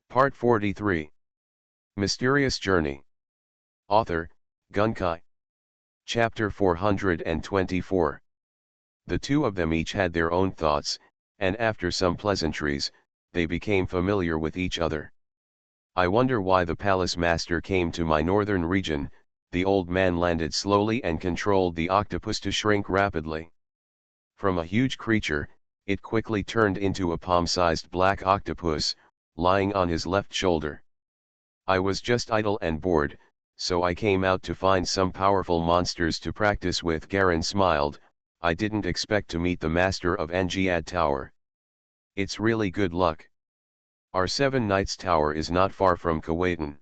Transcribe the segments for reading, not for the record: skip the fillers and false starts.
Part 43. Mysterious Journey. Author, Gunkai. Chapter 424. The two of them each had their own thoughts, and after some pleasantries, they became familiar with each other. I wonder why the palace master came to my northern region. The old man landed slowly and controlled the octopus to shrink rapidly. From a huge creature, it quickly turned into a palm-sized black octopus, lying on his left shoulder. I was just idle and bored, so I came out to find some powerful monsters to practice with. Garen smiled. I didn't expect to meet the master of Engiad Tower. It's really good luck. Our Seven Knights Tower is not far from Kuwaitan.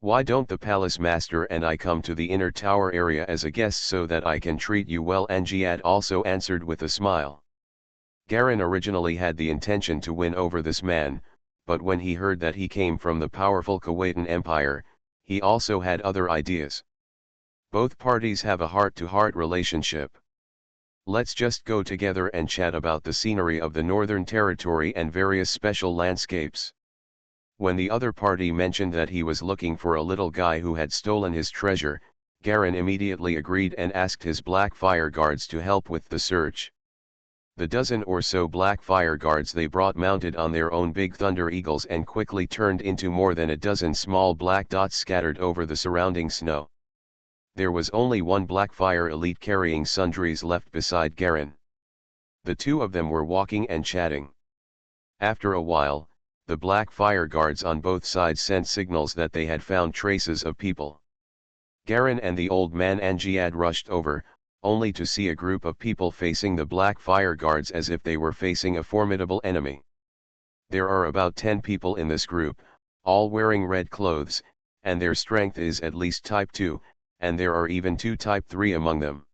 Why don't the palace master and I come to the inner tower area as a guest so that I can treat you well? Engiad also answered with a smile. Garen originally had the intention to win over this man, but when he heard that he came from the powerful Kuwaitan Empire, he also had other ideas. Both parties have a heart-to-heart relationship. Let's just go together and chat about the scenery of the Northern Territory and various special landscapes. When the other party mentioned that he was looking for a little guy who had stolen his treasure, Garen immediately agreed and asked his black fire guards to help with the search. The dozen or so black fire guards they brought mounted on their own big thunder eagles and quickly turned into more than a dozen small black dots scattered over the surrounding snow. There was only one black fire elite carrying sundries left beside Garen. The two of them were walking and chatting. After a while, the black fire guards on both sides sent signals that they had found traces of people. Garen and the old man Engiad rushed over, only to see a group of people facing the black fire guards as if they were facing a formidable enemy. There are about 10 people in this group, all wearing red clothes, and their strength is at least type 2, and there are even 2 type 3 among them.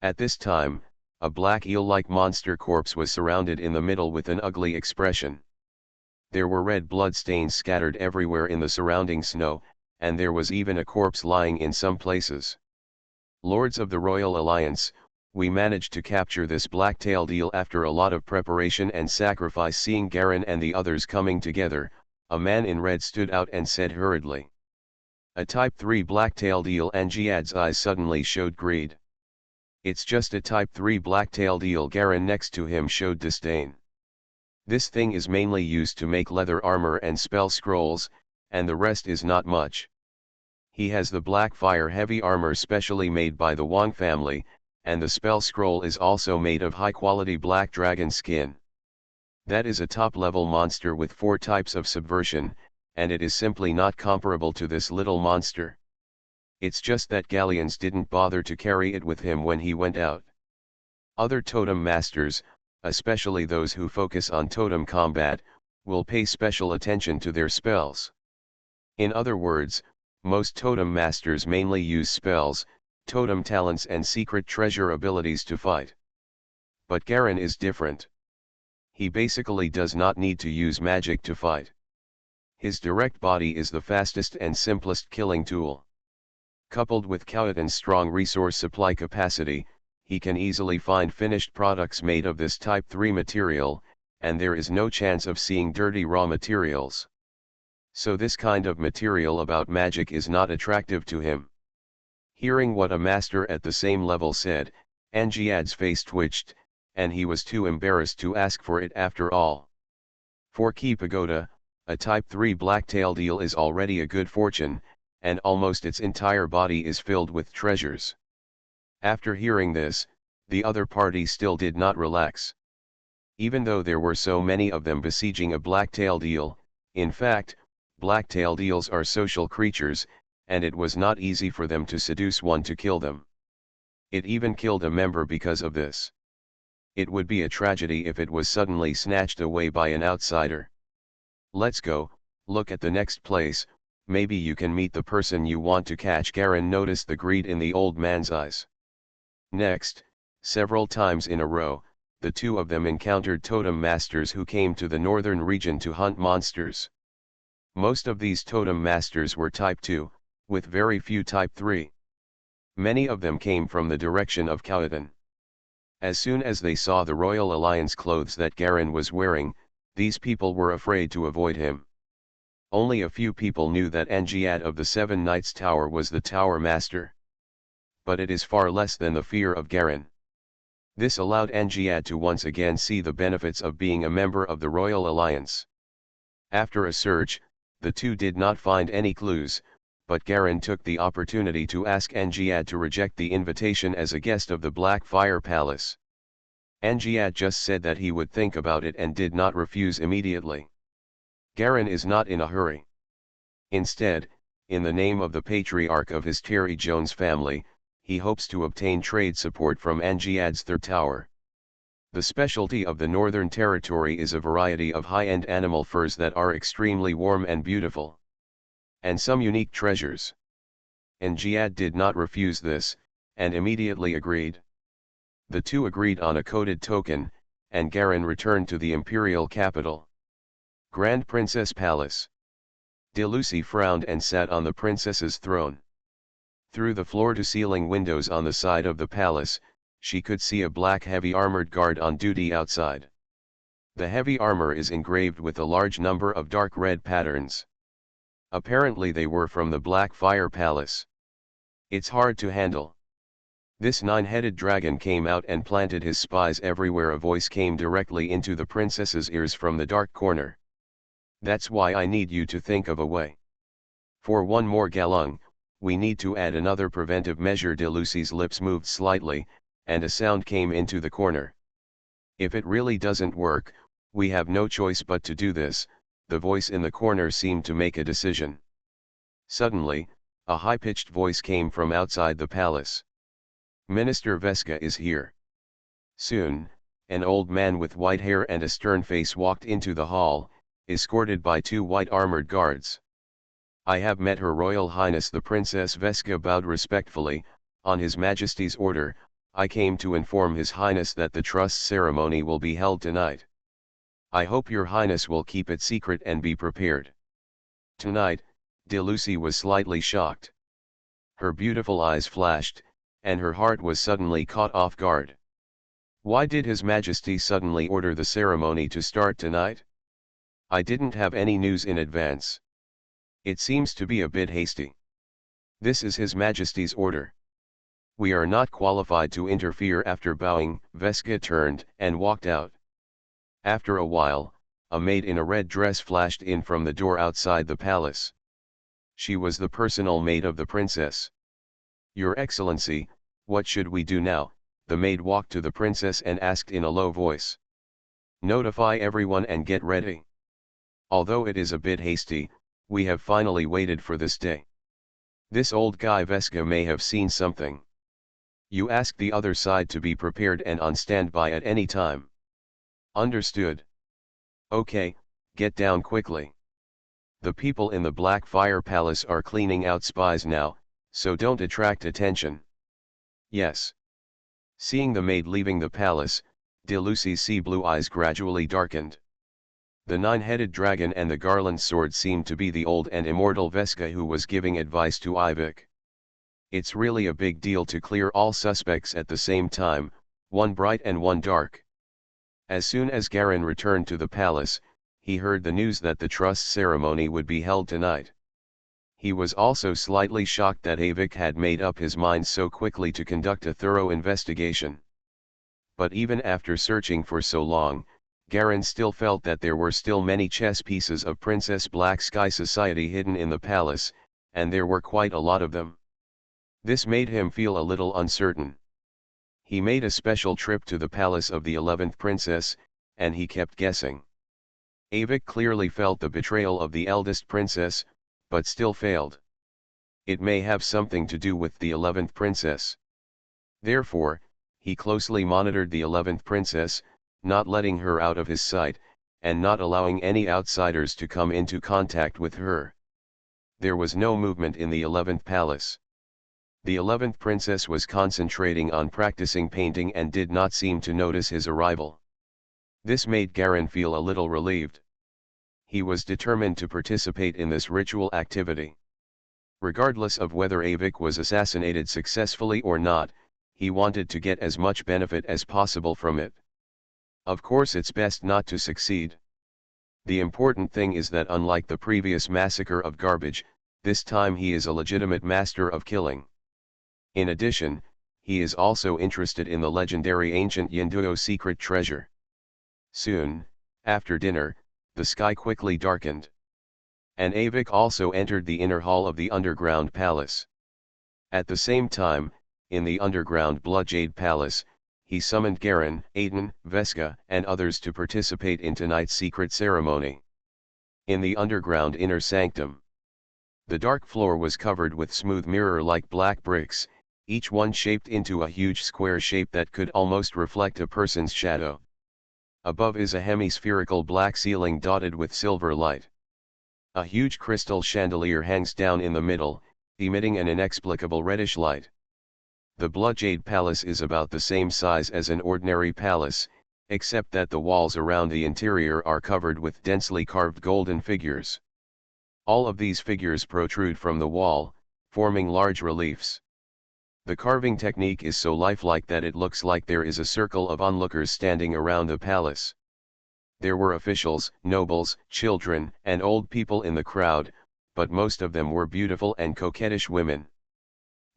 At this time, a black eel-like monster corpse was surrounded in the middle with an ugly expression. There were red blood stains scattered everywhere in the surrounding snow, and there was even a corpse lying in some places. Lords of the Royal Alliance, we managed to capture this black-tailed eel after a lot of preparation and sacrifice. Seeing Garen and the others coming together, a man in red stood out and said hurriedly. A type 3 black-tailed eel. Engiad's eyes suddenly showed greed. It's just a type 3 black-tailed eel. Garen next to him showed disdain. This thing is mainly used to make leather armor and spell scrolls, and the rest is not much. He has the black fire heavy armor specially made by the Wang family, and the spell scroll is also made of high-quality black dragon skin. That is a top-level monster with 4 types of subversion, and it is simply not comparable to this little monster. It's just that Galleons didn't bother to carry it with him when he went out. Other totem masters, especially those who focus on totem combat, will pay special attention to their spells. In other words, most totem masters mainly use spells, totem talents and secret treasure abilities to fight. But Garen is different. He basically does not need to use magic to fight. His direct body is the fastest and simplest killing tool. Coupled with Kuwaitan's strong resource supply capacity, he can easily find finished products made of this type 3 material, and there is no chance of seeing dirty raw materials. So this kind of material about magic is not attractive to him. Hearing what a master at the same level said, Engiad's face twitched, and he was too embarrassed to ask for it after all. For Ki Pagoda, a type 3 black-tailed eel is already a good fortune, and almost its entire body is filled with treasures. After hearing this, the other party still did not relax. Even though there were so many of them besieging a black-tailed eel, in fact, black-tailed eels are social creatures, and it was not easy for them to seduce one to kill them. It even killed a member because of this. It would be a tragedy if it was suddenly snatched away by an outsider. Let's go, look at the next place, maybe you can meet the person you want to catch. Garen noticed the greed in the old man's eyes. Next, several times in a row, the two of them encountered totem masters who came to the northern region to hunt monsters. Most of these totem masters were type 2, with very few type 3. Many of them came from the direction of Kuwaitan. As soon as they saw the Royal Alliance clothes that Garen was wearing, these people were afraid to avoid him. Only a few people knew that Angiad of the Seven Knights Tower was the Tower Master. But it is far less than the fear of Garin. This allowed Angiad to once again see the benefits of being a member of the Royal Alliance. After a search, the two did not find any clues, but Garin took the opportunity to ask Angiad to reject the invitation as a guest of the Black Fire Palace. Angiad just said that he would think about it and did not refuse immediately. Garin is not in a hurry. Instead, in the name of the patriarch of his Terry Jones family, he hopes to obtain trade support from Angiad's third tower. The specialty of the Northern Territory is a variety of high-end animal furs that are extremely warm and beautiful. And some unique treasures. Angiad did not refuse this, and immediately agreed. The two agreed on a coded token, and Garin returned to the imperial capital. Grand Princess Palace. Delucy frowned and sat on the princess's throne. Through the floor-to-ceiling windows on the side of the palace, she could see a black heavy armored guard on duty outside. The heavy armor is engraved with a large number of dark red patterns. Apparently they were from the Black Fire Palace. It's hard to handle. This nine-headed dragon came out and planted his spies everywhere. A voice came directly into the princess's ears from the dark corner. That's why I need you to think of a way. For one more galung, we need to add another preventive measure. Delucy's lips moved slightly, and a sound came into the corner. If it really doesn't work, we have no choice but to do this. The voice in the corner seemed to make a decision. Suddenly, a high-pitched voice came from outside the palace. Minister Vesca is here. Soon, an old man with white hair and a stern face walked into the hall, escorted by two white armored guards. I have met Her Royal Highness the Princess. Vesca bowed respectfully. On His Majesty's order, I came to inform His Highness that the trust ceremony will be held tonight. I hope Your Highness will keep it secret and be prepared. Tonight, Delucy was slightly shocked. Her beautiful eyes flashed, and her heart was suddenly caught off guard. Why did His Majesty suddenly order the ceremony to start tonight? I didn't have any news in advance. It seems to be a bit hasty. This is His Majesty's order. We are not qualified to interfere. After bowing, Vesca turned and walked out. After a while, a maid in a red dress flashed in from the door outside the palace. She was the personal maid of the princess. Your Excellency, what should we do now? The maid walked to the princess and asked in a low voice. Notify everyone and get ready. Although it is a bit hasty, we have finally waited for this day. This old guy Vesca may have seen something. You ask the other side to be prepared and on standby at any time. Understood. Okay, get down quickly. The people in the Black Fire Palace are cleaning out spies now, so don't attract attention. Yes. Seeing the maid leaving the palace, Delucy's sea blue eyes gradually darkened. The nine-headed dragon and the garland sword seemed to be the old and immortal Vesca who was giving advice to Ivik. It's really a big deal to clear all suspects at the same time, one bright and one dark. As soon as Garin returned to the palace, he heard the news that the trust ceremony would be held tonight. He was also slightly shocked that Avik had made up his mind so quickly to conduct a thorough investigation. But even after searching for so long, Garin still felt that there were still many chess pieces of Princess Black Sky society hidden in the palace, and there were quite a lot of them. This made him feel a little uncertain. He made a special trip to the palace of the 11th princess, and he kept guessing. Avik clearly felt the betrayal of the eldest princess, but still failed. It may have something to do with the 11th princess. Therefore, he closely monitored the 11th princess, not letting her out of his sight, and not allowing any outsiders to come into contact with her. There was no movement in the 11th palace. The 11th princess was concentrating on practicing painting and did not seem to notice his arrival. This made Garin feel a little relieved. He was determined to participate in this ritual activity. Regardless of whether Avik was assassinated successfully or not, he wanted to get as much benefit as possible from it. Of course it's best not to succeed. The important thing is that unlike the previous massacre of garbage, this time he is a legitimate master of killing. In addition, he is also interested in the legendary ancient Yinduo secret treasure. Soon, after dinner, the sky quickly darkened. And Avik also entered the inner hall of the underground palace. At the same time, in the underground Bloodjade Palace, he summoned Garen, Aiden, Veska, and others to participate in tonight's secret ceremony. In the underground inner sanctum, the dark floor was covered with smooth mirror-like black bricks, each one shaped into a huge square shape that could almost reflect a person's shadow. Above is a hemispherical black ceiling dotted with silver light. A huge crystal chandelier hangs down in the middle, emitting an inexplicable reddish light. The Bloodjade Palace is about the same size as an ordinary palace, except that the walls around the interior are covered with densely carved golden figures. All of these figures protrude from the wall, forming large reliefs. The carving technique is so lifelike that it looks like there is a circle of onlookers standing around the palace. There were officials, nobles, children, and old people in the crowd, but most of them were beautiful and coquettish women.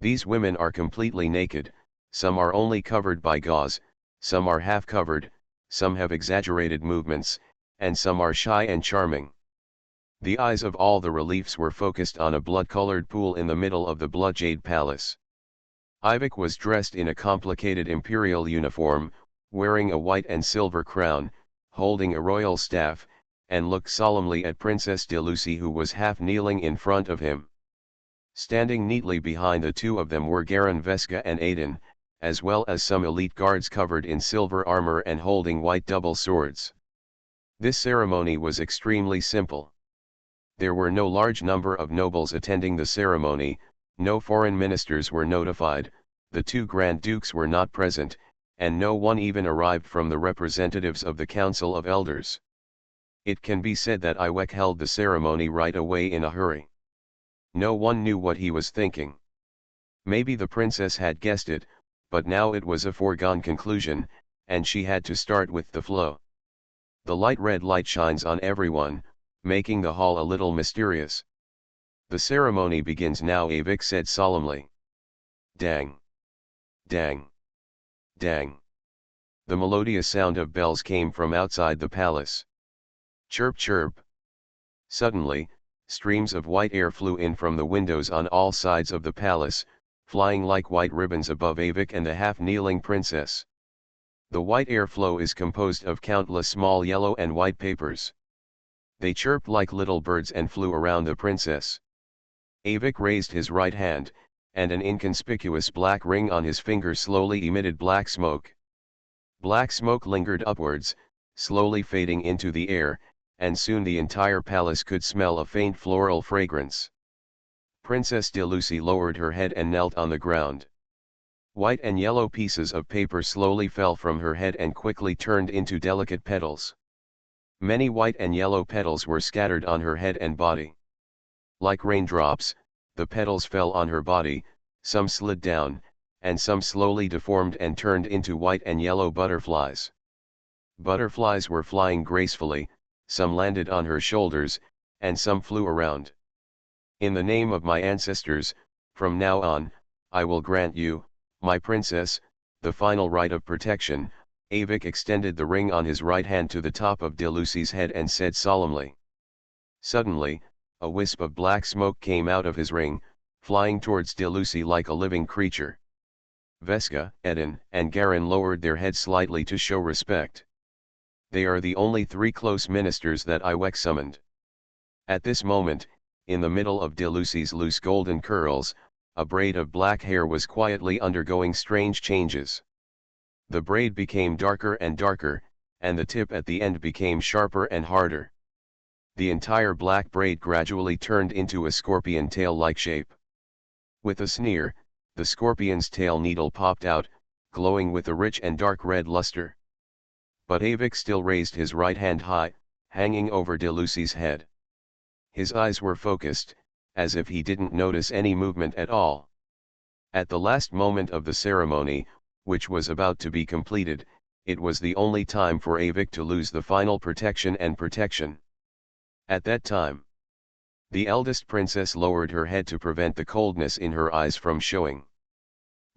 These women are completely naked, some are only covered by gauze, some are half covered, some have exaggerated movements, and some are shy and charming. The eyes of all the reliefs were focused on a blood-colored pool in the middle of the Bloodjade Palace. Ivik was dressed in a complicated imperial uniform, wearing a white and silver crown, holding a royal staff, and looked solemnly at Princess Delucy, who was half kneeling in front of him. Standing neatly behind the two of them were Garen, Veska and Aiden, as well as some elite guards covered in silver armor and holding white double swords. This ceremony was extremely simple. There were no large number of nobles attending the ceremony, no foreign ministers were notified, the two Grand Dukes were not present, and no one even arrived from the representatives of the Council of Elders. It can be said that Iwek held the ceremony right away in a hurry. No one knew what he was thinking. Maybe the princess had guessed it, but now it was a foregone conclusion, and she had to start with the flow. The light red light shines on everyone, making the hall a little mysterious. The ceremony begins now, Avik said solemnly. Dang! Dang! Dang! The melodious sound of bells came from outside the palace. Chirp chirp! Suddenly, streams of white air flew in from the windows on all sides of the palace, flying like white ribbons above Avik and the half-kneeling princess. The white air flow is composed of countless small yellow and white papers. They chirped like little birds and flew around the princess. Avik raised his right hand, and an inconspicuous black ring on his finger slowly emitted black smoke. Black smoke lingered upwards, slowly fading into the air, and soon the entire palace could smell a faint floral fragrance. Princess Delucy lowered her head and knelt on the ground. White and yellow pieces of paper slowly fell from her head and quickly turned into delicate petals. Many white and yellow petals were scattered on her head and body. Like raindrops, the petals fell on her body, some slid down, and some slowly deformed and turned into white and yellow butterflies. Butterflies were flying gracefully, some landed on her shoulders, and some flew around. In the name of my ancestors, from now on, I will grant you, my princess, the final right of protection. Avik extended the ring on his right hand to the top of Delucy's head and said solemnly. Suddenly, a wisp of black smoke came out of his ring, flying towards Delucy like a living creature. Veska, Eden, and Garen lowered their heads slightly to show respect. They are the only three close ministers that Iwek summoned. At this moment, in the middle of Delucy's loose golden curls, a braid of black hair was quietly undergoing strange changes. The braid became darker and darker, and the tip at the end became sharper and harder. The entire black braid gradually turned into a scorpion tail-like shape. With a sneer, the scorpion's tail needle popped out, glowing with a rich and dark red luster. But Avik still raised his right hand high, hanging over Delucy's head. His eyes were focused, as if he didn't notice any movement at all. At the last moment of the ceremony, which was about to be completed, it was the only time for Avik to lose the final protection and protection. At that time, the eldest princess lowered her head to prevent the coldness in her eyes from showing.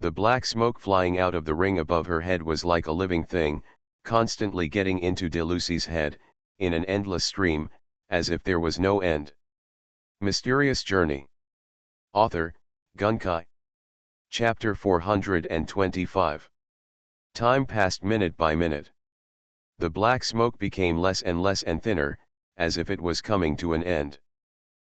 The black smoke flying out of the ring above her head was like a living thing, constantly getting into Delucy's head, in an endless stream, as if there was no end. Mysterious Journey. Author, Gunkai. Chapter 425. Time passed minute by minute. The black smoke became less and thinner, as if it was coming to an end.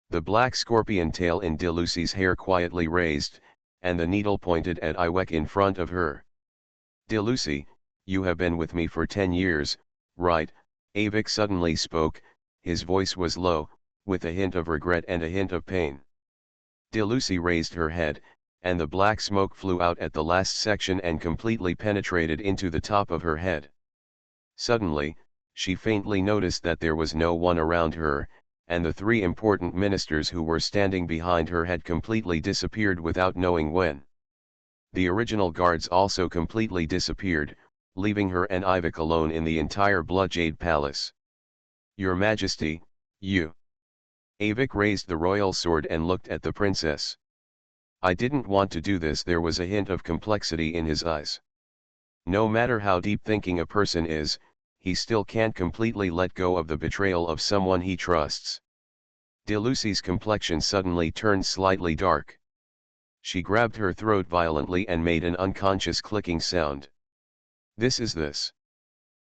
The black scorpion tail in Delucy's hair quietly raised, and the needle pointed at Iwek in front of her. Delucy, you have been with me for 10 years, right? Avik suddenly spoke, his voice was low, with a hint of regret and a hint of pain. Delucy raised her head, and the black smoke flew out at the last section and completely penetrated into the top of her head. Suddenly, she faintly noticed that there was no one around her, and the 3 important ministers who were standing behind her had completely disappeared without knowing when. The original guards also completely disappeared, leaving her and Ivik alone in the entire Bloodjade Palace. Your Majesty, you. Avik raised the royal sword and looked at the princess. I didn't want to do this. There was a hint of complexity in his eyes. No matter how deep thinking a person is, he still can't completely let go of the betrayal of someone he trusts. Delucy's complexion suddenly turned slightly dark. She grabbed her throat violently and made an unconscious clicking sound. This is this.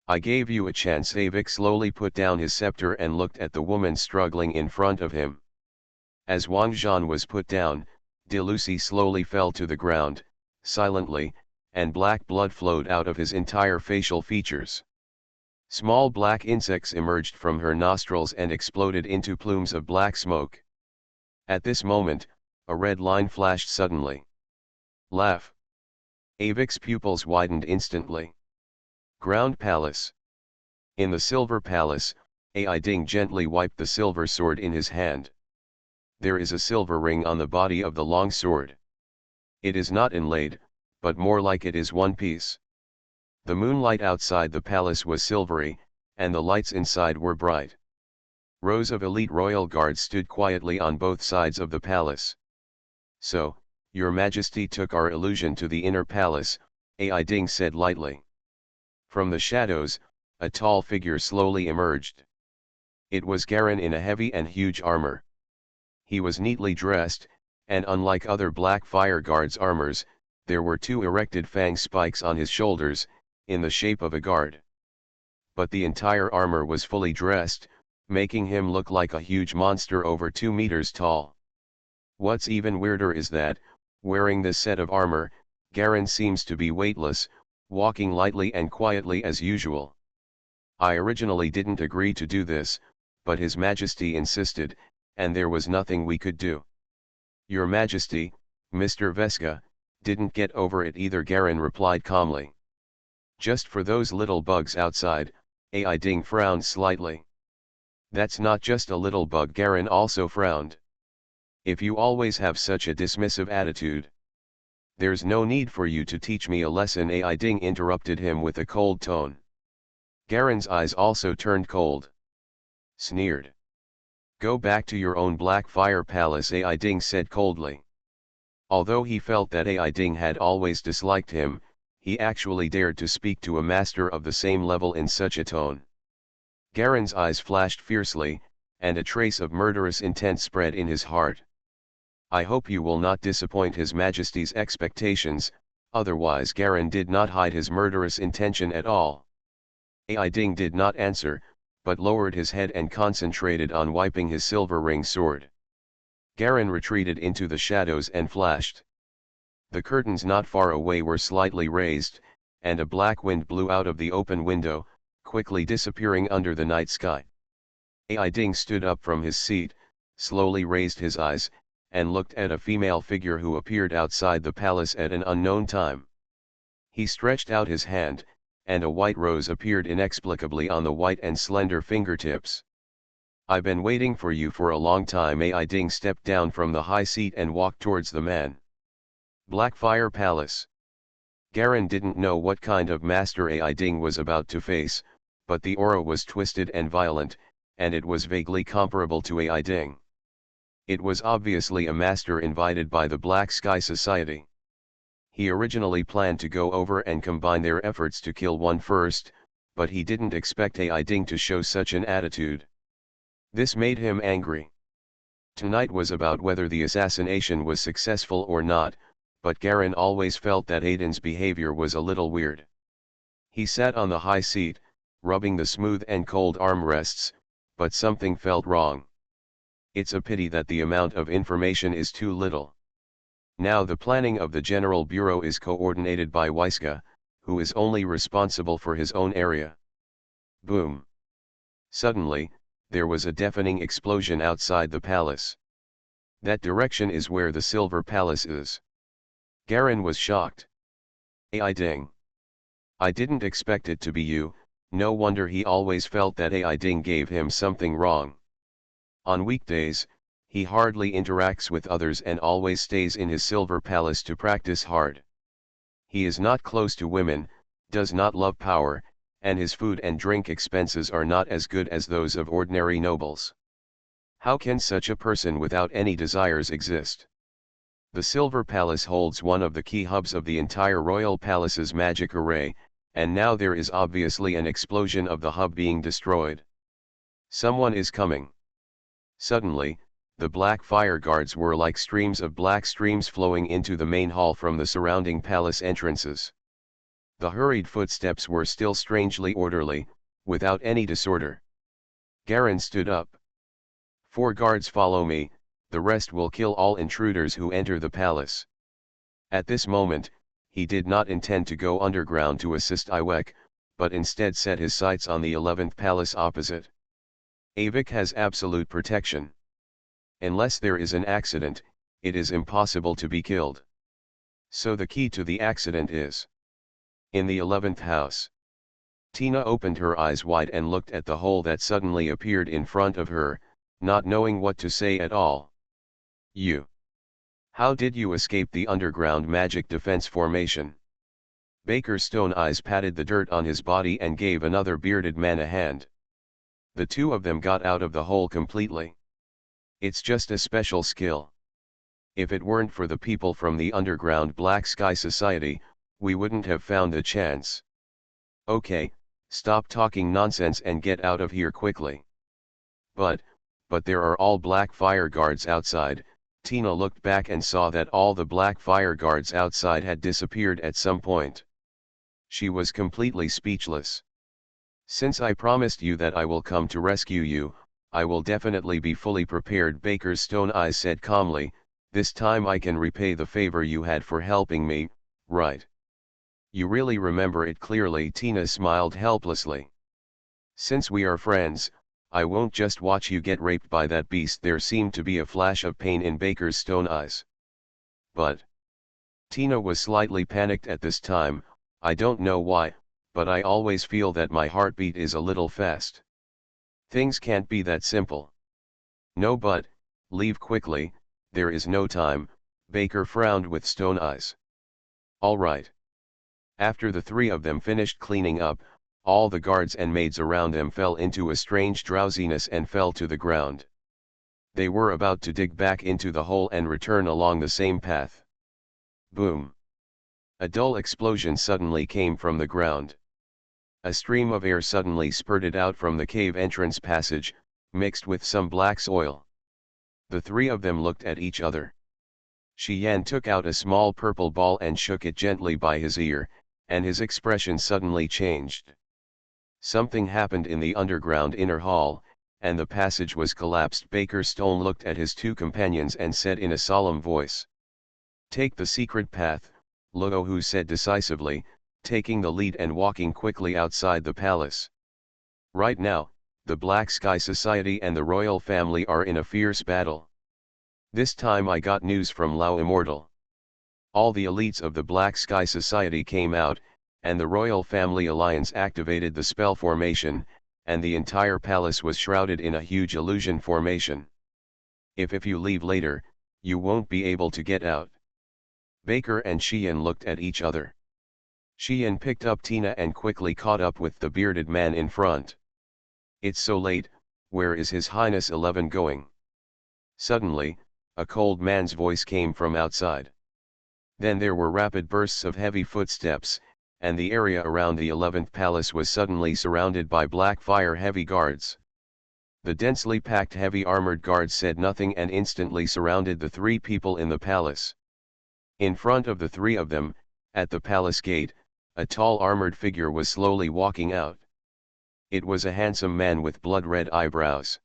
I gave you a chance. Avik slowly put down his scepter and looked at the woman struggling in front of him. As Wang Zhan was put down, Delucy slowly fell to the ground, silently, and black blood flowed out of his entire facial features. Small black insects emerged from her nostrils and exploded into plumes of black smoke. At this moment, a red line flashed suddenly. Laugh. Avik's pupils widened instantly. Ground Palace. In the Silver Palace, Ai Ding gently wiped the silver sword in his hand. There is a silver ring on the body of the long sword. It is not inlaid, but more like it is one piece. The moonlight outside the palace was silvery, and the lights inside were bright. Rows of elite royal guards stood quietly on both sides of the palace. So, Your Majesty took our illusion to the inner palace, Ai Ding said lightly. From the shadows, a tall figure slowly emerged. It was Garen in a heavy and huge armor. He was neatly dressed, and unlike other black fire guards' armors, there were 2 erected fang spikes on his shoulders, in the shape of a guard. But the entire armor was fully dressed, making him look like a huge monster over 2 meters tall. What's even weirder is that, wearing this set of armor, Garen seems to be weightless, walking lightly and quietly as usual. I originally didn't agree to do this, but His Majesty insisted, and there was nothing we could do. Your Majesty, Mr. Veska, didn't get over it either, Garen replied calmly. Just for those little bugs outside, Ai Ding frowned slightly. That's not just a little bug, Garen also frowned. If you always have such a dismissive attitude, there's no need for you to teach me a lesson, Ai Ding interrupted him with a cold tone. Garen's eyes also turned cold. Sneered. Go back to your own black fire palace, Ai Ding said coldly. Although he felt that Ai Ding had always disliked him, he actually dared to speak to a master of the same level in such a tone. Garen's eyes flashed fiercely, and a trace of murderous intent spread in his heart. I hope you will not disappoint His Majesty's expectations, otherwise Garen did not hide his murderous intention at all. Ai Ding did not answer, but lowered his head and concentrated on wiping his silver ring sword. Garen retreated into the shadows and flashed. The curtains not far away were slightly raised, and a black wind blew out of the open window, quickly disappearing under the night sky. Ai Ding stood up from his seat, slowly raised his eyes, and looked at a female figure who appeared outside the palace at an unknown time. He stretched out his hand, and a white rose appeared inexplicably on the white and slender fingertips. I've been waiting for you for a long time. Ai Ding stepped down from the high seat and walked towards the man. Blackfire Palace. Garen didn't know what kind of master Ai Ding was about to face, but the aura was twisted and violent, and it was vaguely comparable to a ding. It was obviously a master invited by the Black Sky Society. He originally planned to go over and combine their efforts to kill one first, but he didn't expect a ding to show such an attitude. This made him angry. Tonight was about whether the assassination was successful or not, but Garen always felt that Aiden's behavior was a little weird. He sat on the high seat, rubbing the smooth and cold armrests, but something felt wrong. It's a pity that the amount of information is too little. Now the planning of the General Bureau is coordinated by Weiska, who is only responsible for his own area. Boom. Suddenly, there was a deafening explosion outside the palace. That direction is where the Silver Palace is. Garen was shocked. Ding. I didn't expect it to be you. No wonder he always felt that ding gave him something wrong. On weekdays, he hardly interacts with others and always stays in his Silver Palace to practice hard. He is not close to women, does not love power, and his food and drink expenses are not as good as those of ordinary nobles. How can such a person without any desires exist? The Silver Palace holds one of the key hubs of the entire royal palace's magic array, and now there is obviously an explosion of the hub being destroyed. Someone is coming. Suddenly, the black fire guards were like streams of black streams flowing into the main hall from the surrounding palace entrances. The hurried footsteps were still strangely orderly, without any disorder. Garen stood up. 4 guards follow me, the rest will kill all intruders who enter the palace. At this moment, he did not intend to go underground to assist Iwek, but instead set his sights on the 11th palace opposite. Avik has absolute protection. Unless there is an accident, it is impossible to be killed. So the key to the accident is in the 11th house. Tina opened her eyes wide and looked at the hole that suddenly appeared in front of her, not knowing what to say at all. You. How did you escape the underground magic defense formation? Baker Stone Eyes patted the dirt on his body and gave another bearded man a hand. The two of them got out of the hole completely. It's just a special skill. If it weren't for the people from the underground Black Sky Society, we wouldn't have found the chance. Okay, stop talking nonsense and get out of here quickly. But there are all black fire guards outside. Tina looked back and saw that all the black fire guards outside had disappeared at some point. She was completely speechless. Since I promised you that I will come to rescue you, I will definitely be fully prepared, Baker's Stone Eyes said calmly. This time I can repay the favor you had for helping me, right? You really remember it clearly, Tina smiled helplessly. Since we are friends, I won't just watch you get raped by that beast. There seemed to be a flash of pain in Baker's Stone Eyes. But Tina was slightly panicked at this time. I don't know why, but I always feel that my heartbeat is a little fast. Things can't be that simple. No, but leave quickly, there is no time. Baker frowned with stone eyes. All right. After the 3 of them finished cleaning up, all the guards and maids around them fell into a strange drowsiness and fell to the ground. They were about to dig back into the hole and return along the same path. Boom. A dull explosion suddenly came from the ground. A stream of air suddenly spurted out from the cave entrance passage, mixed with some black soil. The 3 of them looked at each other. Shi Yan took out a small purple ball and shook it gently by his ear, and his expression suddenly changed. Something happened in the underground inner hall, and the passage was collapsed. Baker Stone looked at his 2 companions and said in a solemn voice, "Take the secret path," Luo Hu said decisively, taking the lead and walking quickly outside the palace. Right now, the Black Sky Society and the royal family are in a fierce battle. This time I got news from Lao Immortal. All the elites of the Black Sky Society came out, and the royal family alliance activated the spell formation, and the entire palace was shrouded in a huge illusion formation. If you leave later, you won't be able to get out. Baker and Xian looked at each other. Xian picked up Tina and quickly caught up with the bearded man in front. It's so late, "Where is His Highness 11 going?" Suddenly, a cold man's voice came from outside. Then there were rapid bursts of heavy footsteps, and the area around the 11th palace was suddenly surrounded by black fire heavy guards. The densely packed heavy armored guards said nothing and instantly surrounded the three people in the palace. In front of the three of them, at the palace gate, a tall armored figure was slowly walking out. It was a handsome man with blood-red eyebrows.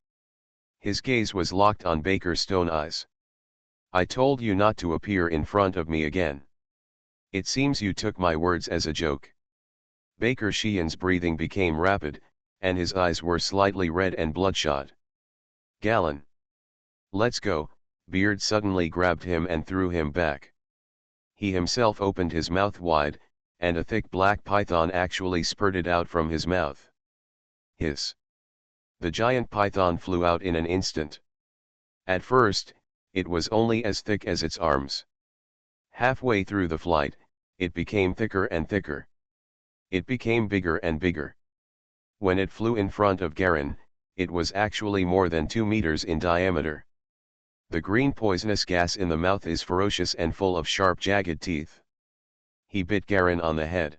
His gaze was locked on Baker's stone eyes. "I told you not to appear in front of me again. It seems you took my words as a joke." Baker Sheehan's breathing became rapid, and his eyes were slightly red and bloodshot. "Galen. Let's go." Beard suddenly grabbed him and threw him back. He himself opened his mouth wide, and a thick black python actually spurted out from his mouth. Hiss! The giant python flew out in an instant. At first, it was only as thick as its arms. Halfway through the flight, it became thicker and thicker. It became bigger and bigger. When it flew in front of Garen, it was actually more than 2 meters in diameter. The green poisonous gas in the mouth is ferocious and full of sharp jagged teeth. He bit Garen on the head.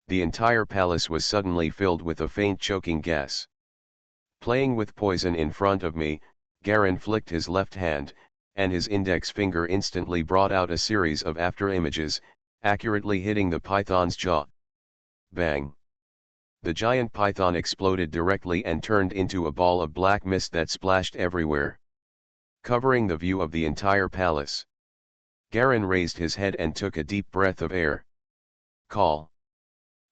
The entire palace was suddenly filled with a faint choking gas. Playing with poison in front of me, Garen flicked his left hand, and his index finger instantly brought out a series of after-images, accurately hitting the python's jaw. Bang! The giant python exploded directly and turned into a ball of black mist that splashed everywhere, covering the view of the entire palace. Garen raised his head and took a deep breath of air. Call!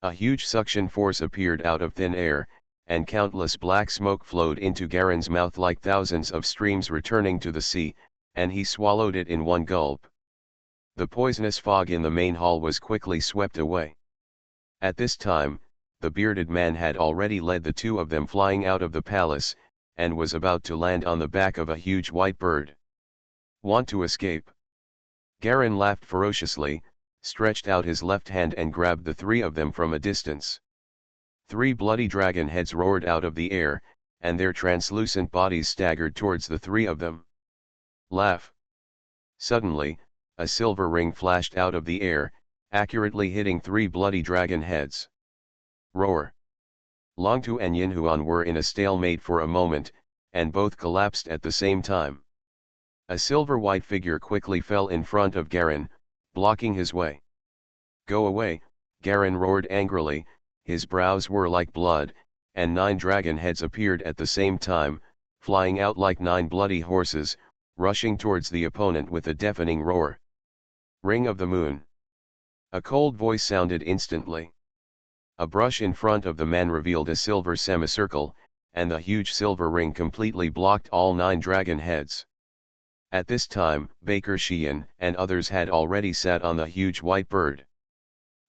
A huge suction force appeared out of thin air, and countless black smoke flowed into Garen's mouth like thousands of streams returning to the sea, and he swallowed it in one gulp. The poisonous fog in the main hall was quickly swept away. At this time, the bearded man had already led the two of them flying out of the palace, and was about to land on the back of a huge white bird. "Want to escape?" Garen laughed ferociously, stretched out his left hand and grabbed the three of them from a distance. 3 bloody dragon heads roared out of the air, and their translucent bodies staggered towards the three of them. Laugh! Suddenly, a silver ring flashed out of the air, accurately hitting 3 bloody dragon heads. Roar! Longtu and Yinhuan were in a stalemate for a moment, and both collapsed at the same time. A silver-white figure quickly fell in front of Garen, blocking his way. "Go away!" Garen roared angrily. His brows were like blood, and 9 dragon heads appeared at the same time, flying out like 9 bloody horses, rushing towards the opponent with a deafening roar. "Ring of the Moon!" A cold voice sounded instantly. A brush in front of the man revealed a silver semicircle, and the huge silver ring completely blocked all 9 dragon heads. At this time, Baker Sheehan and others had already sat on the huge white bird.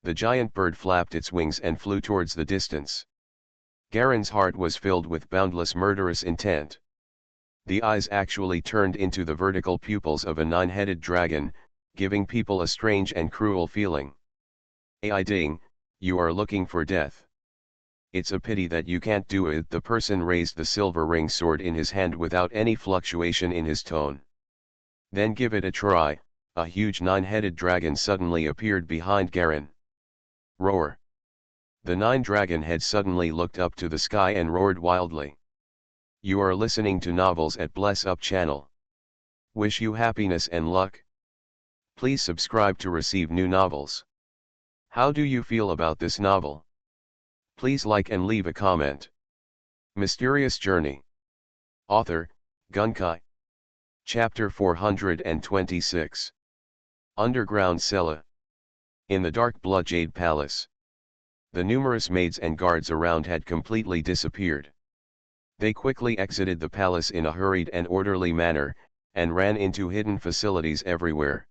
The giant bird flapped its wings and flew towards the distance. Garen's heart was filled with boundless murderous intent. The eyes actually turned into the vertical pupils of a 9-headed dragon, giving people a strange and cruel feeling. "Ai ding, you are looking for death. It's a pity that you can't do it." The person raised the silver ring sword in his hand without any fluctuation in his tone. "Then give it a try." A huge 9-headed dragon suddenly appeared behind Garen. Roar! The 9 dragon heads suddenly looked up to the sky and roared wildly. You are listening to Novels at Bless Up channel. Wish you happiness and luck. Please subscribe to receive new novels. How do you feel about this novel? Please like and leave a comment. Mysterious Journey. Author, Gunkai. Chapter 426. Underground Cella. In the dark blood jade palace. The numerous maids and guards around had completely disappeared. They quickly exited the palace in a hurried and orderly manner, and ran into hidden facilities everywhere.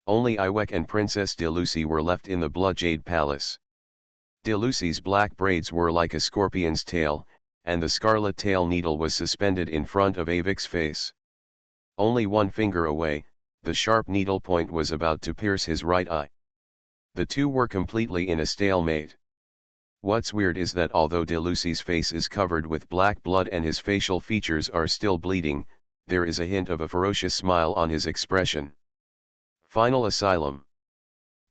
Only Iwek and Princess Delucy were left in the blood jade palace. Delucy's black braids were like a scorpion's tail, and the scarlet tail needle was suspended in front of Avic's face. Only 1 finger away, the sharp needle point was about to pierce his right eye. The two were completely in a stalemate. What's weird is that although Delucy's face is covered with black blood and his facial features are still bleeding, there is a hint of a ferocious smile on his expression. Final asylum.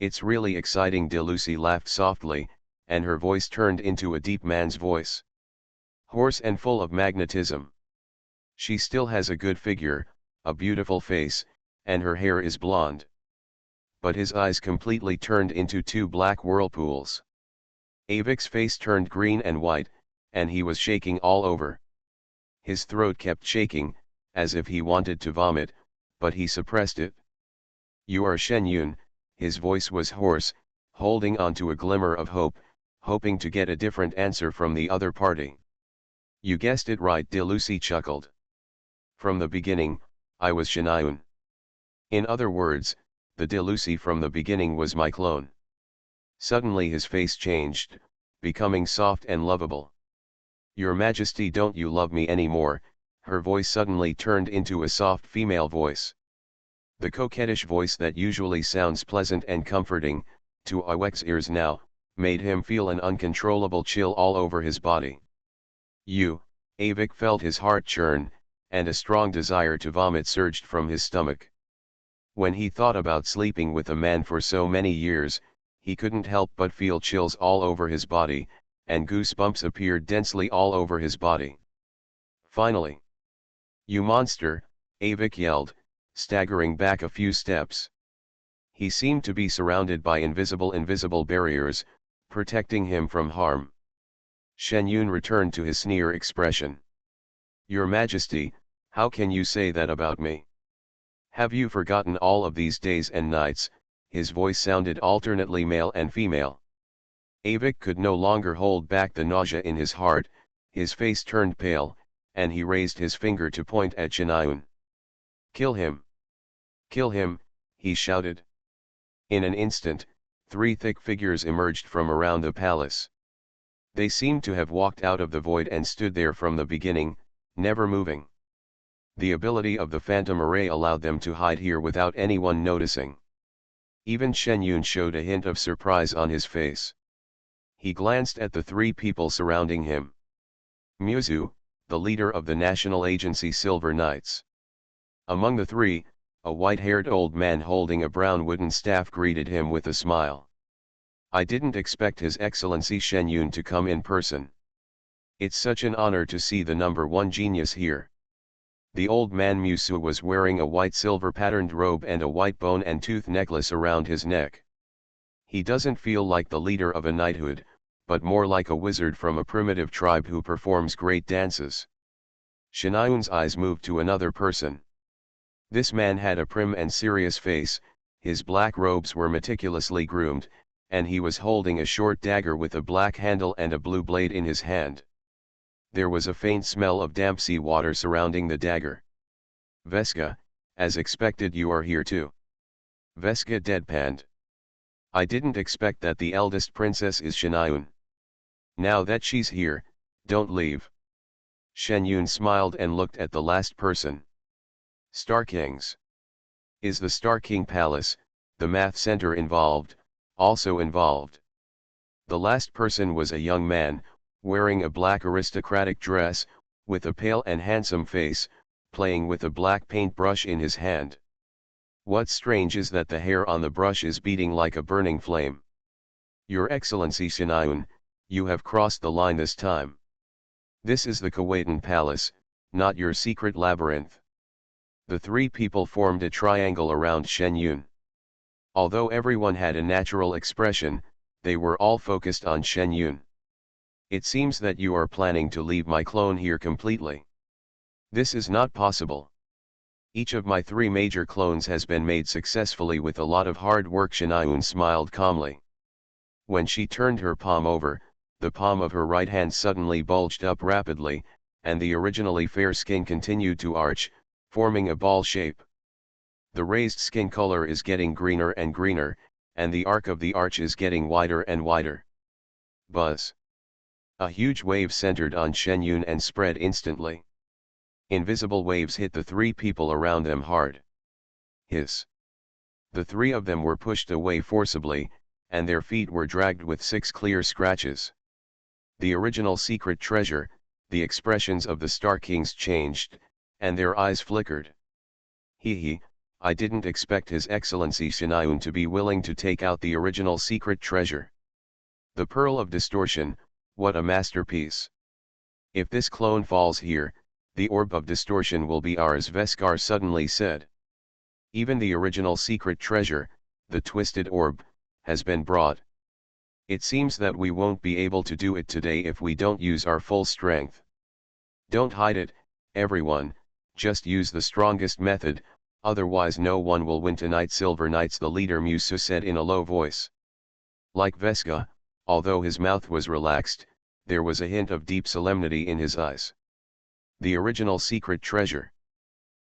It's really exciting. Delucy laughed softly, and her voice turned into a deep man's voice. Hoarse and full of magnetism. She still has a good figure, a beautiful face, and her hair is blonde. But his eyes completely turned into two black whirlpools. Avik's face turned green and white, and he was shaking all over. His throat kept shaking, as if he wanted to vomit, but he suppressed it. You are Shen Yun, his voice was hoarse, holding on to a glimmer of hope, hoping to get a different answer from the other party. You guessed it right, Delucy chuckled. From the beginning, I was Shen Yun. In other words, the Delucy from the beginning was my clone. Suddenly his face changed, becoming soft and lovable. Your Majesty, don't you love me anymore? Her voice suddenly turned into a soft female voice. The coquettish voice that usually sounds pleasant and comforting, to Awek's ears now, made him feel an uncontrollable chill all over his body. Avik felt his heart churn, and a strong desire to vomit surged from his stomach. When he thought about sleeping with a man for so many years, he couldn't help but feel chills all over his body, and goosebumps appeared densely all over his body. Finally. You monster, Avik yelled, staggering back a few steps. He seemed to be surrounded by invisible barriers, protecting him from harm. Shen Yun returned to his sneer expression. Your Majesty, how can you say that about me? Have you forgotten all of these days and nights? His voice sounded alternately male and female. Avik could no longer hold back the nausea in his heart, his face turned pale, and he raised his finger to point at Shen Yun. Kill him! Kill him, he shouted. In an instant, three thick figures emerged from around the palace. They seemed to have walked out of the void and stood there from the beginning, never moving. The ability of the phantom array allowed them to hide here without anyone noticing. Even Shen Yun showed a hint of surprise on his face. He glanced at the three people surrounding him. Muzu, the leader of the national agency Silver Knights. Among the three, a white-haired old man holding a brown wooden staff greeted him with a smile. I didn't expect His Excellency Shen Yun to come in person. It's such an honor to see the number one genius here. The old man Musu was wearing a white silver-patterned robe and a white bone and tooth necklace around his neck. He doesn't feel like the leader of a knighthood, but more like a wizard from a primitive tribe who performs great dances. Shen Yun's eyes moved to another person. This man had a prim and serious face, his black robes were meticulously groomed, and he was holding a short dagger with a black handle and a blue blade in his hand. There was a faint smell of damp sea water surrounding the dagger. Veska, as expected, you are here too. Veska deadpanned. I didn't expect that. The eldest princess is Shen Yun. Now that she's here, don't leave. Shen Yun smiled and looked at the last person. Star Kings. Is the Star King Palace, the math center involved, also involved? The last person was a young man, wearing a black aristocratic dress, with a pale and handsome face, playing with a black paintbrush in his hand. What's strange is that the hair on the brush is beating like a burning flame. Your Excellency Shen Yun, you have crossed the line this time. This is the Kuwaitan Palace, not your secret labyrinth. The three people formed a triangle around Shen Yun. Although everyone had a natural expression, they were all focused on Shen Yun. It seems that you are planning to leave my clone here completely. This is not possible. Each of my three major clones has been made successfully with a lot of hard work. Shen Yun smiled calmly. When she turned her palm over, the palm of her right hand suddenly bulged up rapidly, and the originally fair skin continued to arch, forming a ball shape. The raised skin color is getting greener and greener, and the arc of the arch is getting wider and wider. Buzz. A huge wave centered on Shen Yun and spread instantly. Invisible waves hit the three people around them hard. Hiss. The three of them were pushed away forcibly, and their feet were dragged with 6 clear scratches. The original secret treasure, the expressions of the Star Kings changed, and their eyes flickered. I didn't expect His Excellency Shinayun to be willing to take out the original secret treasure. The Pearl of Distortion, what a masterpiece. If this clone falls here, the Orb of Distortion will be ours, Veskar suddenly said. Even the original secret treasure, the Twisted Orb, has been brought. It seems that we won't be able to do it today if we don't use our full strength. Don't hide it, everyone, just use the strongest method, otherwise no one will win tonight. Silver Knights, the leader Musa said in a low voice. Like Veska, although his mouth was relaxed, there was a hint of deep solemnity in his eyes. The original secret treasure.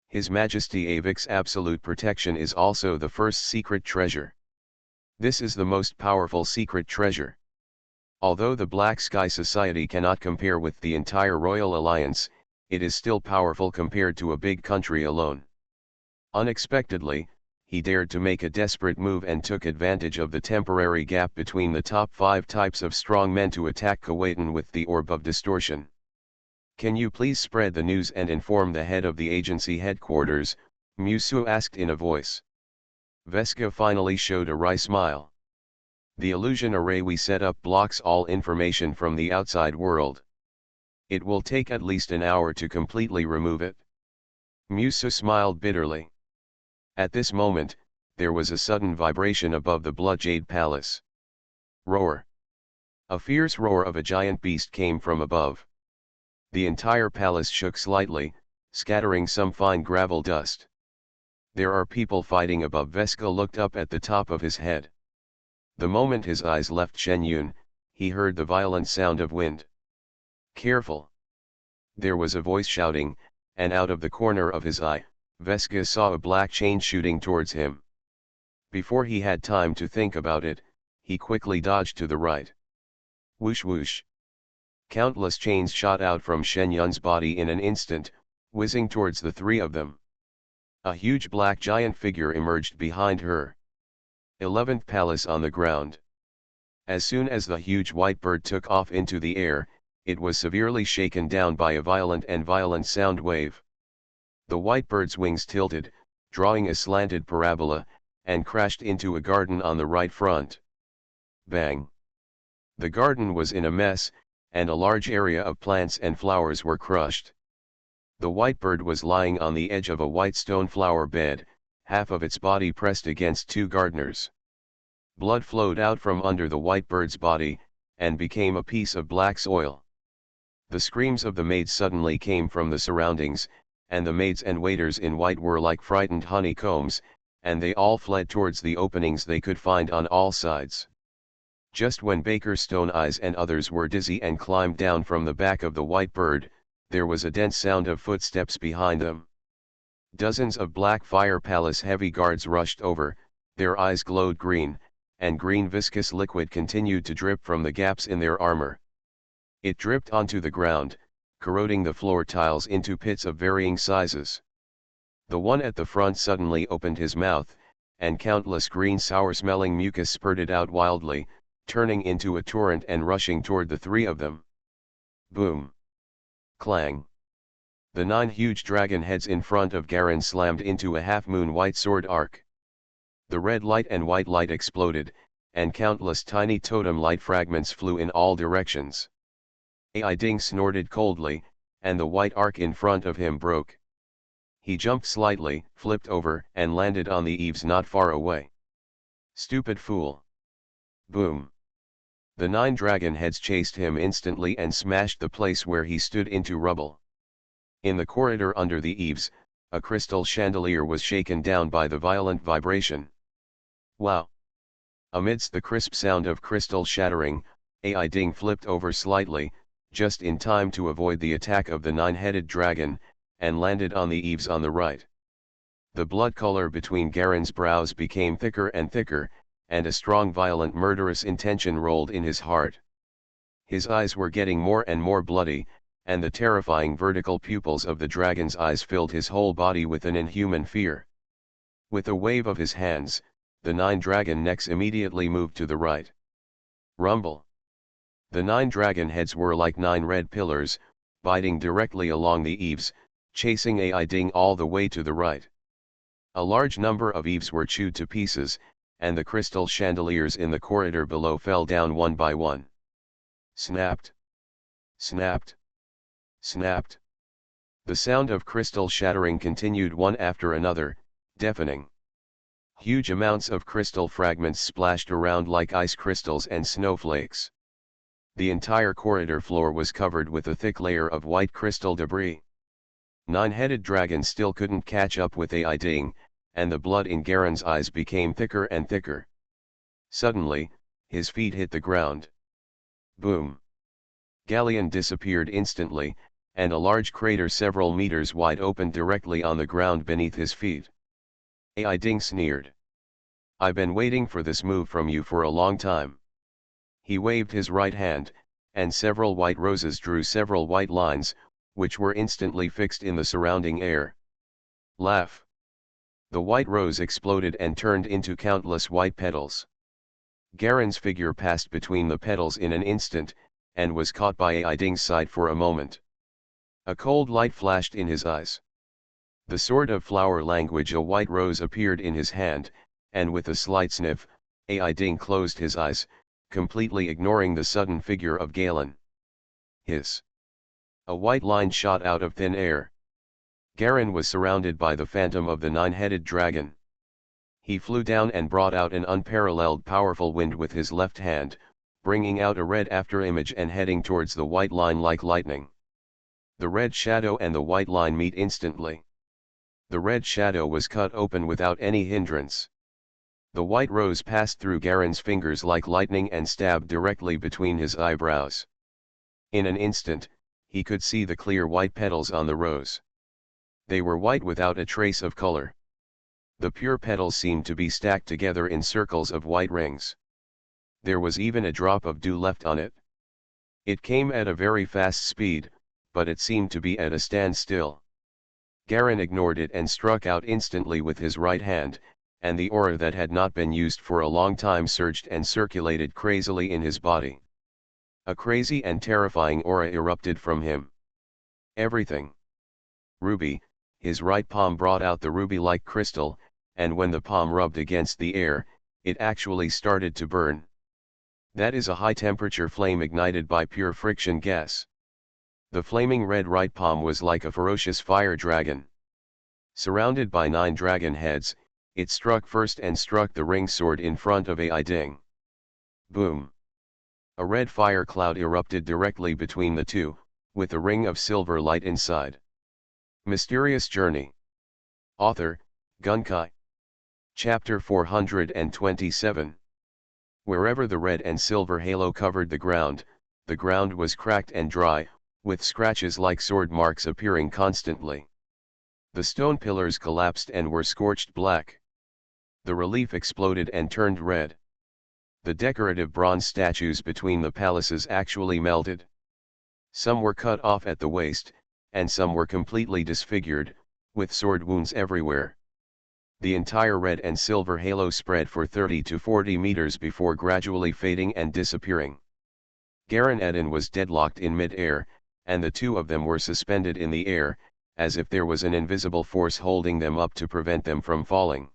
His Majesty Avik's absolute protection is also the first secret treasure. This is the most powerful secret treasure. Although the Black Sky Society cannot compare with the entire Royal Alliance, it is still powerful compared to a big country alone. Unexpectedly, he dared to make a desperate move and took advantage of the temporary gap between the top 5 types of strong men to attack Kuwaitan with the Orb of Distortion. Can you please spread the news and inform the head of the agency headquarters? Musu asked in a voice. Veska finally showed a wry smile. The illusion array we set up blocks all information from the outside world. It will take at least an hour to completely remove it. Musu smiled bitterly. At this moment, there was a sudden vibration above the Bloodjade Palace. Roar! A fierce roar of a giant beast came from above. The entire palace shook slightly, scattering some fine gravel dust. There are people fighting above. Veska looked up at the top of his head. The moment his eyes left Shen Yun, he heard the violent sound of wind. Careful! There was a voice shouting, and out of the corner of his eye, Veska saw a black chain shooting towards him. Before he had time to think about it, he quickly dodged to the right. Whoosh whoosh! Countless chains shot out from Shen Yun's body in an instant, whizzing towards the 3 of them. A huge black giant figure emerged behind her. 11th Palace on the ground. As soon as the huge white bird took off into the air, it was severely shaken down by a violent sound wave. The white bird's wings tilted, drawing a slanted parabola, and crashed into a garden on the right front. Bang! The garden was in a mess, and a large area of plants and flowers were crushed. The white bird was lying on the edge of a white stone flower bed, half of its body pressed against 2 gardeners. Blood flowed out from under the white bird's body, and became a piece of black soil. The screams of the maids suddenly came from the surroundings, and the maids and waiters in white were like frightened honeycombs, and they all fled towards the openings they could find on all sides. Just when Baker Stone Eyes and others were dizzy and climbed down from the back of the white bird, there was a dense sound of footsteps behind them. Dozens of Black Fire Palace heavy guards rushed over, their eyes glowed green, and green viscous liquid continued to drip from the gaps in their armor. It dripped onto the ground, corroding the floor tiles into pits of varying sizes. The one at the front suddenly opened his mouth, and countless green sour-smelling mucus spurted out wildly, turning into a torrent and rushing toward the 3 of them. Boom! Clang! The 9 huge dragon heads in front of Garen slammed into a half-moon white sword arc. The red light and white light exploded, and countless tiny totem light fragments flew in all directions. Ai Ding snorted coldly, and the white arc in front of him broke. He jumped slightly, flipped over, and landed on the eaves not far away. Stupid fool! Boom! The 9 dragon heads chased him instantly and smashed the place where he stood into rubble. In the corridor under the eaves, a crystal chandelier was shaken down by the violent vibration. Wow! Amidst the crisp sound of crystal shattering, Ai Ding flipped over slightly, just in time to avoid the attack of the 9-headed dragon, and landed on the eaves on the right. The blood color between Garen's brows became thicker and thicker, and a strong violent murderous intention rolled in his heart. His eyes were getting more and more bloody, and the terrifying vertical pupils of the dragon's eyes filled his whole body with an inhuman fear. With a wave of his hands, the 9 dragon necks immediately moved to the right. Rumble! The 9 dragon heads were like 9 red pillars, biting directly along the eaves, chasing Ai Ding all the way to the right. A large number of eaves were chewed to pieces, and the crystal chandeliers in the corridor below fell down one by one. Snapped. Snapped. Snapped. The sound of crystal shattering continued one after another, deafening. Huge amounts of crystal fragments splashed around like ice crystals and snowflakes. The entire corridor floor was covered with a thick layer of white crystal debris. 9-headed dragon still couldn't catch up with Ai Ding, and the blood in Garen's eyes became thicker and thicker. Suddenly, his feet hit the ground. Boom! Galleon disappeared instantly, and a large crater several meters wide opened directly on the ground beneath his feet. Ai Ding sneered. "I've been waiting for this move from you for a long time." He waved his right hand, and several white roses drew several white lines, which were instantly fixed in the surrounding air. Laugh! The white rose exploded and turned into countless white petals. Garen's figure passed between the petals in an instant, and was caught by Ai Ding's side for a moment. A cold light flashed in his eyes. The sword of flower language, a white rose, appeared in his hand, and with a slight sniff, Ai Ding closed his eyes, completely ignoring the sudden figure of Galen. Hiss! A white line shot out of thin air. Garen was surrounded by the phantom of the 9-headed dragon. He flew down and brought out an unparalleled powerful wind with his left hand, bringing out a red afterimage and heading towards the white line like lightning. The red shadow and the white line meet instantly. The red shadow was cut open without any hindrance. The white rose passed through Garen's fingers like lightning and stabbed directly between his eyebrows. In an instant, he could see the clear white petals on the rose. They were white without a trace of color. The pure petals seemed to be stacked together in circles of white rings. There was even a drop of dew left on it. It came at a very fast speed, but it seemed to be at a standstill. Garen ignored it and struck out instantly with his right hand, and the aura that had not been used for a long time surged and circulated crazily in his body. A crazy and terrifying aura erupted from him. Everything. Ruby, his right palm brought out the ruby-like crystal, and when the palm rubbed against the air, it actually started to burn. That is a high-temperature flame ignited by pure friction gas. The flaming red right palm was like a ferocious fire dragon. Surrounded by 9 dragon heads, it struck first and struck the ring sword in front of Ai Ding. Boom! A red fire cloud erupted directly between the two, with a ring of silver light inside. Mysterious Journey. Author, Gunkai. Chapter 427. Wherever the red and silver halo covered the ground was cracked and dry, with scratches like sword marks appearing constantly. The stone pillars collapsed and were scorched black. The relief exploded and turned red. The decorative bronze statues between the palaces actually melted. Some were cut off at the waist, and some were completely disfigured, with sword wounds everywhere. The entire red and silver halo spread for 30 to 40 meters before gradually fading and disappearing. Garen Eden was deadlocked in mid-air, and the two of them were suspended in the air, as if there was an invisible force holding them up to prevent them from falling.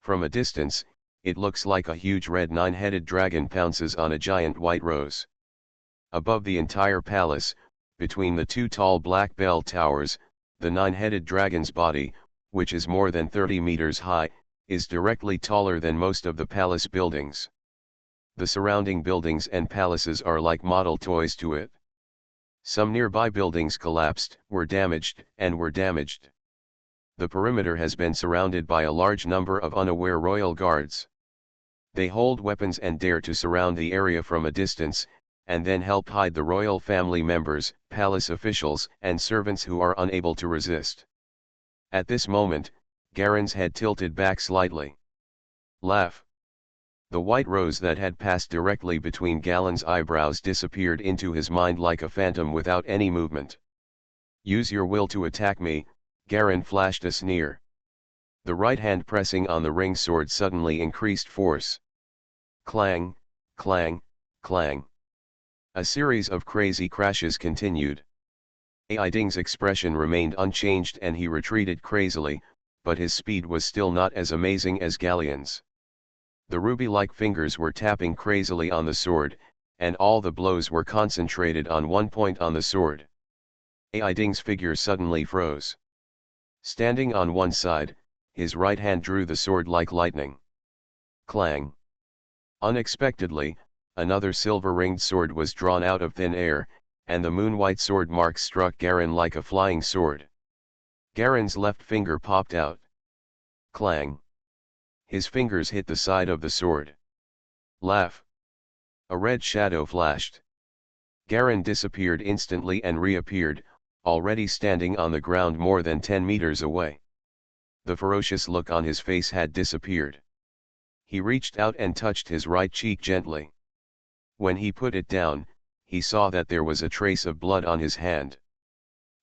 From a distance, it looks like a huge red 9-headed dragon pounces on a giant white rose. Above the entire palace, between the 2 tall black bell towers, the 9-headed dragon's body, which is more than 30 meters high, is directly taller than most of the palace buildings. The surrounding buildings and palaces are like model toys to it. Some nearby buildings collapsed, were damaged. The perimeter has been surrounded by a large number of unaware royal guards. They hold weapons and dare to surround the area from a distance, and then help hide the royal family members, palace officials, and servants who are unable to resist. At this moment, Garen's head tilted back slightly. Laugh! The white rose that had passed directly between Galen's eyebrows disappeared into his mind like a phantom without any movement. Use your will to attack me, Garen flashed a sneer. The right hand pressing on the ring sword suddenly increased force. Clang, clang, clang. A series of crazy crashes continued. Ai Ding's expression remained unchanged and he retreated crazily, but his speed was still not as amazing as Galleon's. The ruby-like fingers were tapping crazily on the sword, and all the blows were concentrated on one point on the sword. Ai Ding's figure suddenly froze. Standing on one side, his right hand drew the sword like lightning. Clang! Unexpectedly, another silver-ringed sword was drawn out of thin air, and the moon-white sword mark struck Garen like a flying sword. Garen's left finger popped out. Clang! His fingers hit the side of the sword. Laugh! A red shadow flashed. Garen disappeared instantly and reappeared, already standing on the ground more than 10 meters away. The ferocious look on his face had disappeared. He reached out and touched his right cheek gently. When he put it down, he saw that there was a trace of blood on his hand.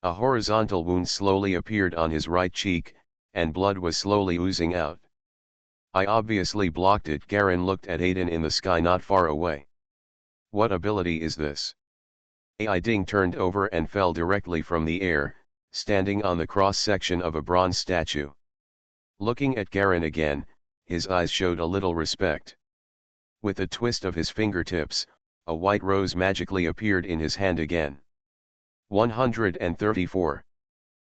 A horizontal wound slowly appeared on his right cheek, and blood was slowly oozing out. I obviously blocked it. Garen looked at Aiden in the sky not far away. What ability is this? Ai Ding turned over and fell directly from the air, standing on the cross-section of a bronze statue. Looking at Garen again, his eyes showed a little respect. With a twist of his fingertips, a white rose magically appeared in his hand again. 134.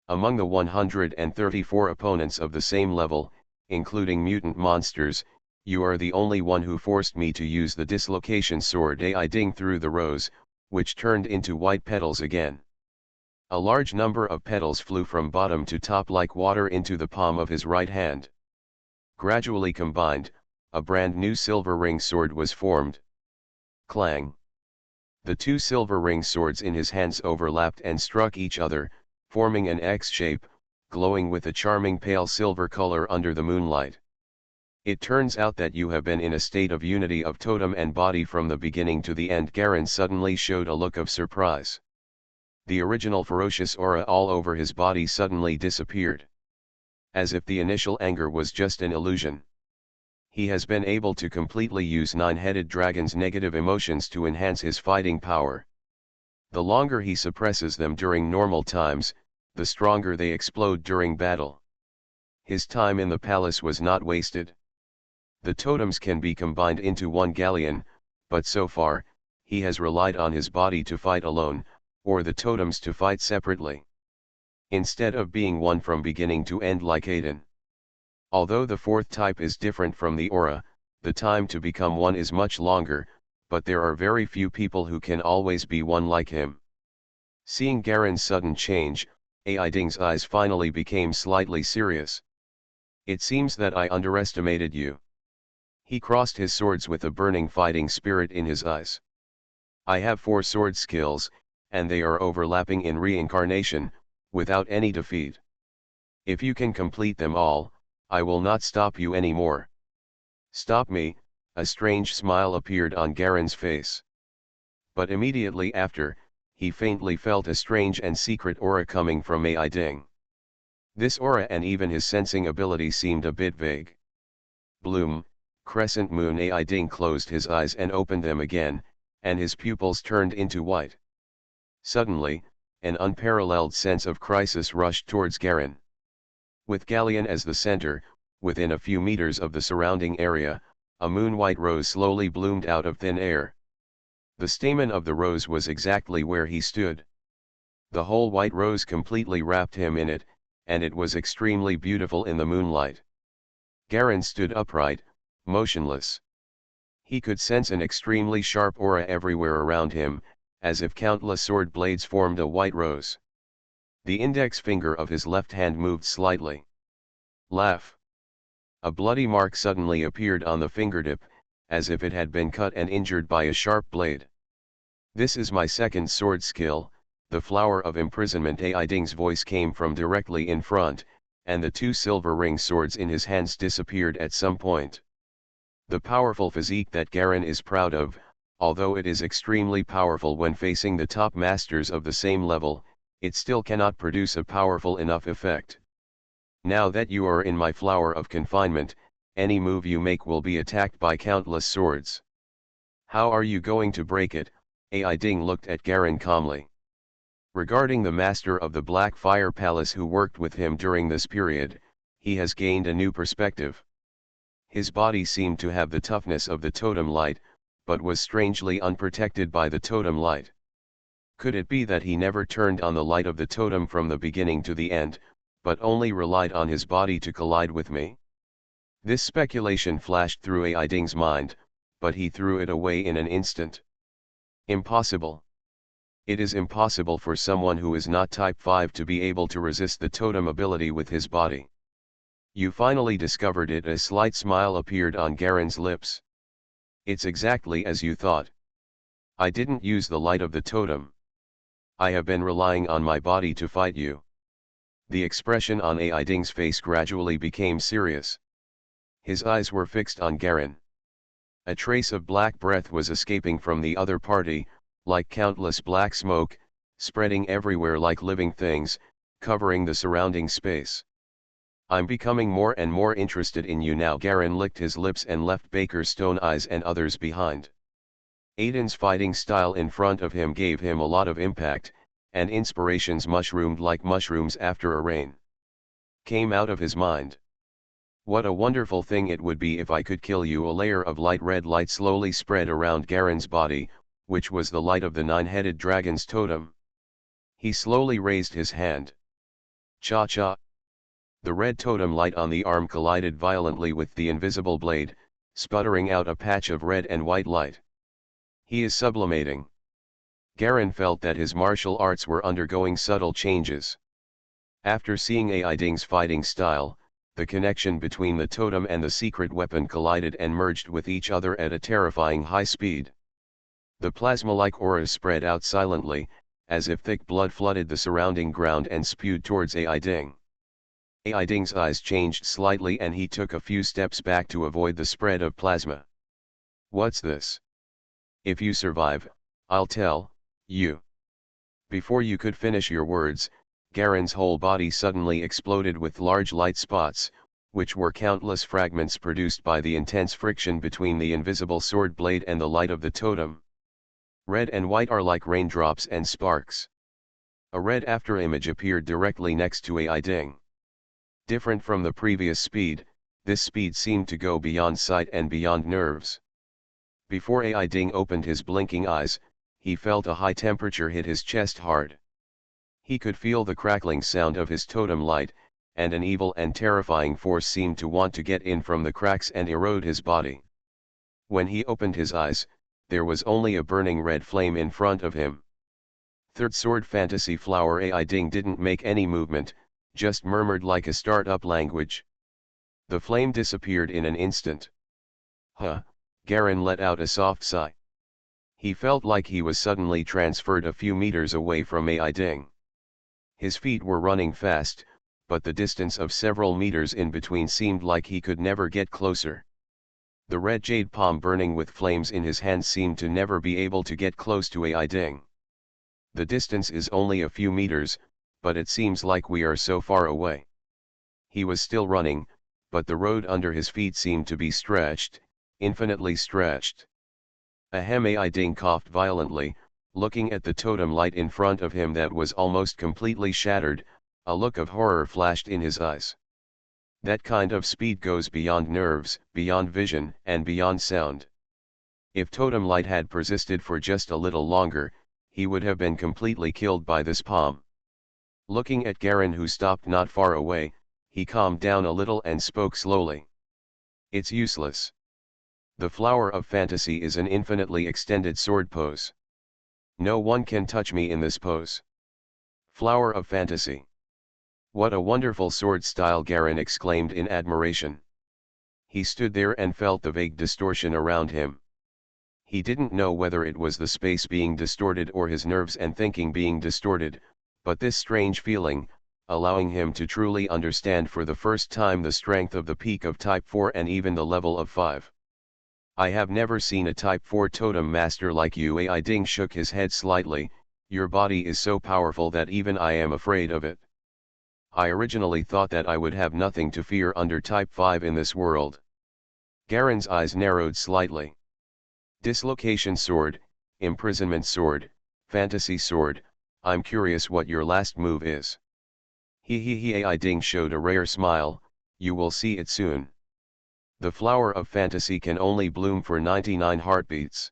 Among the 134 opponents of the same level, including mutant monsters, you are the only one who forced me to use the dislocation sword. Ai Ding threw the rose, which turned into white petals again. A large number of petals flew from bottom to top like water into the palm of his right hand. Gradually combined, a brand new silver ring sword was formed. Clang! The two silver ring swords in his hands overlapped and struck each other, forming an X shape, glowing with a charming pale silver color under the moonlight. It turns out that you have been in a state of unity of totem and body from the beginning to the end. Garen suddenly showed a look of surprise. The original ferocious aura all over his body suddenly disappeared. As if the initial anger was just an illusion. He has been able to completely use nine-headed dragon's negative emotions to enhance his fighting power. The longer he suppresses them during normal times, the stronger they explode during battle. His time in the palace was not wasted. The totems can be combined into one galleon, but so far, he has relied on his body to fight alone, or the totems to fight separately. Instead of being one from beginning to end like Aiden. Although the fourth type is different from the aura, the time to become one is much longer, but there are very few people who can always be one like him. Seeing Garen's sudden change, Ai Ding's eyes finally became slightly serious. It seems that I underestimated you. He crossed his swords with a burning fighting spirit in his eyes. I have 4 sword skills, and they are overlapping in reincarnation, without any defeat. If you can complete them all, I will not stop you anymore. Stop me. A strange smile appeared on Garen's face. But immediately after, he faintly felt a strange and secret aura coming from Ai Ding. This aura and even his sensing ability seemed a bit vague. Bloom, crescent moon. Ai Ding closed his eyes and opened them again, and his pupils turned into white. Suddenly, an unparalleled sense of crisis rushed towards Garen. With Galleon as the center, within a few meters of the surrounding area, a moon-white rose slowly bloomed out of thin air. The stamen of the rose was exactly where he stood. The whole white rose completely wrapped him in it, and it was extremely beautiful in the moonlight. Garen stood upright, motionless. He could sense an extremely sharp aura everywhere around him, as if countless sword blades formed a white rose. The index finger of his left hand moved slightly. Laugh! A bloody mark suddenly appeared on the fingertip, as if it had been cut and injured by a sharp blade. This is my second sword skill, the Flower of Imprisonment. Ai Ding's voice came from directly in front, and the 2 silver ring swords in his hands disappeared at some point. The powerful physique that Garen is proud of, although it is extremely powerful when facing the top masters of the same level, it still cannot produce a powerful enough effect. Now that you are in my flower of confinement, any move you make will be attacked by countless swords. How are you going to break it? Ai Ding looked at Garen calmly. Regarding the master of the Black Fire Palace who worked with him during this period, he has gained a new perspective. His body seemed to have the toughness of the totem light, but was strangely unprotected by the totem light. Could it be that he never turned on the light of the totem from the beginning to the end, but only relied on his body to collide with me? This speculation flashed through Ai Ding's mind, but he threw it away in an instant. Impossible. It is impossible for someone who is not Type 5 to be able to resist the totem ability with his body. You finally discovered it. A slight smile appeared on Garen's lips. It's exactly as you thought. I didn't use the light of the totem. I have been relying on my body to fight you. The expression on Ai Ding's face gradually became serious. His eyes were fixed on Garen. A trace of black breath was escaping from the other party, like countless black smoke, spreading everywhere like living things, covering the surrounding space. I'm becoming more and more interested in you now. Garen licked his lips and left Baker's stone eyes and others behind. Aiden's fighting style in front of him gave him a lot of impact, and inspirations mushroomed like mushrooms after a rain. Came out of his mind. What a wonderful thing it would be if I could kill you. A layer of light red light slowly spread around Garen's body, which was the light of the nine-headed dragon's totem. He slowly raised his hand. Cha-cha. The red totem light on the arm collided violently with the invisible blade, sputtering out a patch of red and white light. He is sublimating. Garen felt that his martial arts were undergoing subtle changes. After seeing Ai Ding's fighting style, the connection between the totem and the secret weapon collided and merged with each other at a terrifying high speed. The plasma-like auras spread out silently, as if thick blood flooded the surrounding ground and spewed towards Ai Ding. Ai Ding's eyes changed slightly and he took a few steps back to avoid the spread of plasma. What's this? If you survive, I'll tell you. Before you could finish your words, Garen's whole body suddenly exploded with large light spots, which were countless fragments produced by the intense friction between the invisible sword blade and the light of the totem. Red and white are like raindrops and sparks. A red afterimage appeared directly next to Ai Ding. Different from the previous speed, this speed seemed to go beyond sight and beyond nerves. Before Ai Ding opened his blinking eyes, he felt a high temperature hit his chest hard. He could feel the crackling sound of his totem light, and an evil and terrifying force seemed to want to get in from the cracks and erode his body. When he opened his eyes, there was only a burning red flame in front of him. Third Sword Fantasy Flower. Ai Ding didn't make any movement, just murmured like a startup language. The flame disappeared in an instant. Huh, Garen let out a soft sigh. He felt like he was suddenly transferred a few meters away from Ai Ding. His feet were running fast, but the distance of several meters in between seemed like he could never get closer. The red jade palm burning with flames in his hand seemed to never be able to get close to Ai Ding. The distance is only a few meters, but it seems like we are so far away. He was still running, but the road under his feet seemed to be stretched, infinitely stretched. Ahem. Ai Ding coughed violently, looking at the totem light in front of him that was almost completely shattered. A look of horror flashed in his eyes. That kind of speed goes beyond nerves, beyond vision, and beyond sound. If totem light had persisted for just a little longer, he would have been completely killed by this palm. Looking at Garen, who stopped not far away, he calmed down a little and spoke slowly. It's useless. The Flower of Fantasy is an infinitely extended sword pose. No one can touch me in this pose. Flower of Fantasy. What a wonderful sword style, Garen exclaimed in admiration. He stood there and felt the vague distortion around him. He didn't know whether it was the space being distorted or his nerves and thinking being distorted, but this strange feeling, allowing him to truly understand for the first time the strength of the peak of Type 4 and even the level of 5. I have never seen a Type 4 totem master like you. Ai Ding shook his head slightly. Your body is so powerful that even I am afraid of it. I originally thought that I would have nothing to fear under Type 5 in this world. Garen's eyes narrowed slightly. Dislocation Sword, imprisonment sword, fantasy sword, I'm curious what your last move is. AI Ding showed a rare smile, you will see it soon. The flower of fantasy can only bloom for 99 heartbeats.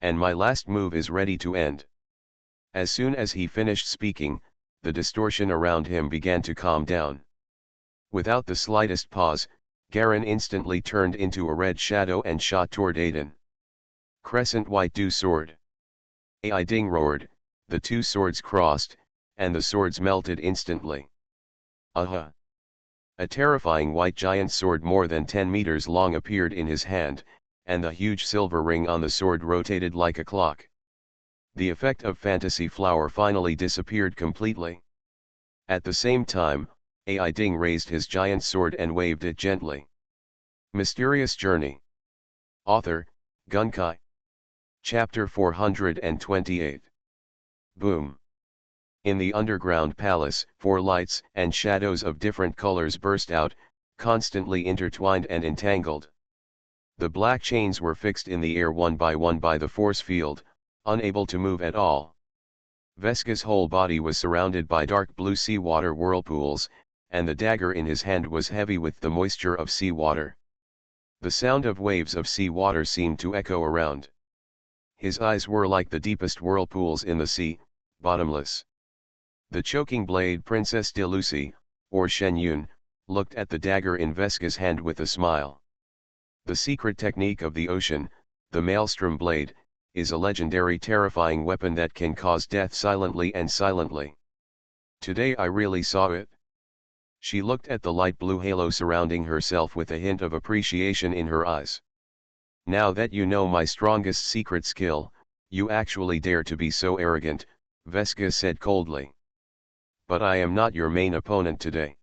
And my last move is ready to end. As soon as he finished speaking, the distortion around him began to calm down. Without the slightest pause, Garen instantly turned into a red shadow and shot toward Aiden. Crescent White Dew Sword. AI Ding roared, the two swords crossed, and the swords melted instantly. Aha! A terrifying white giant sword more than 10 meters long appeared in his hand, and the huge silver ring on the sword rotated like a clock. The effect of Fantasy Flower finally disappeared completely. At the same time, AI Ding raised his giant sword and waved it gently. Mysterious Journey. Author, Gunkai. Chapter 428. Boom. In the underground palace, 4 lights and shadows of different colors burst out, constantly intertwined and entangled. The black chains were fixed in the air one by the force field, unable to move at all. Veska's whole body was surrounded by dark blue seawater whirlpools, and the dagger in his hand was heavy with the moisture of seawater. The sound of waves of seawater seemed to echo around. His eyes were like the deepest whirlpools in the sea, bottomless. The choking blade Princess de Lucy, or Shen Yun, looked at the dagger in Veska's hand with a smile. The secret technique of the ocean, the Maelstrom blade, is a legendary terrifying weapon that can cause death silently and silently. Today I really saw it. She looked at the light blue halo surrounding herself with a hint of appreciation in her eyes. Now that you know my strongest secret skill, you actually dare to be so arrogant, Veska said coldly. But I am not your main opponent today.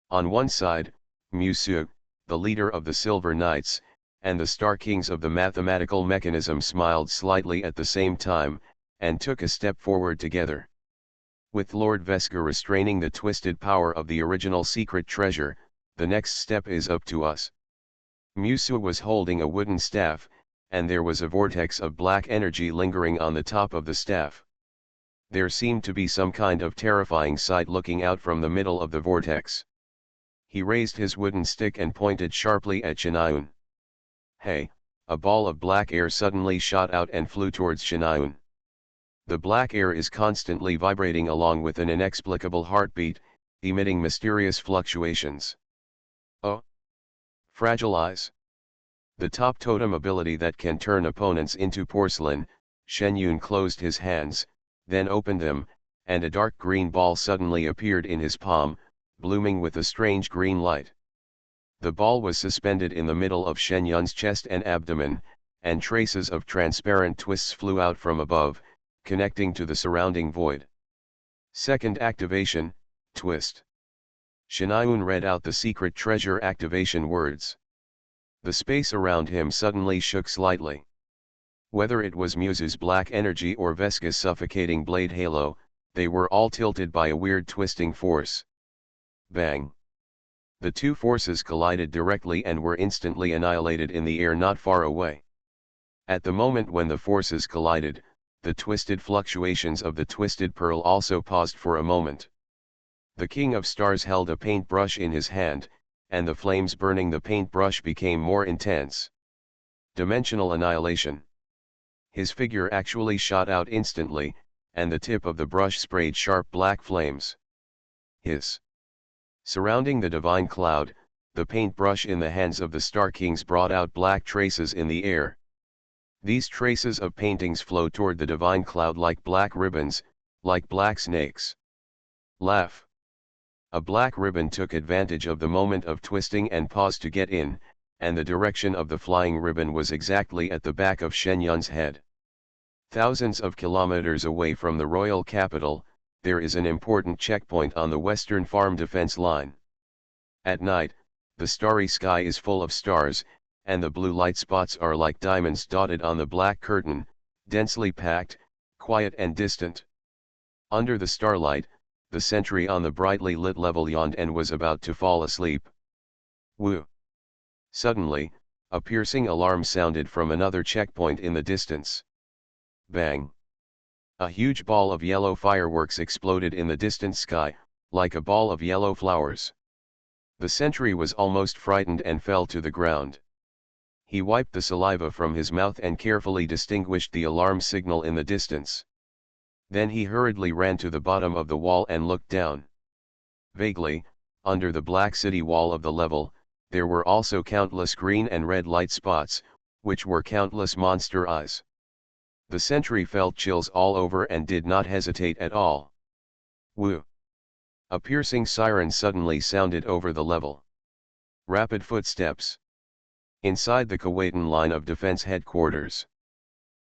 On one side, Musu, the leader of the Silver Knights, and the Star Kings of the mathematical mechanism smiled slightly at the same time, and took a step forward together. With Lord Veska restraining the twisted power of the original secret treasure, the next step is up to us. Musu was holding a wooden staff, and there was a vortex of black energy lingering on the top of the staff. There seemed to be some kind of terrifying sight looking out from the middle of the vortex. He raised his wooden stick and pointed sharply at Shinayun. Hey, a ball of black air suddenly shot out and flew towards Shinayun. The black air is constantly vibrating along with an inexplicable heartbeat, emitting mysterious fluctuations. Oh! Fragile eyes. The top totem ability that can turn opponents into porcelain. Shen Yun closed his hands, then opened them, and a dark green ball suddenly appeared in his palm, blooming with a strange green light. The ball was suspended in the middle of Shen Yun's chest and abdomen, and traces of transparent twists flew out from above, connecting to the surrounding void. Second activation, twist. Shinayun read out the secret treasure activation words. The space around him suddenly shook slightly. Whether it was Musu's black energy or Veska's suffocating blade halo, they were all tilted by a weird twisting force. Bang! The two forces collided directly and were instantly annihilated in the air not far away. At the moment when the forces collided, the twisted fluctuations of the twisted pearl also paused for a moment. The King of Stars held a paintbrush in his hand, and the flames burning the paintbrush became more intense. Dimensional annihilation. His figure actually shot out instantly, and the tip of the brush sprayed sharp black flames. Hiss. Surrounding the divine cloud, the paintbrush in the hands of the Star Kings brought out black traces in the air. These traces of paintings flowed toward the divine cloud like black ribbons, like black snakes. Laugh. A black ribbon took advantage of the moment of twisting and paused to get in, and the direction of the flying ribbon was exactly at the back of Shen Yun's head. Thousands of kilometers away from the royal capital, there is an important checkpoint on the western farm defense line. At night, the starry sky is full of stars, and the blue light spots are like diamonds dotted on the black curtain, densely packed, quiet and distant. Under the starlight, the sentry on the brightly lit level yawned and was about to fall asleep. Woo! Suddenly, a piercing alarm sounded from another checkpoint in the distance. Bang! A huge ball of yellow fireworks exploded in the distant sky, like a ball of yellow flowers. The sentry was almost frightened and fell to the ground. He wiped the saliva from his mouth and carefully distinguished the alarm signal in the distance. Then he hurriedly ran to the bottom of the wall and looked down. Vaguely, under the black city wall of the level, there were also countless green and red light spots, which were countless monster eyes. The sentry felt chills all over and did not hesitate at all. Woo! A piercing siren suddenly sounded over the level. Rapid footsteps. Inside the Kuwaitan line of defense headquarters.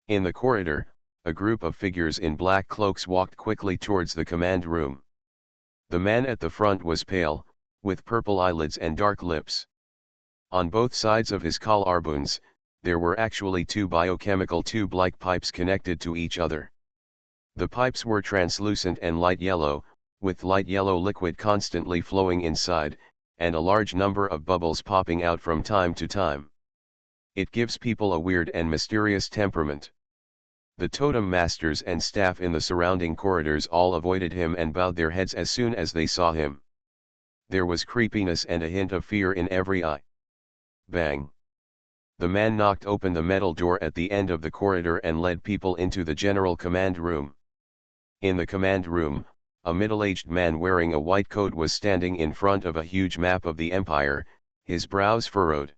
In the corridor, a group of figures in black cloaks walked quickly towards the command room. The man at the front was pale, with purple eyelids and dark lips. On both sides of his collarbones, there were actually two biochemical tube-like pipes connected to each other. The pipes were translucent and light yellow, with light yellow liquid constantly flowing inside, and a large number of bubbles popping out from time to time. It gives people a weird and mysterious temperament. The totem masters and staff in the surrounding corridors all avoided him and bowed their heads as soon as they saw him. There was creepiness and a hint of fear in every eye. Bang! The man knocked open the metal door at the end of the corridor and led people into the general command room. In the command room, a middle-aged man wearing a white coat was standing in front of a huge map of the empire, his brows furrowed.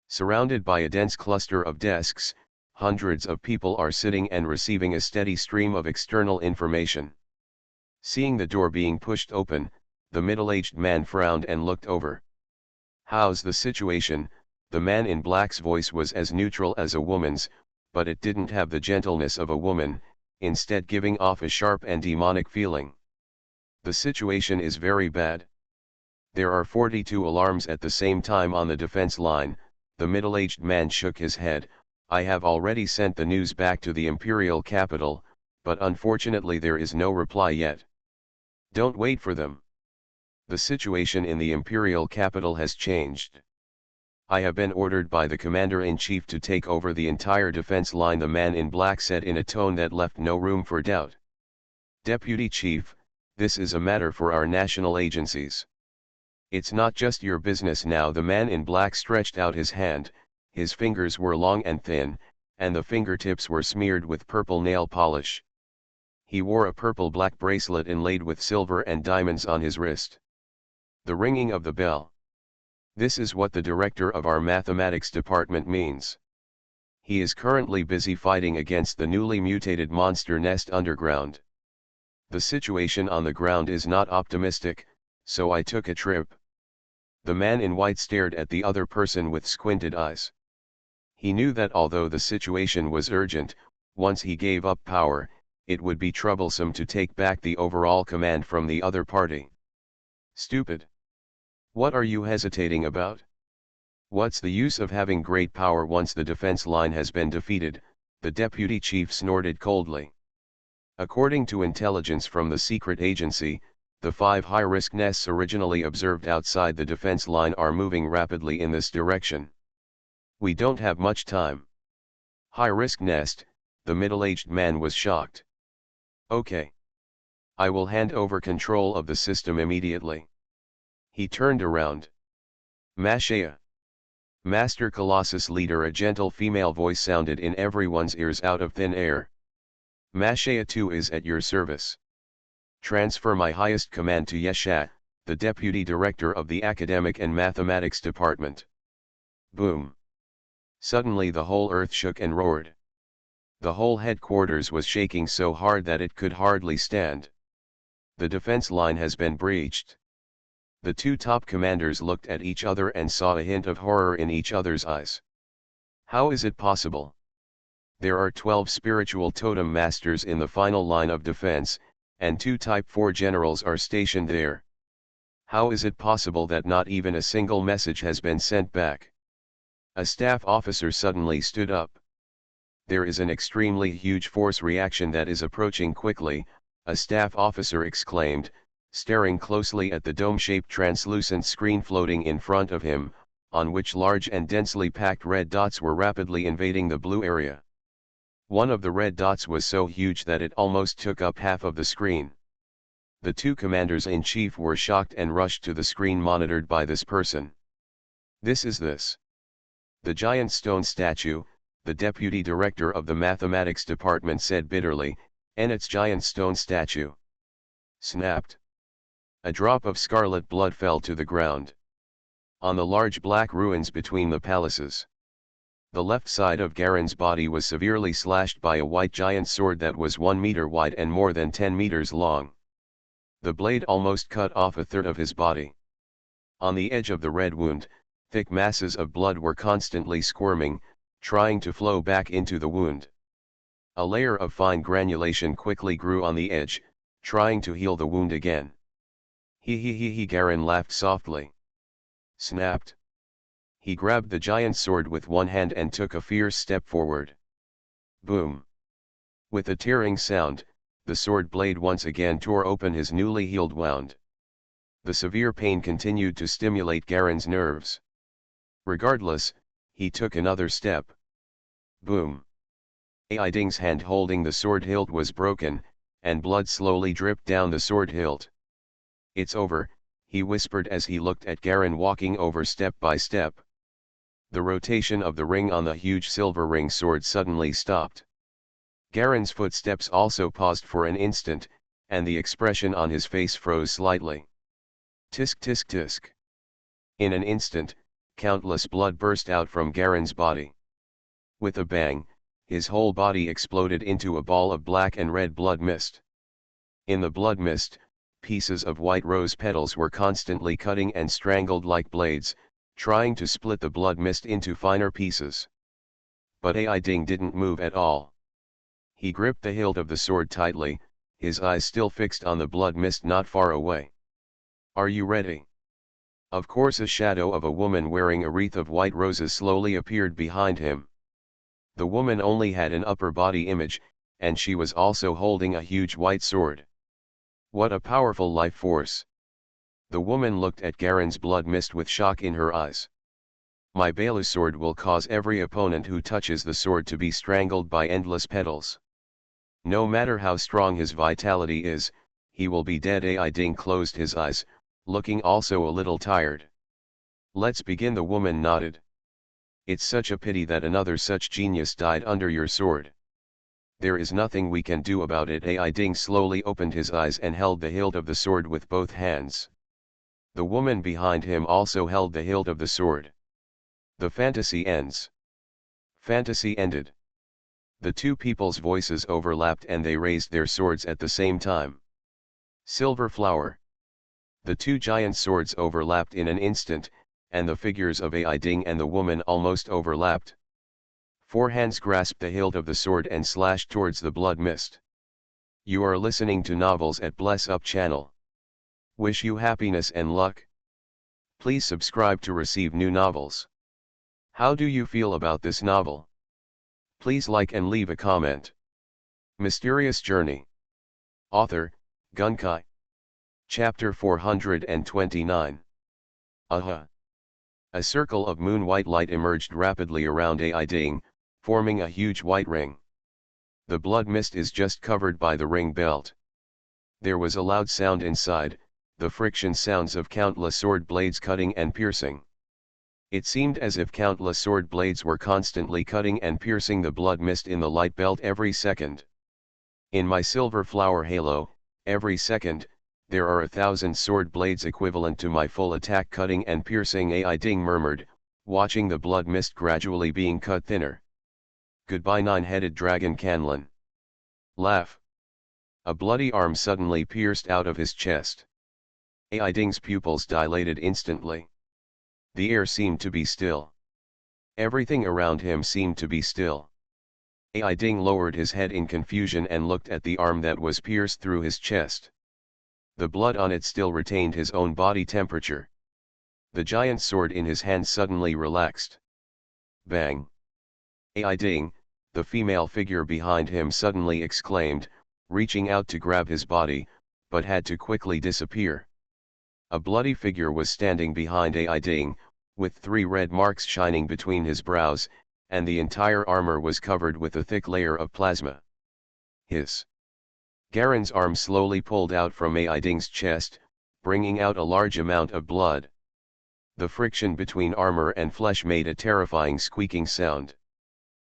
Surrounded by a dense cluster of desks, hundreds of people are sitting and receiving a steady stream of external information. Seeing the door being pushed open, the middle-aged man frowned and looked over. "How's the situation?" The man in black's voice was as neutral as a woman's, but it didn't have the gentleness of a woman, instead giving off a sharp and demonic feeling. "The situation is very bad. There are 42 alarms at the same time on the defense line." The middle-aged man shook his head. "I have already sent the news back to the imperial capital, but unfortunately there is no reply yet." "Don't wait for them. The situation in the imperial capital has changed. I have been ordered by the commander-in-chief to take over the entire defense line," the man in black said in a tone that left no room for doubt. "Deputy Chief, this is a matter for our national agencies. It's not just your business now." The man in black stretched out his hand. His fingers were long and thin, and the fingertips were smeared with purple nail polish. He wore a purple-black bracelet inlaid with silver and diamonds on his wrist. The ringing of the bell. "This is what the director of our mathematics department means. He is currently busy fighting against the newly mutated monster nest underground. The situation on the ground is not optimistic, so I took a trip." The man in white stared at the other person with squinted eyes. He knew that although the situation was urgent, once he gave up power, it would be troublesome to take back the overall command from the other party. "Stupid. What are you hesitating about? What's the use of having great power once the defense line has been defeated?" the deputy chief snorted coldly. According to intelligence from the secret agency, the 5 high-risk nests originally observed outside the defense line are moving rapidly in this direction. "We don't have much time." "High-risk nest?" The middle-aged man was shocked. "Okay. I will hand over control of the system immediately." He turned around. "Mashaya. Master Colossus Leader," a gentle female voice sounded in everyone's ears out of thin air. "Mashaya 2 is at your service. Transfer my highest command to Yesha, the deputy director of the academic and mathematics department." Boom. Suddenly the whole earth shook and roared. The whole headquarters was shaking so hard that it could hardly stand. The defense line has been breached. The two top commanders looked at each other and saw a hint of horror in each other's eyes. "How is it possible? There are 12 spiritual totem masters in the final line of defense, and 2 Type 4 generals are stationed there. How is it possible that not even a single message has been sent back?" A staff officer suddenly stood up. "There is an extremely huge force reaction that is approaching quickly," a staff officer exclaimed, staring closely at the dome-shaped translucent screen floating in front of him, on which large and densely packed red dots were rapidly invading the blue area. One of the red dots was so huge that it almost took up half of the screen. The two commanders-in-chief were shocked and rushed to the screen monitored by this person. This is this. The giant stone statue, the deputy director of the mathematics department said bitterly, and its giant stone statue snapped. A drop of scarlet blood fell to the ground. On the large black ruins between the palaces. The left side of Garen's body was severely slashed by a white giant sword that was 1 meter wide and more than 10 meters long. The blade almost cut off a third of his body. On the edge of the red wound, thick masses of blood were constantly squirming, trying to flow back into the wound. A layer of fine granulation quickly grew on the edge, trying to heal the wound again. He, Garen laughed softly. Snapped. He grabbed the giant sword with one hand and took a fierce step forward. Boom. With a tearing sound, the sword blade once again tore open his newly healed wound. The severe pain continued to stimulate Garen's nerves. Regardless, he took another step. Boom. Aiding's hand holding the sword hilt was broken, and blood slowly dripped down the sword hilt. It's over, he whispered as he looked at Garen walking over step by step. The rotation of the ring on the huge silver ring sword suddenly stopped. Garen's footsteps also paused for an instant, and the expression on his face froze slightly. Tisk tisk tisk. In an instant, countless blood burst out from Garen's body. With a bang, his whole body exploded into a ball of black and red blood mist. In the blood mist, pieces of white rose petals were constantly cutting and strangled like blades, trying to split the blood mist into finer pieces. But Aiding didn't move at all. He gripped the hilt of the sword tightly, his eyes still fixed on the blood mist not far away. Are you ready? Of course, a shadow of a woman wearing a wreath of white roses slowly appeared behind him. The woman only had an upper body image, and she was also holding a huge white sword. What a powerful life force! The woman looked at Garen's blood mist with shock in her eyes. My Balu sword will cause every opponent who touches the sword to be strangled by endless petals. No matter how strong his vitality is, he will be dead. Aiding closed his eyes, looking also a little tired. Let's begin, the woman nodded. It's such a pity that another such genius died under your sword. There is nothing we can do about it. Aiding slowly opened his eyes and held the hilt of the sword with both hands. The woman behind him also held the hilt of the sword. The fantasy ends. Fantasy ended. The two people's voices overlapped and they raised their swords at the same time. Silver flower. The two giant swords overlapped in an instant, and the figures of Aiding and the woman almost overlapped. Four hands grasped the hilt of the sword and slashed towards the blood mist. You are listening to Novels at Bless Up channel. Wish you happiness and luck. Please subscribe to receive new novels. How do you feel about this novel? Please like and leave a comment. Mysterious Journey. Author, Gunkai. Chapter 429. Aha! A circle of moon-white light emerged rapidly around Aiding, forming a huge white ring. The blood mist is just covered by the ring belt. There was a loud sound inside, the friction sounds of countless sword blades cutting and piercing. It seemed as if countless sword blades were constantly cutting and piercing the blood mist in the light belt every second. In my silver flower halo, every second, there are 1,000 sword blades equivalent to my full attack cutting and piercing, Aiding murmured, watching the blood mist gradually being cut thinner. Goodbye, nine-headed dragon Canlan. Laugh. A bloody arm suddenly pierced out of his chest. Aiding's pupils dilated instantly. The air seemed to be still. Everything around him seemed to be still. Aiding lowered his head in confusion and looked at the arm that was pierced through his chest. The blood on it still retained his own body temperature. The giant sword in his hand suddenly relaxed. Bang! Aiding, the female figure behind him, suddenly exclaimed, reaching out to grab his body, but had to quickly disappear. A bloody figure was standing behind Aiding, with 3 red marks shining between his brows, and the entire armor was covered with a thick layer of plasma. Hiss. Garen's arm slowly pulled out from Aiding's chest, bringing out a large amount of blood. The friction between armor and flesh made a terrifying squeaking sound.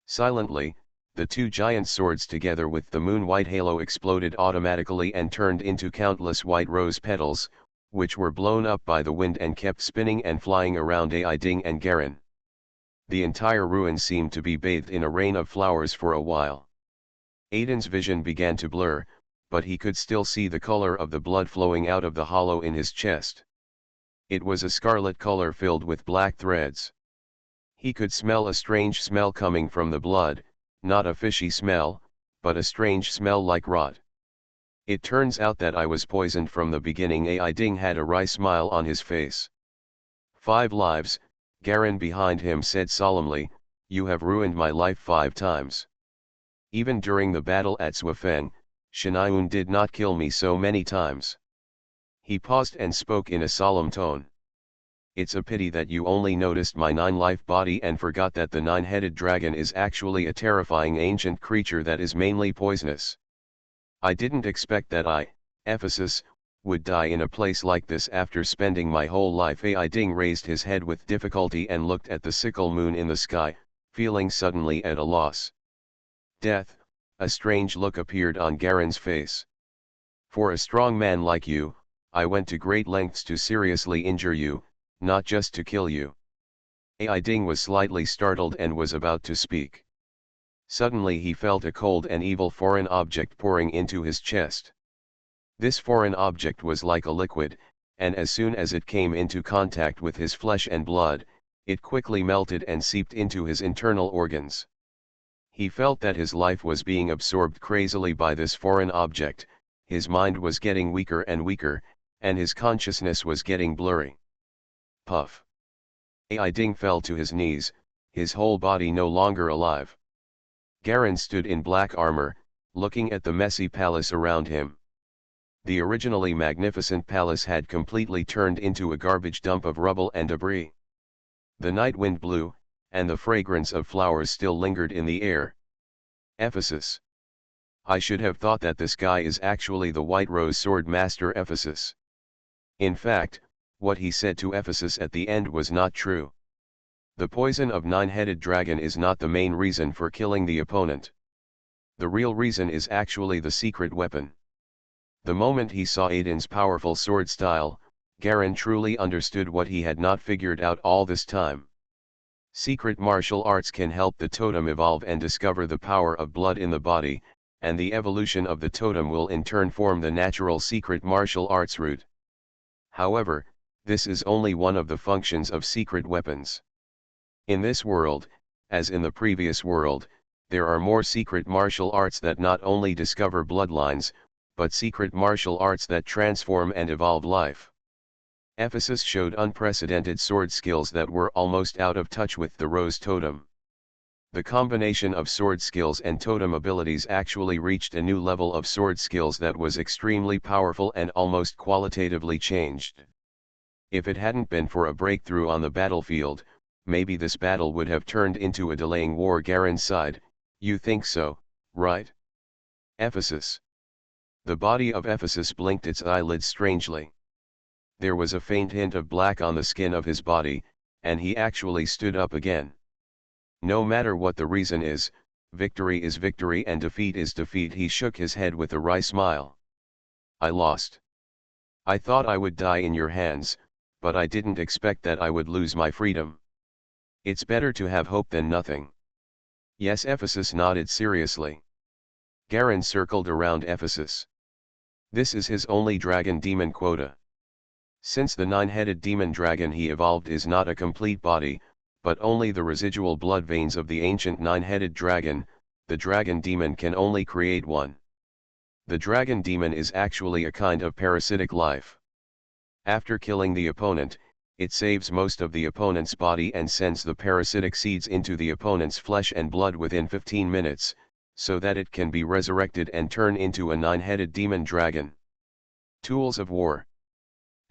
Silently, the two giant swords together with the moon-white halo exploded automatically and turned into countless white rose petals, which were blown up by the wind and kept spinning and flying around Aiding and Garen. The entire ruin seemed to be bathed in a rain of flowers for a while. Aiden's vision began to blur, but he could still see the color of the blood flowing out of the hollow in his chest. It was a scarlet color filled with black threads. He could smell a strange smell coming from the blood, not a fishy smell, but a strange smell like rot. It turns out that I was poisoned from the beginning. Aiding had a wry smile on his face. 5 lives, Garen behind him said solemnly, you have ruined my life 5 times. Even during the battle at Swafeng, Shiniun did not kill me so many times. He paused and spoke in a solemn tone. It's a pity that you only noticed my 9-life body and forgot that the 9-headed dragon is actually a terrifying ancient creature that is mainly poisonous. I didn't expect that I, Ephesus, would die in a place like this after spending my whole life. Aiding raised his head with difficulty and looked at the sickle moon in the sky, feeling suddenly at a loss. Death, a strange look appeared on Garen's face. For a strong man like you, I went to great lengths to seriously injure you, not just to kill you. Aiding was slightly startled and was about to speak. Suddenly he felt a cold and evil foreign object pouring into his chest. This foreign object was like a liquid, and as soon as it came into contact with his flesh and blood, it quickly melted and seeped into his internal organs. He felt that his life was being absorbed crazily by this foreign object, his mind was getting weaker and weaker, and his consciousness was getting blurry. Puff. Aiding fell to his knees, his whole body no longer alive. Garen stood in black armor, looking at the messy palace around him. The originally magnificent palace had completely turned into a garbage dump of rubble and debris. The night wind blew, and the fragrance of flowers still lingered in the air. Ephesus. I should have thought that this guy is actually the White Rose Sword Master Ephesus. In fact, what he said to Ephesus at the end was not true. The poison of 9-headed dragon is not the main reason for killing the opponent. The real reason is actually the secret weapon. The moment he saw Aiden's powerful sword style, Garen truly understood what he had not figured out all this time. Secret martial arts can help the totem evolve and discover the power of blood in the body, and the evolution of the totem will in turn form the natural secret martial arts route. However, this is only one of the functions of secret weapons. In this world, as in the previous world, there are more secret martial arts that not only discover bloodlines, but secret martial arts that transform and evolve life. Ephesus showed unprecedented sword skills that were almost out of touch with the Rose Totem. The combination of sword skills and totem abilities actually reached a new level of sword skills that was extremely powerful and almost qualitatively changed. If it hadn't been for a breakthrough on the battlefield, maybe this battle would have turned into a delaying war. Garen sighed, you think so, right? Ephesus. The body of Ephesus blinked its eyelids strangely. There was a faint hint of black on the skin of his body, and he actually stood up again. No matter what the reason is, victory is victory and defeat is defeat. He shook his head with a wry smile. I lost. I thought I would die in your hands, but I didn't expect that I would lose my freedom. It's better to have hope than nothing. Yes, Ephesus nodded seriously. Garen circled around Ephesus. This is his only dragon demon quota. Since the 9-headed demon dragon he evolved is not a complete body, but only the residual blood veins of the ancient 9-headed dragon, the dragon demon can only create one. The dragon demon is actually a kind of parasitic life. After killing the opponent, it saves most of the opponent's body and sends the parasitic seeds into the opponent's flesh and blood within 15 minutes, so that it can be resurrected and turn into a 9-headed demon dragon. Tools of war.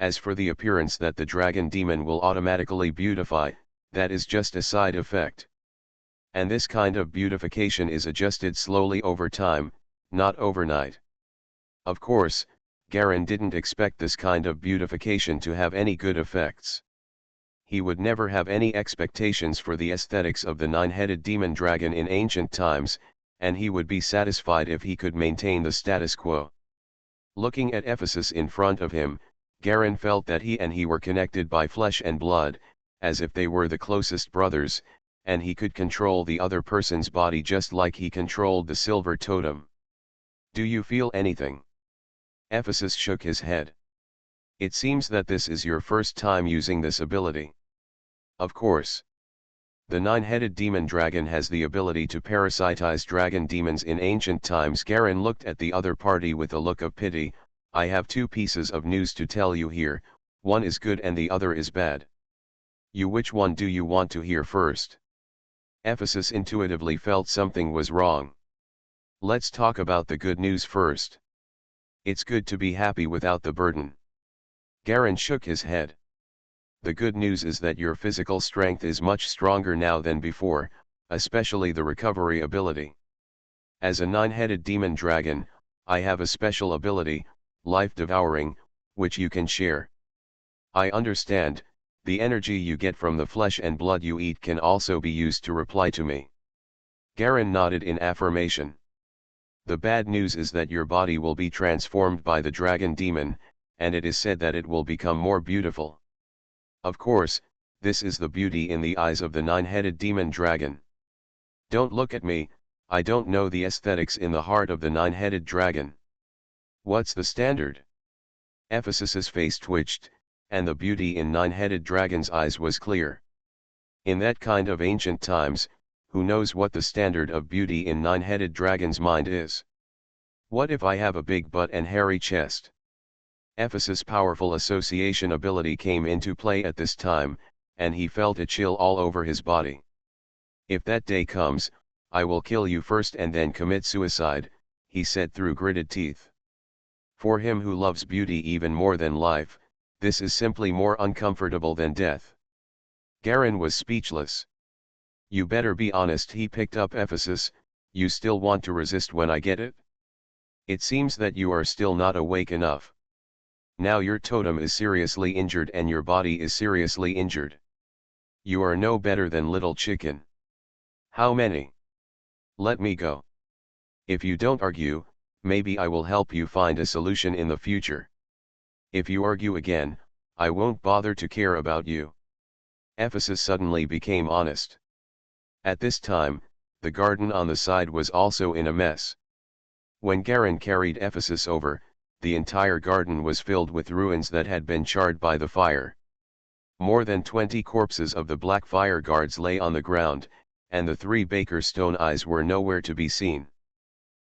As for the appearance that the dragon demon will automatically beautify, that is just a side effect. And this kind of beautification is adjusted slowly over time, not overnight. Of course, Garen didn't expect this kind of beautification to have any good effects. He would never have any expectations for the aesthetics of the nine-headed demon dragon in ancient times, and he would be satisfied if he could maintain the status quo. Looking at Ephesus in front of him, Garen felt that he were connected by flesh and blood, as if they were the closest brothers, and he could control the other person's body just like he controlled the silver totem. "Do you feel anything?" Ephesus shook his head. "It seems that this is your first time using this ability." "Of course. The nine-headed demon dragon has the ability to parasitize dragon demons in ancient times." Garen looked at the other party with a look of pity. "I have two pieces of news to tell you here, one is good and the other is bad. Which one do you want to hear first?" Ephesus intuitively felt something was wrong. "Let's talk about the good news first. It's good to be happy without the burden." Garen shook his head. "The good news is that your physical strength is much stronger now than before, especially the recovery ability. As a nine-headed demon dragon, I have a special ability, life devouring, which you can share. I understand, the energy you get from the flesh and blood you eat can also be used to reply to me." Garen nodded in affirmation. "The bad news is that your body will be transformed by the dragon demon, and it is said that it will become more beautiful. Of course, this is the beauty in the eyes of the nine-headed demon dragon. Don't look at me, I don't know the aesthetics in the heart of the nine-headed dragon." "What's the standard?" Ephesus's face twitched, and the beauty in nine-headed dragon's eyes was clear. In that kind of ancient times, who knows what the standard of beauty in nine-headed dragon's mind is? "What if I have a big butt and hairy chest?" Ephesus' powerful association ability came into play at this time, and he felt a chill all over his body. "If that day comes, I will kill you first and then commit suicide," he said through gritted teeth. For him who loves beauty even more than life, this is simply more uncomfortable than death. Garen was speechless. "You better be honest," he picked up Ephesus, "you still want to resist when I get it? It seems that you are still not awake enough. Now your totem is seriously injured and your body is seriously injured. You are no better than little chicken. How many? Let me go. If you don't argue, maybe I will help you find a solution in the future. If you argue again, I won't bother to care about you." Ephesus suddenly became honest. At this time, the garden on the side was also in a mess. When Garen carried Ephesus over, the entire garden was filled with ruins that had been charred by the fire. More than 20 corpses of the Black Fire Guards lay on the ground, and the 3 Baker Stone Eyes were nowhere to be seen.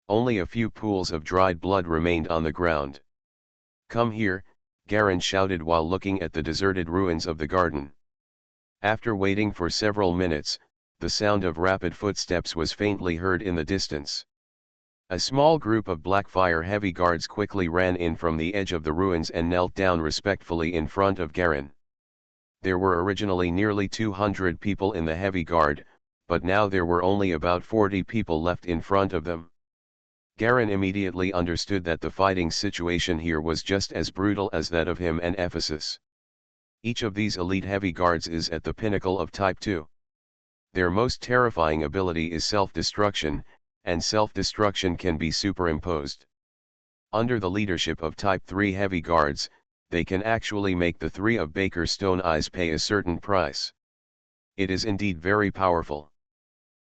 Only a few pools of dried blood remained on the ground. "Come here," Garen shouted while looking at the deserted ruins of the garden. After waiting for several minutes, the sound of rapid footsteps was faintly heard in the distance. A small group of Blackfire heavy guards quickly ran in from the edge of the ruins and knelt down respectfully in front of Garen. There were originally nearly 200 people in the heavy guard, but now there were only about 40 people left in front of them. Garen immediately understood that the fighting situation here was just as brutal as that of him and Ephesus. Each of these elite heavy guards is at the pinnacle of Type 2. Their most terrifying ability is self-destruction, and self-destruction can be superimposed. Under the leadership of Type 3 heavy guards, they can actually make the 3 of Baker Stone Eyes pay a certain price. It is indeed very powerful.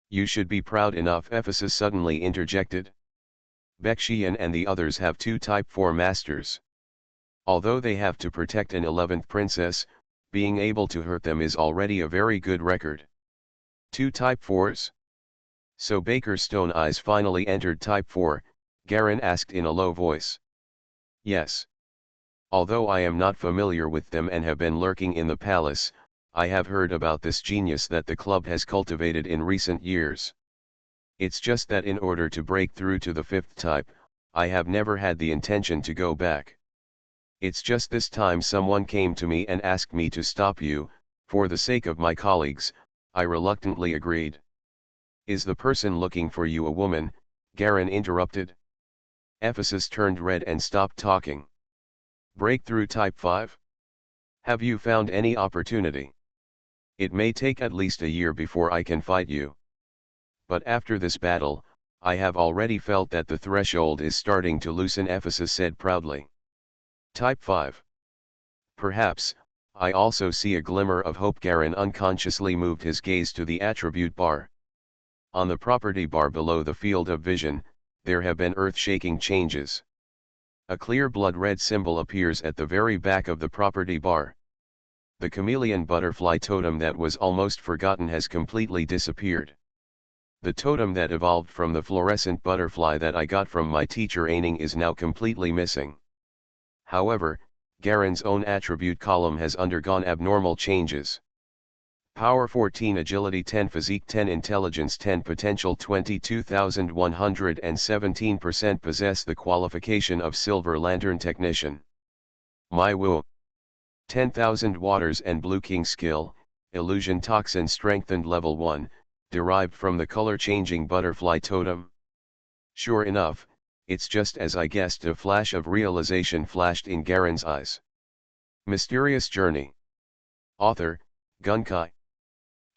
"You should be proud enough," Ephesus suddenly interjected. "Bekshian and the others have 2 Type 4 masters. Although they have to protect an 11th princess, being able to hurt them is already a very good record." 2 Type 4s? So Baker Stone Eyes finally entered Type 4, Garen asked in a low voice. "Yes. Although I am not familiar with them and have been lurking in the palace, I have heard about this genius that the club has cultivated in recent years. It's just that in order to break through to the 5th type, I have never had the intention to go back. It's just this time someone came to me and asked me to stop you. For the sake of my colleagues, I reluctantly agreed." Is the person looking for you a woman? Garen interrupted. Ephesus turned red and stopped talking. Breakthrough type 5? Have you found any opportunity? It may take at least a year before I can fight you. But after this battle, I have already felt that the threshold is starting to loosen, Ephesus said proudly. Type 5. Perhaps, I also see a glimmer of hope. Garen unconsciously moved his gaze to the attribute bar. On the property bar below the field of vision, there have been earth-shaking changes. A clear blood-red symbol appears at the very back of the property bar. The chameleon butterfly totem that was almost forgotten has completely disappeared. The totem that evolved from the fluorescent butterfly that I got from my teacher Aining is now completely missing. However, Garen's own attribute column has undergone abnormal changes. Power 14, Agility 10, Physique 10, Intelligence 10, Potential 22,117%. Possess the qualification of Silver Lantern Technician. My Woo. 10,000 Waters and Blue King Skill, Illusion Toxin strengthened level 1, derived from the color-changing butterfly totem. Sure enough, it's just as I guessed. A flash of realization flashed in Garen's eyes. Mysterious Journey. Author, Gunkai.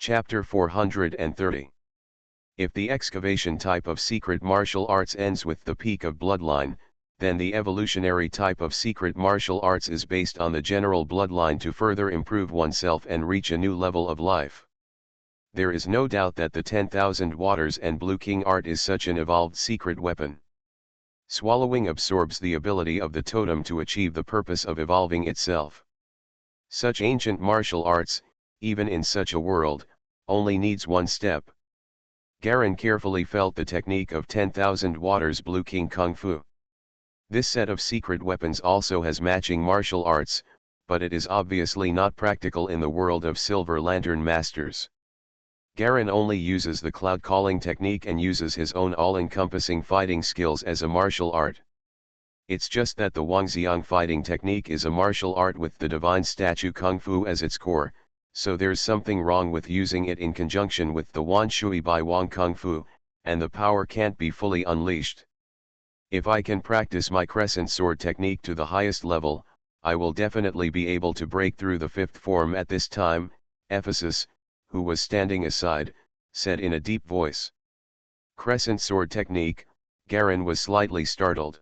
Chapter 430. If the excavation type of secret martial arts ends with the peak of bloodline, then the evolutionary type of secret martial arts is based on the general bloodline to further improve oneself and reach a new level of life. There is no doubt that the 10,000 Waters and Blue King art is such an evolved secret weapon. Swallowing absorbs the ability of the totem to achieve the purpose of evolving itself. Such ancient martial arts, even in such a world, only needs one step. Garen carefully felt the technique of 10,000 Waters Blue King Kung Fu. This set of secret weapons also has matching martial arts, but it is obviously not practical in the world of Silver Lantern Masters. Garen only uses the cloud calling technique and uses his own all-encompassing fighting skills as a martial art. It's just that the Wangxiang fighting technique is a martial art with the divine statue Kung Fu as its core, so there's something wrong with using it in conjunction with the Wan Shui Bai Wang Kung Fu, and the power can't be fully unleashed. If I can practice my crescent sword technique to the highest level, I will definitely be able to break through the fifth form. At this time, Ephesus, who was standing aside, said in a deep voice. Crescent sword technique. Garen was slightly startled.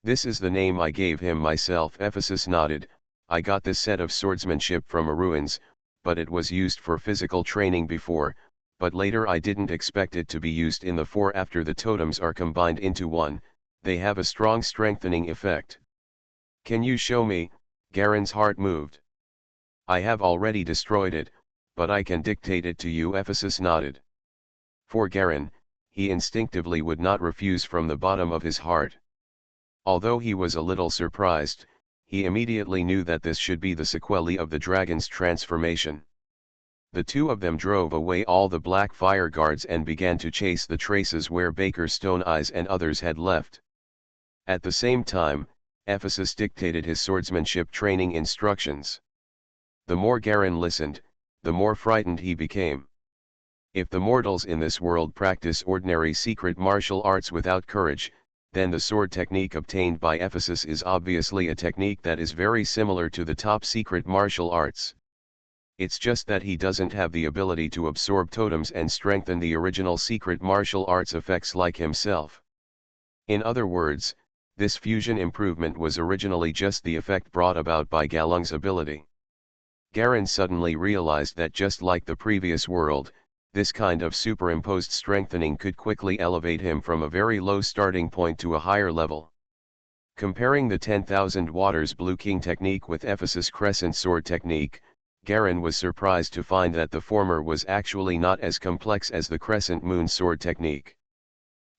This is the name I gave him myself. Ephesus nodded. I got this set of swordsmanship from a ruins, but it was used for physical training before, but later I didn't expect it to be used in the four. After the totems are combined into one, they have a strong strengthening effect. Can you show me? Garen's heart moved. I have already destroyed it, but I can dictate it to you. Ephesus nodded. For Garen, he instinctively would not refuse from the bottom of his heart. Although he was a little surprised, he immediately knew that this should be the sequelae of the dragon's transformation. The two of them drove away all the black fire guards and began to chase the traces where Baker's Stone Eyes and others had left. At the same time, Ephesus dictated his swordsmanship training instructions. The more Garen listened, the more frightened he became. If the mortals in this world practice ordinary secret martial arts without courage, then the sword technique obtained by Ephesus is obviously a technique that is very similar to the top secret martial arts. It's just that he doesn't have the ability to absorb totems and strengthen the original secret martial arts effects like himself. In other words, this fusion improvement was originally just the effect brought about by Galung's ability. Garen suddenly realized that just like the previous world, this kind of superimposed strengthening could quickly elevate him from a very low starting point to a higher level. Comparing the 10,000 Waters Blue King technique with Ephesus' Crescent Sword technique, Garen was surprised to find that the former was actually not as complex as the Crescent Moon Sword technique.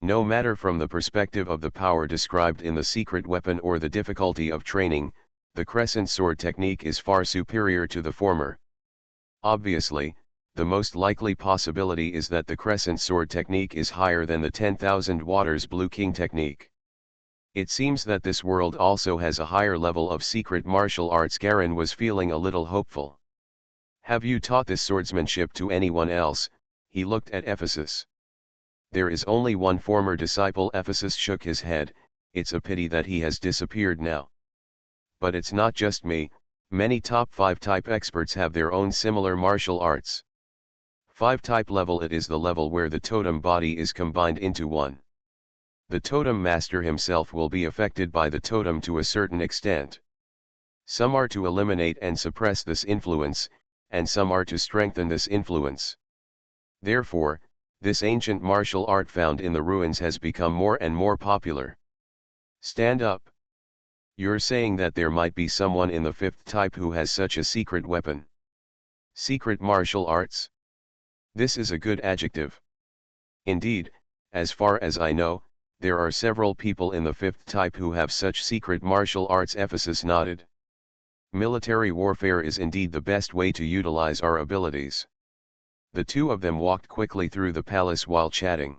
No matter from the perspective of the power described in the secret weapon or the difficulty of training, the Crescent Sword technique is far superior to the former. Obviously, the most likely possibility is that the Crescent Sword technique is higher than the 10,000 Waters Blue King technique. It seems that this world also has a higher level of secret martial arts. Garen was feeling a little hopeful. Have you taught this swordsmanship to anyone else? He looked at Ephesus. There is only one former disciple. Ephesus shook his head. It's a pity that he has disappeared now. But it's not just me, many top 5 type experts have their own similar martial arts. 5 type level, it is the level where the totem body is combined into one. The totem master himself will be affected by the totem to a certain extent. Some are to eliminate and suppress this influence, and some are to strengthen this influence. Therefore, this ancient martial art found in the ruins has become more and more popular. Stand up. You're saying that there might be someone in the 5th type who has such a secret weapon. Secret martial arts? This is a good adjective. Indeed, as far as I know, there are several people in the 5th type who have such secret martial arts. Ephesus nodded. Military warfare is indeed the best way to utilize our abilities. The two of them walked quickly through the palace while chatting.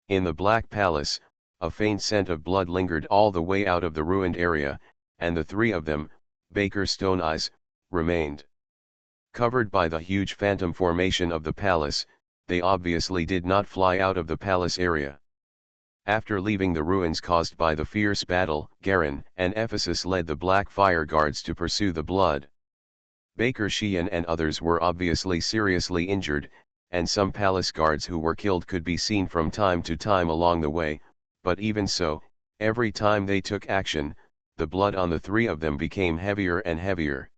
In the Black Palace, a faint scent of blood lingered all the way out of the ruined area, and the three of them, Baker Stone Eyes, remained. Covered by the huge phantom formation of the palace, they obviously did not fly out of the palace area. After leaving the ruins caused by the fierce battle, Garen and Ephesus led the Black Fire Guards to pursue the blood. Baker Sheehan and others were obviously seriously injured, and some palace guards who were killed could be seen from time to time along the way, but even so, every time they took action, the blood on the three of them became heavier and heavier.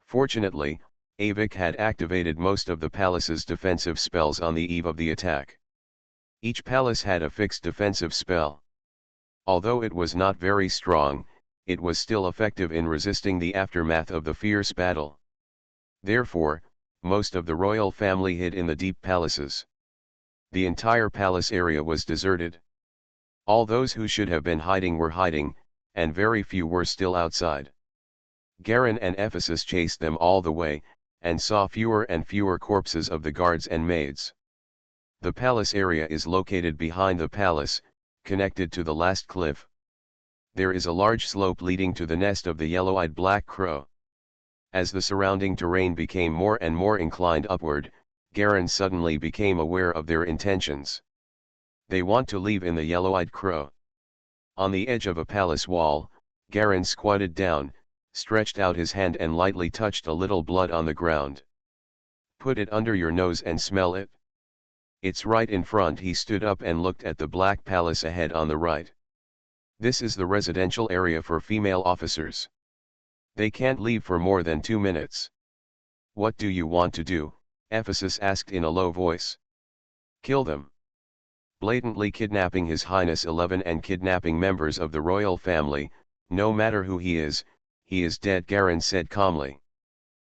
Fortunately, Avik had activated most of the palace's defensive spells on the eve of the attack. Each palace had a fixed defensive spell. Although it was not very strong, it was still effective in resisting the aftermath of the fierce battle. Therefore, most of the royal family hid in the deep palaces. The entire palace area was deserted. All those who should have been hiding were hiding, and very few were still outside. Garen and Ephesus chased them all the way, and saw fewer and fewer corpses of the guards and maids. The palace area is located behind the palace, connected to the last cliff. There is a large slope leading to the nest of the yellow-eyed black crow. As the surrounding terrain became more and more inclined upward, Garen suddenly became aware of their intentions. They want to leave in the yellow-eyed crow. On the edge of a palace wall, Garen squatted down, stretched out his hand and lightly touched a little blood on the ground. Put it under your nose and smell it. It's right in front. He stood up and looked at the black palace ahead on the right. This is the residential area for female officers. They can't leave for more than 2 minutes. What do you want to do? Ephesus asked in a low voice. Kill them. Blatantly kidnapping His Highness 11 and kidnapping members of the royal family, no matter who he is dead, Garen said calmly.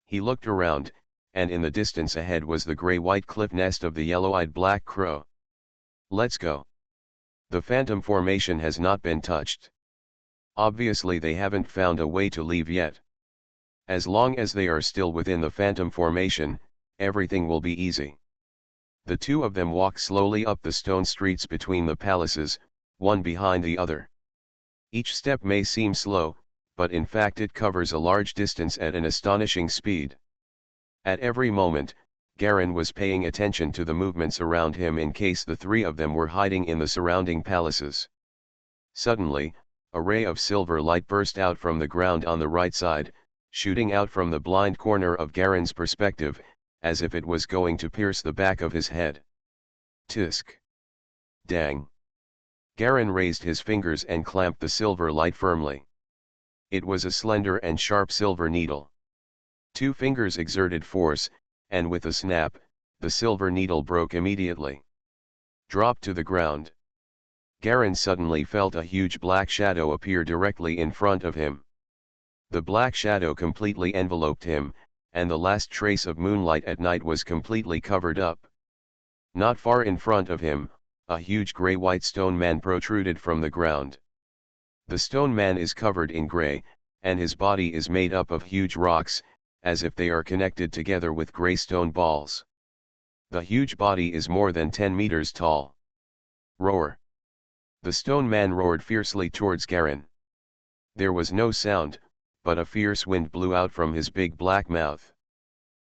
He looked around, and in the distance ahead was the gray-white cliff nest of the yellow-eyed black crow. Let's go. The phantom formation has not been touched. Obviously they haven't found a way to leave yet. As long as they are still within the phantom formation, everything will be easy. The two of them walked slowly up the stone streets between the palaces, one behind the other. Each step may seem slow, but in fact it covers a large distance at an astonishing speed. At every moment, Garen was paying attention to the movements around him in case the three of them were hiding in the surrounding palaces. Suddenly, a ray of silver light burst out from the ground on the right side, shooting out from the blind corner of Garen's perspective, as if it was going to pierce the back of his head. Tisk. Dang. Garen raised his fingers and clamped the silver light firmly. It was a slender and sharp silver needle. 2 fingers exerted force, and with a snap, the silver needle broke immediately. Dropped to the ground. Garen suddenly felt a huge black shadow appear directly in front of him. The black shadow completely enveloped him, and the last trace of moonlight at night was completely covered up. Not far in front of him, a huge gray-white stone man protruded from the ground. The stone man is covered in gray, and his body is made up of huge rocks, as if they are connected together with gray stone balls. The huge body is more than 10 meters tall. Roar! The stone man roared fiercely towards Garen. There was no sound, but a fierce wind blew out from his big black mouth.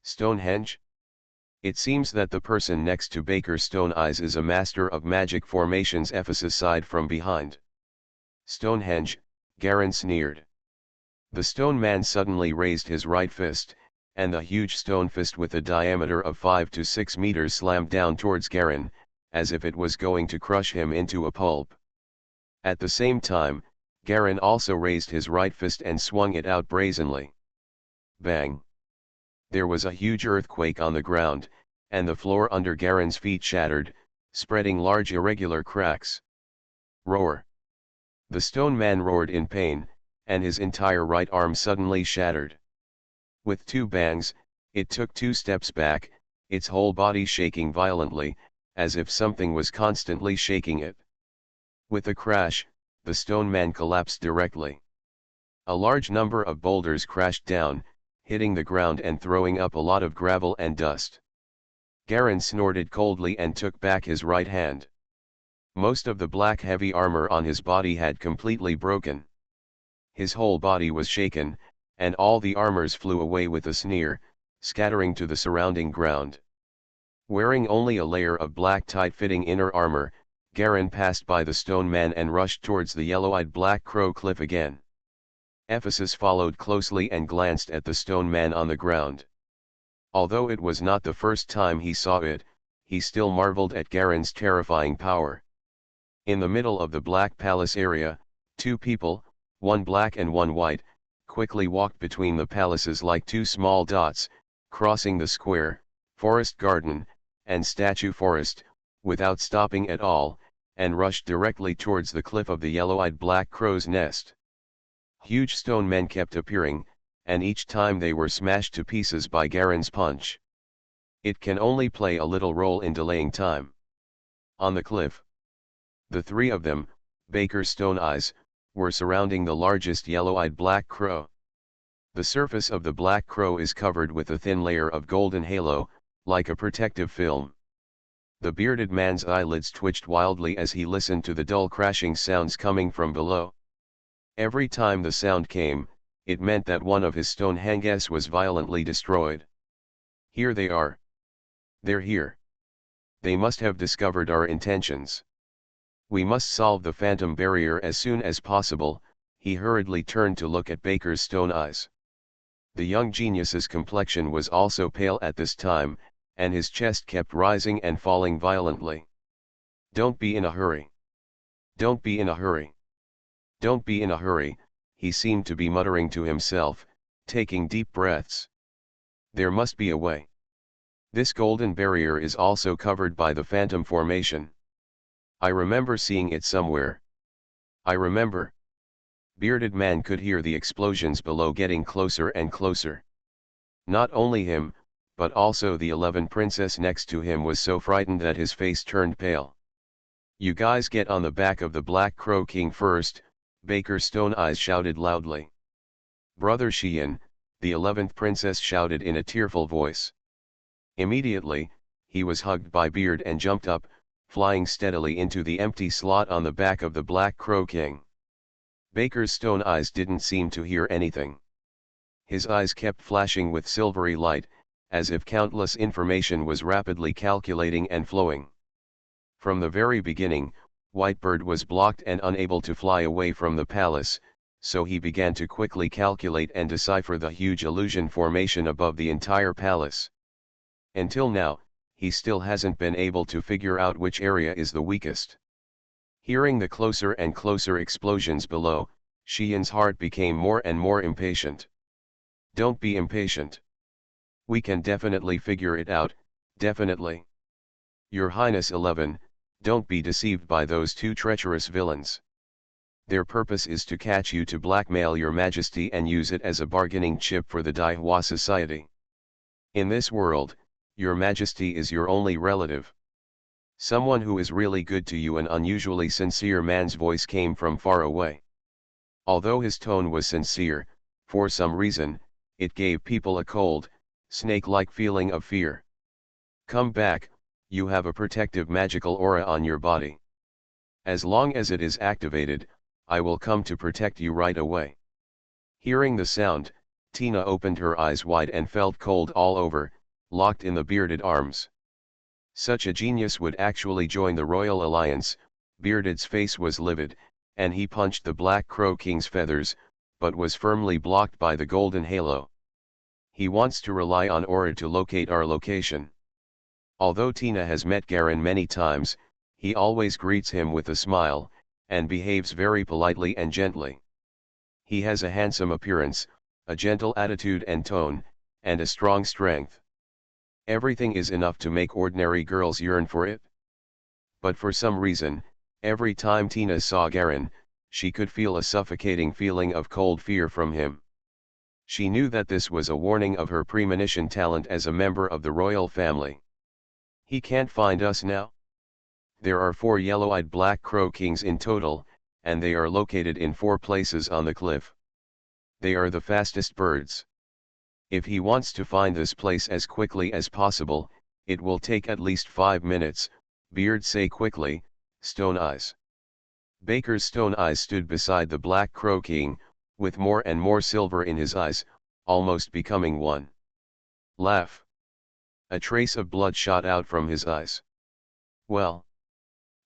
Stonehenge? It seems that the person next to Baker Stone Eyes is a master of magic formations. Ephesus sighed from behind. Stonehenge, Garin sneered. The stone man suddenly raised his right fist, and the huge stone fist with a diameter of 5 to 6 meters slammed down towards Garin, as if it was going to crush him into a pulp. At the same time, Garin also raised his right fist and swung it out brazenly. Bang! There was a huge earthquake on the ground, and the floor under Garin's feet shattered, spreading large irregular cracks. Roar! The stone man roared in pain, and his entire right arm suddenly shattered. With two bangs, it took 2 steps back, its whole body shaking violently, as if something was constantly shaking it. With a crash, the stone man collapsed directly. A large number of boulders crashed down, hitting the ground and throwing up a lot of gravel and dust. Garin snorted coldly and took back his right hand. Most of the black heavy armor on his body had completely broken. His whole body was shaken, and all the armors flew away with a sneer, scattering to the surrounding ground. Wearing only a layer of black tight-fitting inner armor, Garin passed by the stone man and rushed towards the yellow-eyed Black Crow cliff again. Ephesus followed closely and glanced at the stone man on the ground. Although it was not the first time he saw it, he still marveled at Garin's terrifying power. In the middle of the Black Palace area, 2 people, one black and one white, quickly walked between the palaces like 2 small dots, crossing the square, forest garden, and statue forest, without stopping at all, and rushed directly towards the cliff of the yellow-eyed Black Crow's nest. Huge stone men kept appearing, and each time they were smashed to pieces by Garin's punch. It can only play a little role in delaying time. On the cliff, the 3 of them, Baker Stone Eyes, were surrounding the largest yellow-eyed Black Crow. The surface of the Black Crow is covered with a thin layer of golden halo, like a protective film. The bearded man's eyelids twitched wildly as he listened to the dull crashing sounds coming from below. Every time the sound came, it meant that one of his Stonehenges was violently destroyed. Here they are. They're here. They must have discovered our intentions. We must solve the phantom barrier as soon as possible. He hurriedly turned to look at Baker's Stone Eyes. The young genius's complexion was also pale at this time, and his chest kept rising and falling violently. Don't be in a hurry. Don't be in a hurry. Don't be in a hurry, he seemed to be muttering to himself, taking deep breaths. There must be a way. This golden barrier is also covered by the phantom formation. I remember seeing it somewhere. I remember. Bearded man could hear the explosions below getting closer and closer. Not only him, but also the 11 princess next to him was so frightened that his face turned pale. You guys get on the back of the Black Crow King first, Baker Stone Eyes shouted loudly. Brother Xian, the 11th princess shouted in a tearful voice. Immediately, he was hugged by Beard and jumped up, flying steadily into the empty slot on the back of the Black Crow King. Baker's Stone Eyes didn't seem to hear anything. His eyes kept flashing with silvery light, as if countless information was rapidly calculating and flowing. From the very beginning, Whitebird was blocked and unable to fly away from the palace, so he began to quickly calculate and decipher the huge illusion formation above the entire palace. Until now, he still hasn't been able to figure out which area is the weakest. Hearing the closer and closer explosions below, Xian's heart became more and more impatient. Don't be impatient. We can definitely figure it out, definitely. Your Highness 11, don't be deceived by those 2 treacherous villains. Their purpose is to catch you to blackmail your majesty and use it as a bargaining chip for the Daihua society. In this world, your majesty is your only relative. Someone who is really good to you. An unusually sincere man's voice came from far away. Although his tone was sincere, for some reason, it gave people a cold, snake-like feeling of fear. Come back, you have a protective magical aura on your body. As long as it is activated, I will come to protect you right away. Hearing the sound, Tina opened her eyes wide and felt cold all over, locked in the bearded arms. Such a genius would actually join the royal alliance. Bearded's face was livid, and he punched the Black Crow King's feathers, but was firmly blocked by the golden halo. He wants to rely on aura to locate our location. Although Tina has met Garen many times, he always greets him with a smile, and behaves very politely and gently. He has a handsome appearance, a gentle attitude and tone, and a strong strength. Everything is enough to make ordinary girls yearn for it. But for some reason, every time Tina saw Garen, she could feel a suffocating feeling of cold fear from him. She knew that this was a warning of her premonition talent as a member of the royal family. He can't find us now? There are 4 yellow-eyed Black Crow Kings in total, and they are located in 4 places on the cliff. They are the fastest birds. If he wants to find this place as quickly as possible, it will take at least 5 minutes, Beard say quickly, Stone Eyes. Baker's Stone Eyes stood beside the Black Crow King, with more and more silver in his eyes, almost becoming one. Laugh. A trace of blood shot out from his eyes. Well.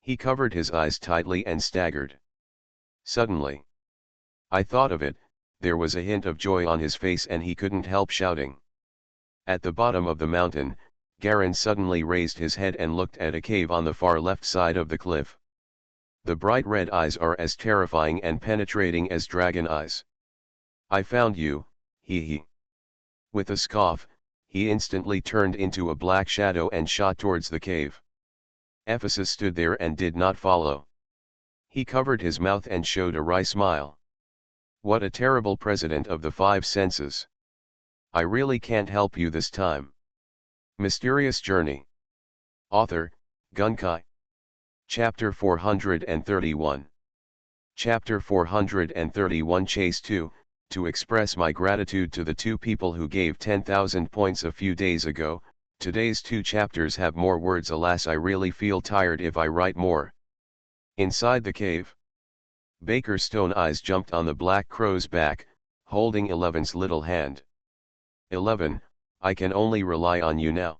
He covered his eyes tightly and staggered. Suddenly. I thought of it, there was a hint of joy on his face and he couldn't help shouting. At the bottom of the mountain, Garen suddenly raised his head and looked at a cave on the far left side of the cliff. The bright red eyes are as terrifying and penetrating as dragon eyes. I found you, he. With a scoff, he instantly turned into a black shadow and shot towards the cave. Ephesus stood there and did not follow. He covered his mouth and showed a wry smile. What a terrible president of the 5 senses. I really can't help you this time. Mysterious Journey. Author, Gunkai. Chapter 431. Chapter 431 Chase 2, to express my gratitude to the 2 people who gave 10,000 points a few days ago. Today's 2 chapters have more words. Alas, I really feel tired if I write more. Inside the cave. Baker's Stone Eyes jumped on the Black Crow's back, holding 11's little hand. 11, I can only rely on you now.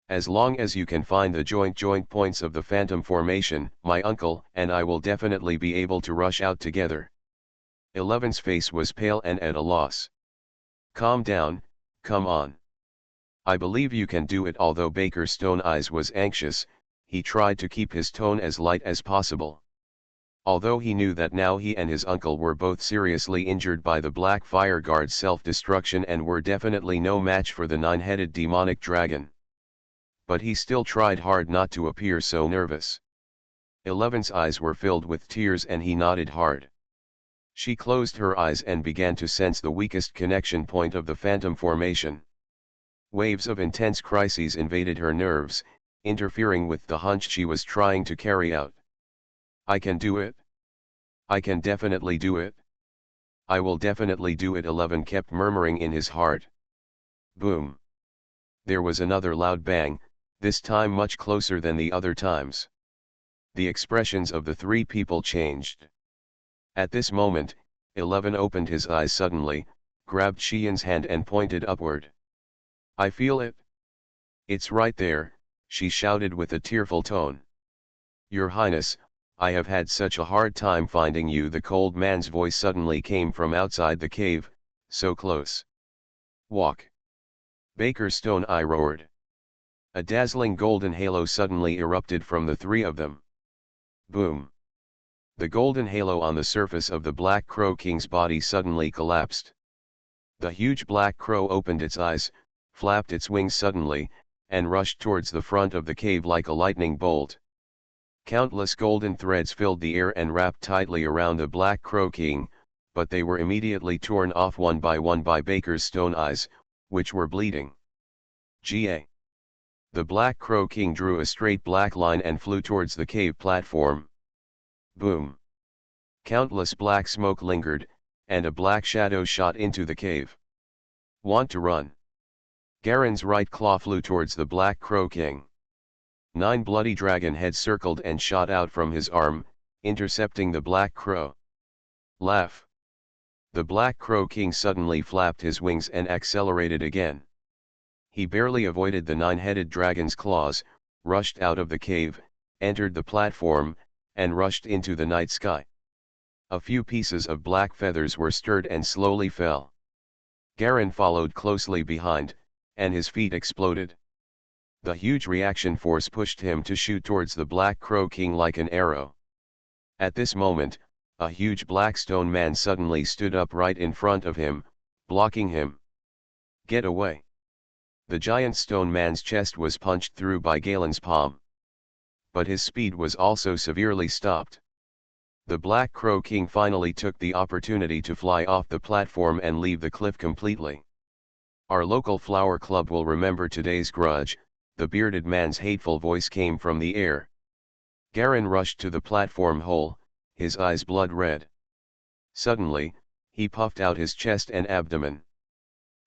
As long as you can find the joint points of the Phantom Formation, my uncle and I will definitely be able to rush out together. 11's face was pale and at a loss. Calm down, come on. I believe you can do it. Although Baker Stone Eyes was anxious, he tried to keep his tone as light as possible. Although he knew that now he and his uncle were both seriously injured by the Black Fire Guard's self-destruction and were definitely no match for the 9-headed demonic dragon. But he still tried hard not to appear so nervous. 11's eyes were filled with tears and he nodded hard. She closed her eyes and began to sense the weakest connection point of the Phantom Formation. Waves of intense crises invaded her nerves, interfering with the hunch she was trying to carry out. I can do it. I can definitely do it. I will definitely do it, 11 kept murmuring in his heart. Boom. There was another loud bang, this time much closer than the other times. The expressions of the 3 people changed. At this moment, 11 opened his eyes suddenly, grabbed Xian's hand and pointed upward. I feel it. It's right there, she shouted with a tearful tone. Your Highness, I have had such a hard time finding you. The cold man's voice suddenly came from outside the cave, so close. Walk. Baker Stone Eye roared. A dazzling golden halo suddenly erupted from the 3 of them. Boom. The golden halo on the surface of the Black Crow King's body suddenly collapsed. The huge Black Crow opened its eyes, flapped its wings suddenly, and rushed towards the front of the cave like a lightning bolt. Countless golden threads filled the air and wrapped tightly around the Black Crow King, but they were immediately torn off one by Baker's Stone Eyes, which were bleeding. Ga. The Black Crow King drew a straight black line and flew towards the cave platform. Boom. Countless black smoke lingered, and a black shadow shot into the cave. Want to run? Garen's right claw flew towards the Black Crow King. 9 bloody dragon heads circled and shot out from his arm, intercepting the Black Crow. Laugh. The Black Crow King suddenly flapped his wings and accelerated again. He barely avoided the nine-headed dragon's claws, rushed out of the cave, entered the platform, and rushed into the night sky. A few pieces of black feathers were stirred and slowly fell. Garen followed closely behind, and his feet exploded. The huge reaction force pushed him to shoot towards the Black Crow King like an arrow. At this moment, a huge black stone man suddenly stood up right in front of him, blocking him. "Get away!" The giant stone man's chest was punched through by Galen's palm. But his speed was also severely stopped. The Black Crow King finally took the opportunity to fly off the platform and leave the cliff completely. "Our local flower club will remember today's grudge," the bearded man's hateful voice came from the air. Garen rushed to the platform hole, his eyes blood red. Suddenly, he puffed out his chest and abdomen.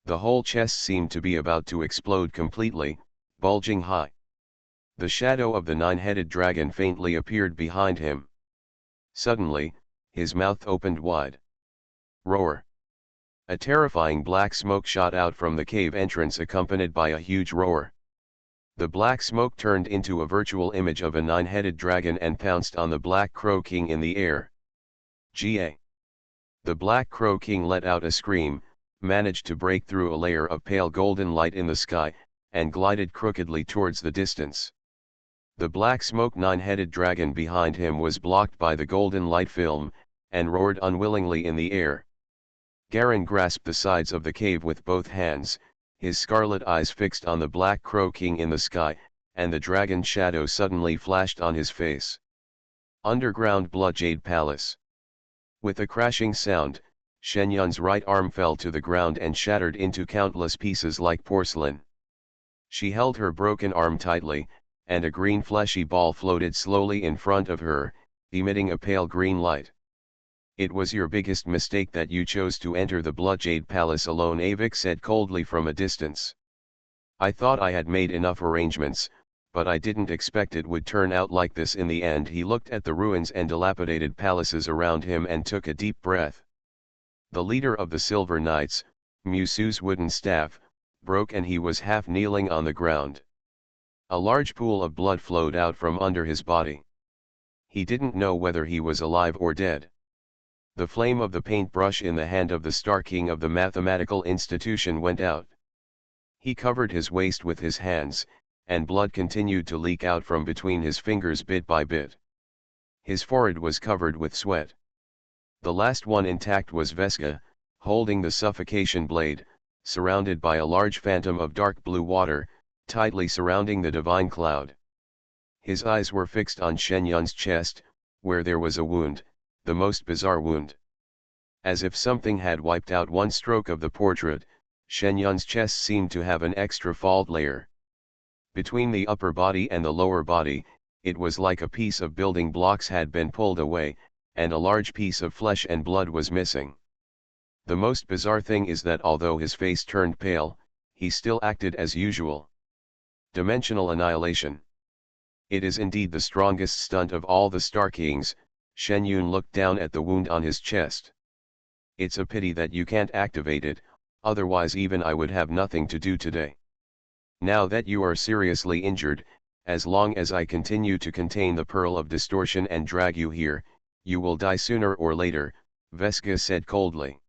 The whole chest seemed to be about to explode completely, bulging high. The shadow of the nine-headed dragon faintly appeared behind him. Suddenly, his mouth opened wide. Roar! A terrifying black smoke shot out from the cave entrance accompanied by a huge roar. The black smoke turned into a virtual image of a nine-headed dragon and pounced on the Black Crow King in the air. Ga! The Black Crow King let out a scream, managed to break through a layer of pale golden light in the sky, and glided crookedly towards the distance. The black smoke nine-headed dragon behind him was blocked by the golden light film, and roared unwillingly in the air. Garen grasped the sides of the cave with both hands, his scarlet eyes fixed on the Black Crow King in the sky, and the dragon's shadow suddenly flashed on his face. Underground Bloodjade Palace. With a crashing sound, Shenyun's right arm fell to the ground and shattered into countless pieces like porcelain. She held her broken arm tightly, and a green fleshy ball floated slowly in front of her, emitting a pale green light. "It was your biggest mistake that you chose to enter the Bloodjade Palace alone," Avik said coldly from a distance. "I thought I had made enough arrangements, but I didn't expect it would turn out like this in the end." He looked at the ruins and dilapidated palaces around him and took a deep breath. The leader of the Silver Knights, Musu's wooden staff, broke and he was half kneeling on the ground. A large pool of blood flowed out from under his body. He didn't know whether he was alive or dead. The flame of the paintbrush in the hand of the Star King of the mathematical institution went out. He covered his waist with his hands, and blood continued to leak out from between his fingers bit by bit. His forehead was covered with sweat. The last one intact was Veska, holding the suffocation blade, surrounded by a large phantom of dark blue water, tightly surrounding the divine cloud. His eyes were fixed on Shenyun's chest, where there was a wound, the most bizarre wound. As if something had wiped out one stroke of the portrait, Shenyun's chest seemed to have an extra fault layer. Between the upper body and the lower body, it was like a piece of building blocks had been pulled away, and a large piece of flesh and blood was missing. The most bizarre thing is that although his face turned pale, he still acted as usual. Dimensional annihilation. It is indeed the strongest stunt of all the Star Kings. Shenyun looked down at the wound on his chest. "It's a pity that you can't activate it, otherwise even I would have nothing to do today. Now that you are seriously injured, as long as I continue to contain the Pearl of Distortion and drag you here, you will die sooner or later," Veska said coldly.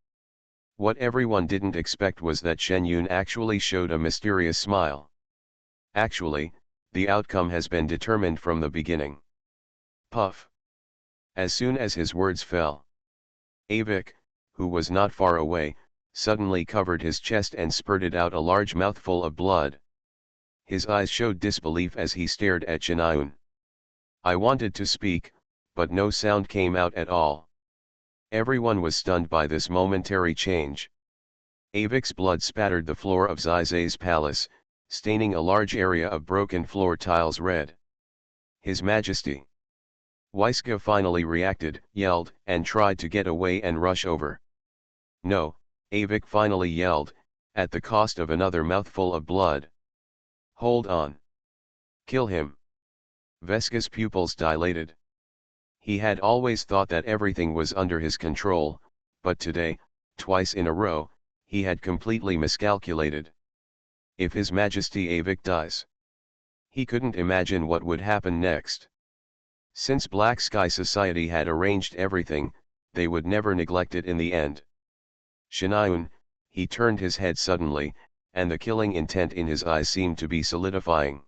What everyone didn't expect was that Shenyun actually showed a mysterious smile. "Actually, the outcome has been determined from the beginning." Puff. As soon as his words fell, Avik, who was not far away, suddenly covered his chest and spurted out a large mouthful of blood. His eyes showed disbelief as he stared at Shenyun. I wanted to speak, but no sound came out at all. Everyone was stunned by this momentary change. Avik's blood spattered the floor of Zizei's palace, staining a large area of broken floor tiles red. "His Majesty!" Weiska finally reacted, yelled, and tried to get away and rush over. "No," Avik finally yelled, at the cost of another mouthful of blood. "Hold on. Kill him." Veska's pupils dilated. He had always thought that everything was under his control, but today, twice in a row, he had completely miscalculated. If His Majesty Avik dies? He couldn't imagine what would happen next. Since Black Sky Society had arranged everything, they would never neglect it in the end. Shenayun, he turned his head suddenly, and the killing intent in his eyes seemed to be solidifying.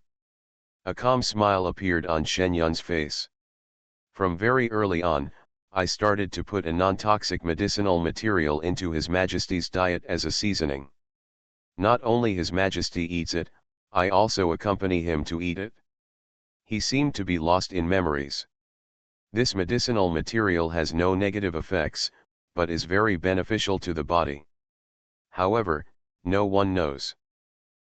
A calm smile appeared on Shen Yun's face. From very early on, I started to put a non-toxic medicinal material into His Majesty's diet as a seasoning. Not only His Majesty eats it, I also accompany him to eat it. He seemed to be lost in memories. This medicinal material has no negative effects, but is very beneficial to the body. However, no one knows.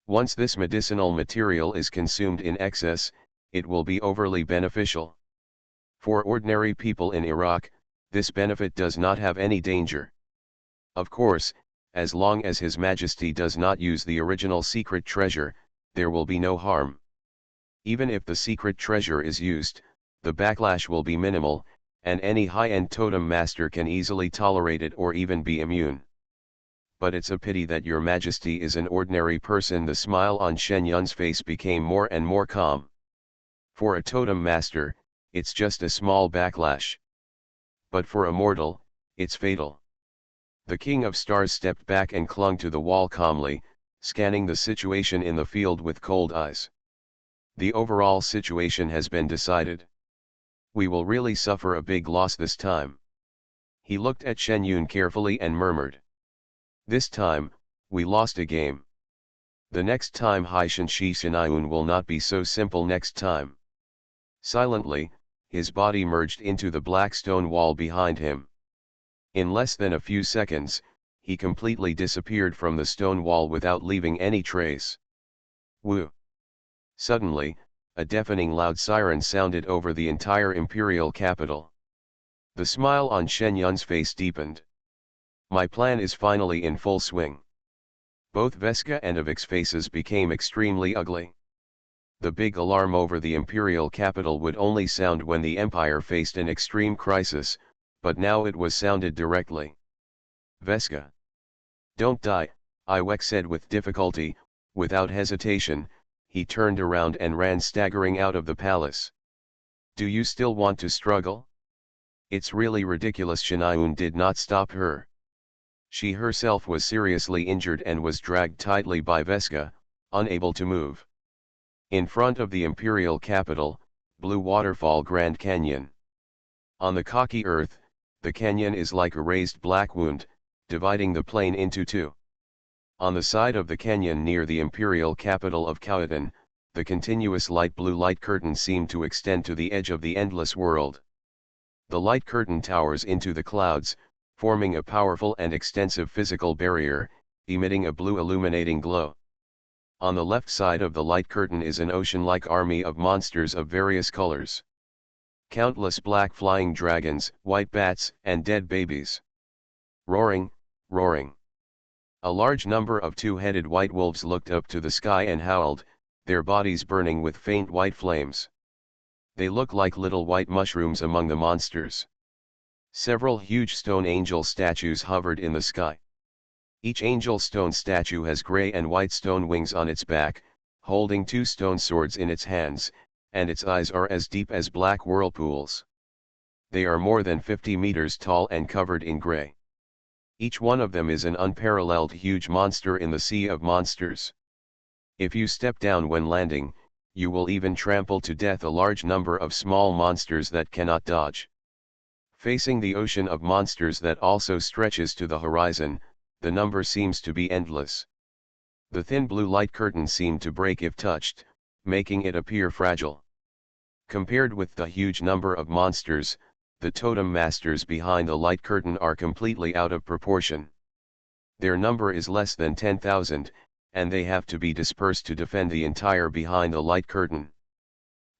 Once this medicinal material is consumed in excess, it will be overly beneficial. For ordinary people in Iraq, this benefit does not have any danger. Of course, as long as His Majesty does not use the original secret treasure, there will be no harm. Even if the secret treasure is used, the backlash will be minimal, and any high-end totem master can easily tolerate it or even be immune. But it's a pity that Your Majesty is an ordinary person. The smile on Shen Yun's face became more and more calm. For a totem master, it's just a small backlash. But for a mortal, it's fatal. The King of Stars stepped back and clung to the wall calmly, scanning the situation in the field with cold eyes. The overall situation has been decided. We will really suffer a big loss this time. He looked at Shen Yun carefully and murmured. This time, we lost a game. The next time Haishan Shi Shenayun will not be so simple next time. Silently, his body merged into the black stone wall behind him. In less than a few seconds, he completely disappeared from the stone wall without leaving any trace. Woo! Suddenly, a deafening loud siren sounded over the entire imperial capital. The smile on Shen Yun's face deepened. My plan is finally in full swing. Both Veska and Avik's faces became extremely ugly. The big alarm over the imperial capital would only sound when the empire faced an extreme crisis, but now it was sounded directly. Veska. Don't die, Iwek said with difficulty. Without hesitation, he turned around and ran staggering out of the palace. Do you still want to struggle? It's really ridiculous. Shenayun did not stop her. She herself was seriously injured and was dragged tightly by Veska, unable to move. In front of the imperial capital, Blue Waterfall Grand Canyon. On the cocky earth, the canyon is like a raised black wound, dividing the plain into two. On the side of the canyon near the imperial capital of Khawatan, the continuous light blue light curtain seemed to extend to the edge of the endless world. The light curtain towers into the clouds, forming a powerful and extensive physical barrier, emitting a blue illuminating glow. On the left side of the light curtain is an ocean-like army of monsters of various colors. Countless black flying dragons, white bats, and dead babies. Roaring, roaring. A large number of two-headed white wolves looked up to the sky and howled, their bodies burning with faint white flames. They look like little white mushrooms among the monsters. Several huge stone angel statues hovered in the sky. Each angel stone statue has gray and white stone wings on its back, holding two stone swords in its hands, and its eyes are as deep as black whirlpools. They are more than 50 meters tall and covered in gray. Each one of them is an unparalleled huge monster in the sea of monsters. If you step down when landing, you will even trample to death a large number of small monsters that cannot dodge. Facing the ocean of monsters that also stretches to the horizon, the number seems to be endless. The thin blue light curtain seemed to break if touched, making it appear fragile. Compared with the huge number of monsters, the totem masters behind the light curtain are completely out of proportion. Their number is less than 10,000, and they have to be dispersed to defend the entire behind the light curtain.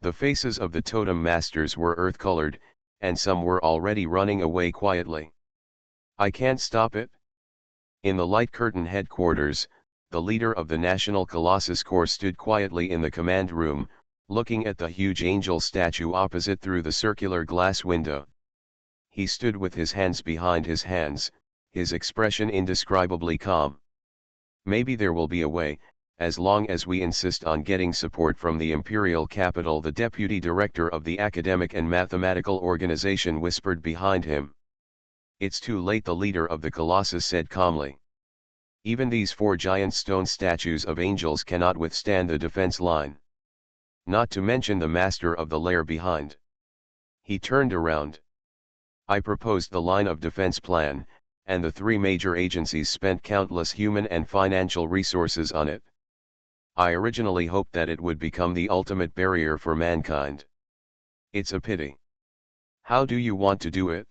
The faces of the totem masters were earth-colored, and some were already running away quietly. I can't stop it. In the light curtain headquarters, the leader of the National Colossus Corps stood quietly in the command room, looking at the huge angel statue opposite through the circular glass window. He stood with his hands behind his hands, his expression indescribably calm. Maybe there will be a way, as long as we insist on getting support from the imperial capital, the deputy director of the academic and mathematical organization whispered behind him. It's too late, the leader of the Colossus said calmly. Even these 4 giant stone statues of angels cannot withstand the defense line. Not to mention the master of the lair behind. He turned around. I proposed the line of defense plan, and the 3 major agencies spent countless human and financial resources on it. I originally hoped that it would become the ultimate barrier for mankind. It's a pity. How do you want to do it?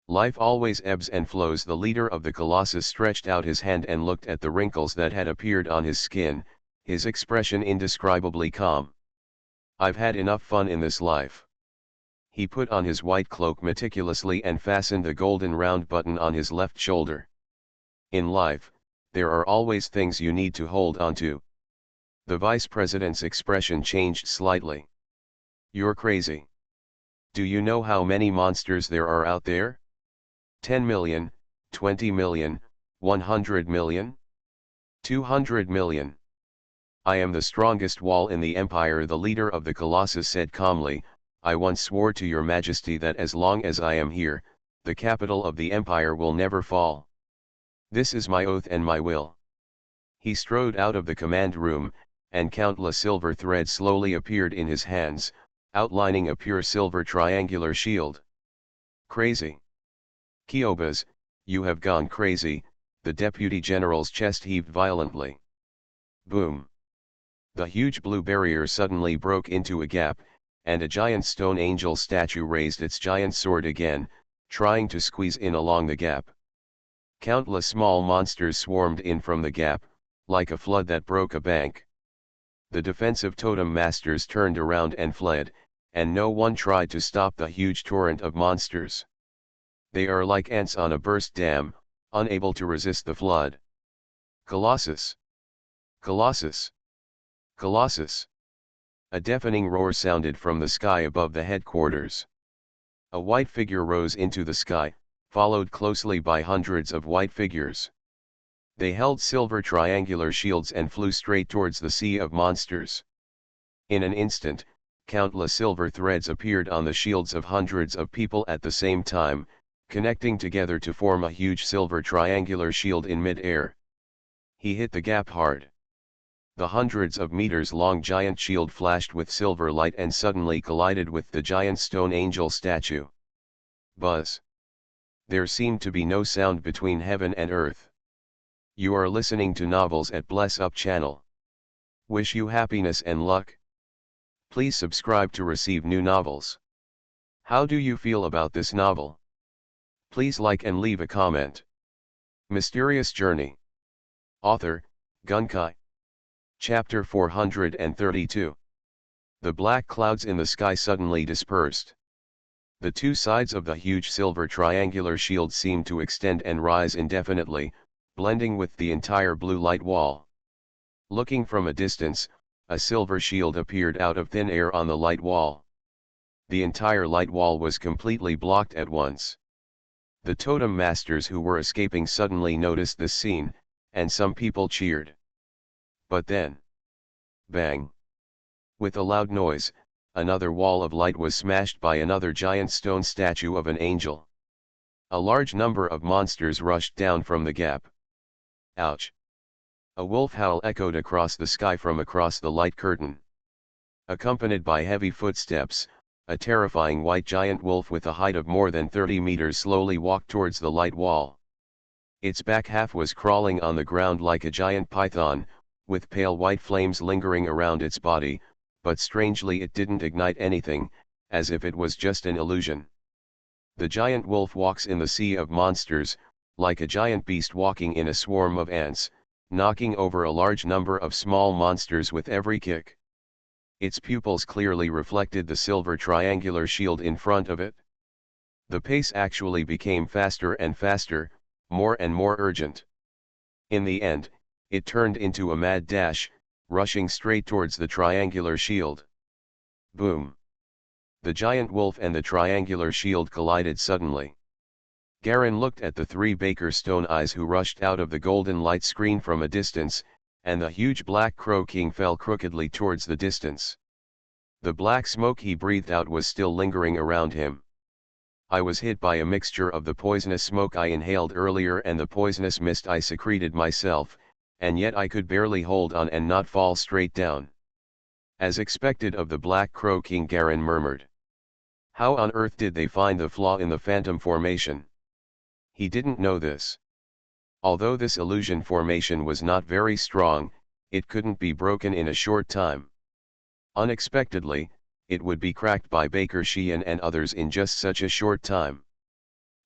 Life always ebbs and flows. The leader of the Colossus stretched out his hand and looked at the wrinkles that had appeared on his skin, his expression indescribably calm. I've had enough fun in this life. He put on his white cloak meticulously and fastened the golden round button on his left shoulder. In life, there are always things you need to hold on to. The vice president's expression changed slightly. You're crazy. Do you know how many monsters there are out there? 10 million, 20 million, 100 million? 200 million. I am the strongest wall in the empire, the leader of the Colossus said calmly. I once swore to your majesty that as long as I am here, the capital of the empire will never fall. This is my oath and my will. He strode out of the command room, and countless silver threads slowly appeared in his hands, outlining a pure silver triangular shield. Crazy. Kiobas, you have gone crazy, the deputy general's chest heaved violently. Boom. The huge blue barrier suddenly broke into a gap, and a giant stone angel statue raised its giant sword again, trying to squeeze in along the gap. Countless small monsters swarmed in from the gap, like a flood that broke a bank. The defensive totem masters turned around and fled, and no one tried to stop the huge torrent of monsters. They are like ants on a burst dam, unable to resist the flood. Colossus! Colossus! Colossus! A deafening roar sounded from the sky above the headquarters. A white figure rose into the sky, followed closely by hundreds of white figures. They held silver triangular shields and flew straight towards the sea of monsters. In an instant, countless silver threads appeared on the shields of hundreds of people at the same time, connecting together to form a huge silver triangular shield in mid-air. He hit the gap hard. The hundreds of meters long giant shield flashed with silver light and suddenly collided with the giant stone angel statue. Buzz. There seemed to be no sound between heaven and earth. You are listening to Novels at Bless Up channel. Wish you happiness and luck. Please subscribe to receive new novels. How do you feel about this novel? Please like and leave a comment. Mysterious Journey. Author, Gunkai. Chapter 432. The black clouds in the sky suddenly dispersed. The 2 sides of the huge silver triangular shield seemed to extend and rise indefinitely, blending with the entire blue light wall. Looking from a distance, a silver shield appeared out of thin air on the light wall. The entire light wall was completely blocked at once. The totem masters who were escaping suddenly noticed this scene, and some people cheered. But then, bang! With a loud noise, another wall of light was smashed by another giant stone statue of an angel. A large number of monsters rushed down from the gap. Ouch! A wolf howl echoed across the sky from across the light curtain. Accompanied by heavy footsteps, a terrifying white giant wolf with a height of more than 30 meters slowly walked towards the light wall. Its back half was crawling on the ground like a giant python, with pale white flames lingering around its body, but strangely it didn't ignite anything, as if it was just an illusion. The giant wolf walks in the sea of monsters, like a giant beast walking in a swarm of ants, knocking over a large number of small monsters with every kick. Its pupils clearly reflected the silver triangular shield in front of it. The pace actually became faster and faster, more and more urgent. In the end, it turned into a mad dash, rushing straight towards the triangular shield. Boom! The giant wolf and the triangular shield collided suddenly. Garen looked at the 3 Baker Stone eyes who rushed out of the golden light screen from a distance, and the huge black crow king fell crookedly towards the distance. The black smoke he breathed out was still lingering around him. I was hit by a mixture of the poisonous smoke I inhaled earlier and the poisonous mist I secreted myself, and yet I could barely hold on and not fall straight down. As expected of the Black Crow King, Garen murmured. How on earth did they find the flaw in the phantom formation? He didn't know this. Although this illusion formation was not very strong, it couldn't be broken in a short time. Unexpectedly, it would be cracked by Baker Sheehan and others in just such a short time.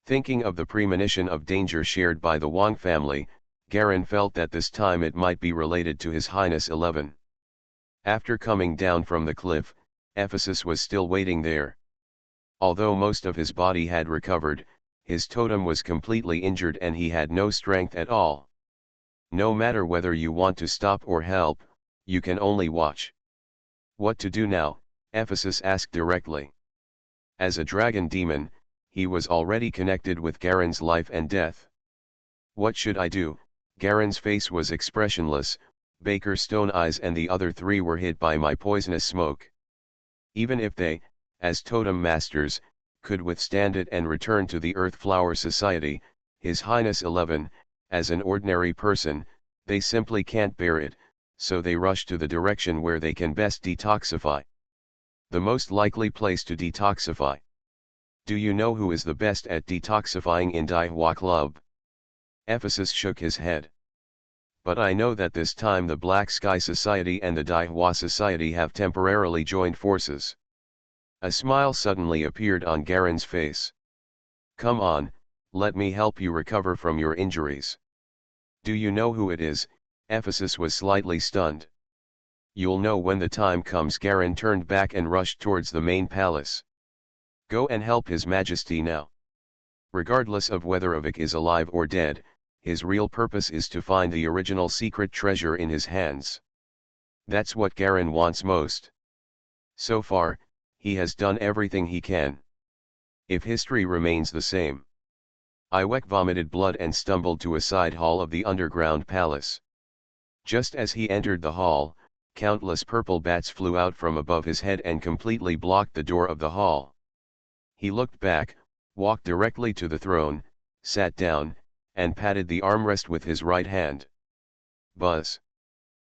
Thinking of the premonition of danger shared by the Wang family, Garen felt that this time it might be related to His Highness 11. After coming down from the cliff, Ephesus was still waiting there. Although most of his body had recovered, his totem was completely injured and he had no strength at all. No matter whether you want to stop or help, you can only watch. What to do now? Ephesus asked directly. As a dragon demon, he was already connected with Garen's life and death. What should I do? Garen's face was expressionless. Baker Stone Eyes and the other three were hit by my poisonous smoke. Even if they, as totem masters, could withstand it and return to the Earth Flower Society, His Highness 11, as an ordinary person, they simply can't bear it, so they rush to the direction where they can best detoxify. The most likely place to detoxify. Do you know who is the best at detoxifying in Daiwa Club? Ephesus shook his head. But I know that this time the Black Sky Society and the Daiwa Society have temporarily joined forces. A smile suddenly appeared on Garen's face. Come on, let me help you recover from your injuries. Do you know who it is? Ephesus was slightly stunned. You'll know when the time comes. Garen turned back and rushed towards the main palace. Go and help His Majesty now. Regardless of whether Avik is alive or dead, his real purpose is to find the original secret treasure in his hands. That's what Garen wants most. So far, he has done everything he can. If history remains the same. Iwek vomited blood and stumbled to a side hall of the underground palace. Just as he entered the hall, countless purple bats flew out from above his head and completely blocked the door of the hall. He looked back, walked directly to the throne, sat down, and patted the armrest with his right hand. Buzz.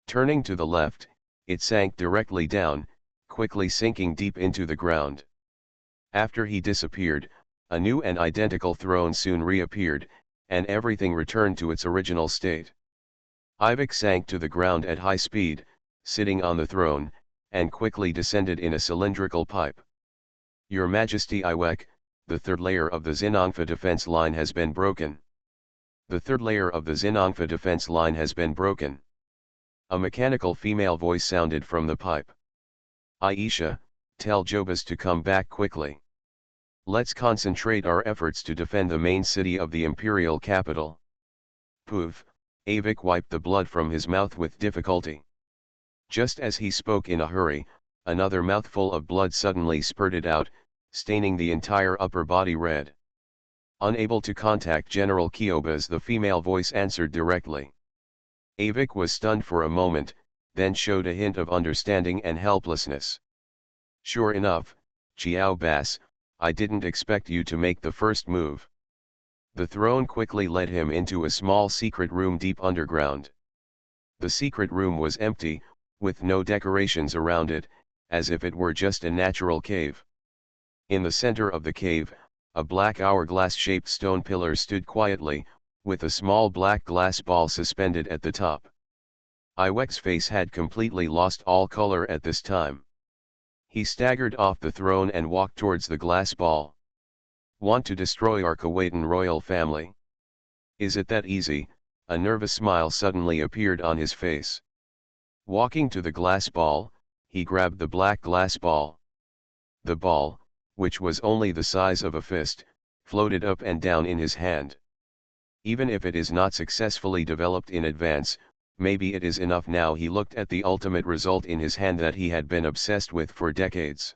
Turning to the left, it sank directly down, quickly sinking deep into the ground. After he disappeared, a new and identical throne soon reappeared, and everything returned to its original state. Ivik sank to the ground at high speed, sitting on the throne, and quickly descended in a cylindrical pipe. Your Majesty Iwek, the third layer of the Xinongfa defense line has been broken. The third layer of the Xinongfa defense line has been broken. A mechanical female voice sounded from the pipe. Aisha, tell Jobas to come back quickly. Let's concentrate our efforts to defend the main city of the imperial capital. Poof, Avik wiped the blood from his mouth with difficulty. Just as he spoke in a hurry, another mouthful of blood suddenly spurted out, staining the entire upper body red. Unable to contact General Kiobas, the female voice answered directly. Avik was stunned for a moment, then showed a hint of understanding and helplessness. Sure enough, Chiao Bas, I didn't expect you to make the first move. The throne quickly led him into a small secret room deep underground. The secret room was empty, with no decorations around it, as if it were just a natural cave. In the center of the cave, a black hourglass-shaped stone pillar stood quietly, with a small black glass ball suspended at the top. Iwek's face had completely lost all color at this time. He staggered off the throne and walked towards the glass ball. Want to destroy our Kuwaitan royal family? Is it that easy? A nervous smile suddenly appeared on his face. Walking to the glass ball, he grabbed the black glass ball. The ball, which was only the size of a fist, floated up and down in his hand. Even if it is not successfully developed in advance, maybe it is enough now. He looked at the ultimate result in his hand that he had been obsessed with for decades.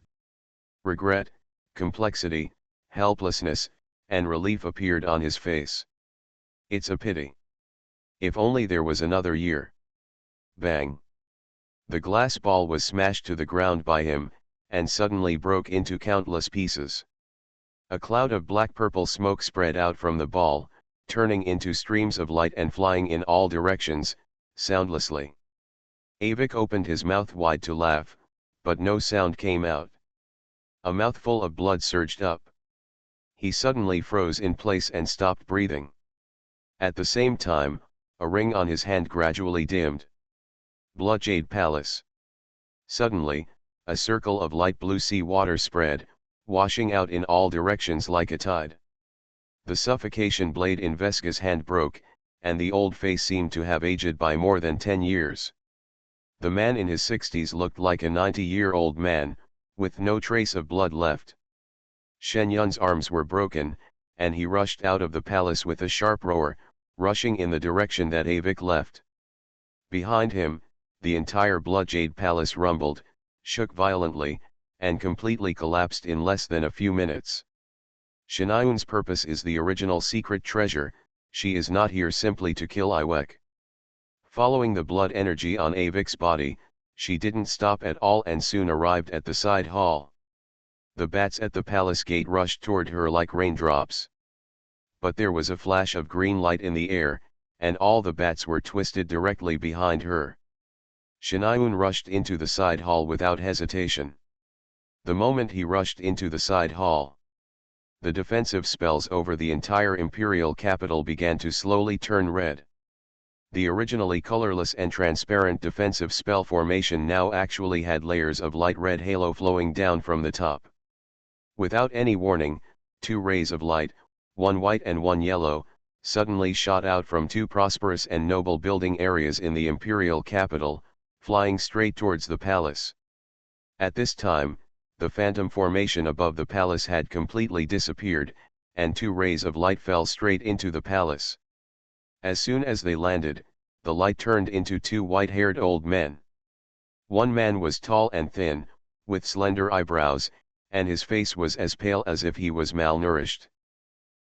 Regret, complexity, helplessness, and relief appeared on his face. It's a pity. If only there was another year. Bang! The glass ball was smashed to the ground by him, and suddenly broke into countless pieces. A cloud of black-purple smoke spread out from the ball, turning into streams of light and flying in all directions, soundlessly. Avik opened his mouth wide to laugh, but no sound came out. A mouthful of blood surged up. He suddenly froze in place and stopped breathing. At the same time, a ring on his hand gradually dimmed. Bloodjade Palace. Suddenly, a circle of light blue sea water spread, washing out in all directions like a tide. The suffocation blade in Veska's hand broke, and the old face seemed to have aged by more than 10 years. The man in his 60s looked like a 90-year-old man, with no trace of blood left. Shen Yun's arms were broken, and he rushed out of the palace with a sharp roar, rushing in the direction that Avik left. Behind him, the entire Bloodjade Palace rumbled, shook violently, and completely collapsed in less than a few minutes. Shenayun's purpose is the original secret treasure, she is not here simply to kill Iwek. Following the blood energy on Avik's body, she didn't stop at all and soon arrived at the side hall. The bats at the palace gate rushed toward her like raindrops. But there was a flash of green light in the air, and all the bats were twisted directly behind her. Shenayun rushed into the side hall without hesitation. The moment he rushed into the side hall, the defensive spells over the entire imperial capital began to slowly turn red. The originally colorless and transparent defensive spell formation now actually had layers of light red halo flowing down from the top. Without any warning, 2 rays of light, one white and one yellow, suddenly shot out from 2 prosperous and noble building areas in the imperial capital, flying straight towards the palace. At this time, the phantom formation above the palace had completely disappeared, and 2 rays of light fell straight into the palace. As soon as they landed, the light turned into 2 white-haired old men. One man was tall and thin, with slender eyebrows, and his face was as pale as if he was malnourished.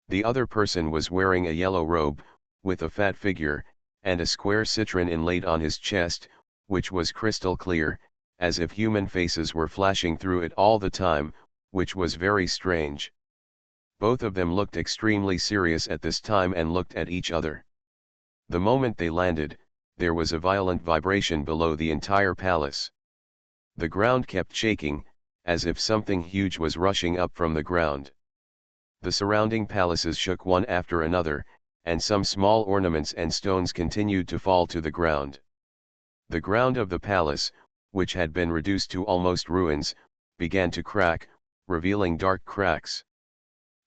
The other person was wearing a yellow robe, with a fat figure, and a square citron inlaid on his chest, which was crystal clear, as if human faces were flashing through it all the time, which was very strange. Both of them looked extremely serious at this time and looked at each other. The moment they landed, there was a violent vibration below the entire palace. The ground kept shaking, as if something huge was rushing up from the ground. The surrounding palaces shook one after another, and some small ornaments and stones continued to fall to the ground. The ground of the palace, which had been reduced to almost ruins, began to crack, revealing dark cracks.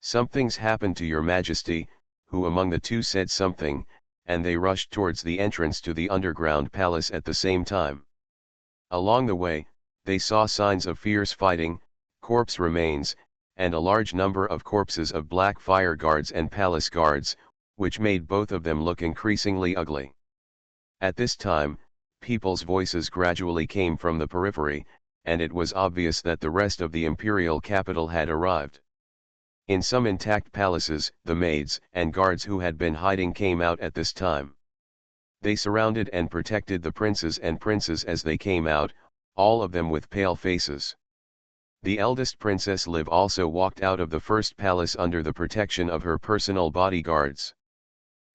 "Something's happened to your majesty," who among the 2 said something, and they rushed towards the entrance to the underground palace at the same time. Along the way, they saw signs of fierce fighting, corpse remains, and a large number of corpses of black fire guards and palace guards, which made both of them look increasingly ugly. At this time, people's voices gradually came from the periphery, and it was obvious that the rest of the imperial capital had arrived. In some intact palaces, the maids and guards who had been hiding came out at this time. They surrounded and protected the princes and princes as they came out, all of them with pale faces. The eldest Princess Liv also walked out of the first palace under the protection of her personal bodyguards.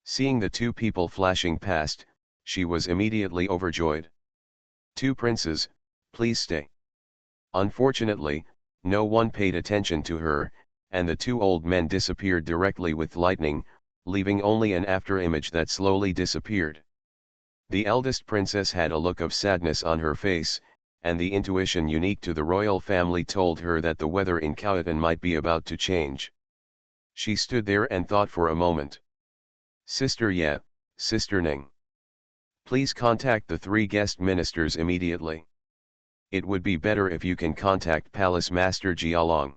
Seeing the 2 people flashing past, she was immediately overjoyed. "2 princes, please stay." Unfortunately, no one paid attention to her, and the 2 old men disappeared directly with lightning, leaving only an after-image that slowly disappeared. The eldest princess had a look of sadness on her face, and the intuition unique to the royal family told her that the weather in Khautan might be about to change. She stood there and thought for a moment. "Sister Ye, Sister Ning. Please contact the 3 guest ministers immediately. It would be better if you can contact Palace Master Jialong."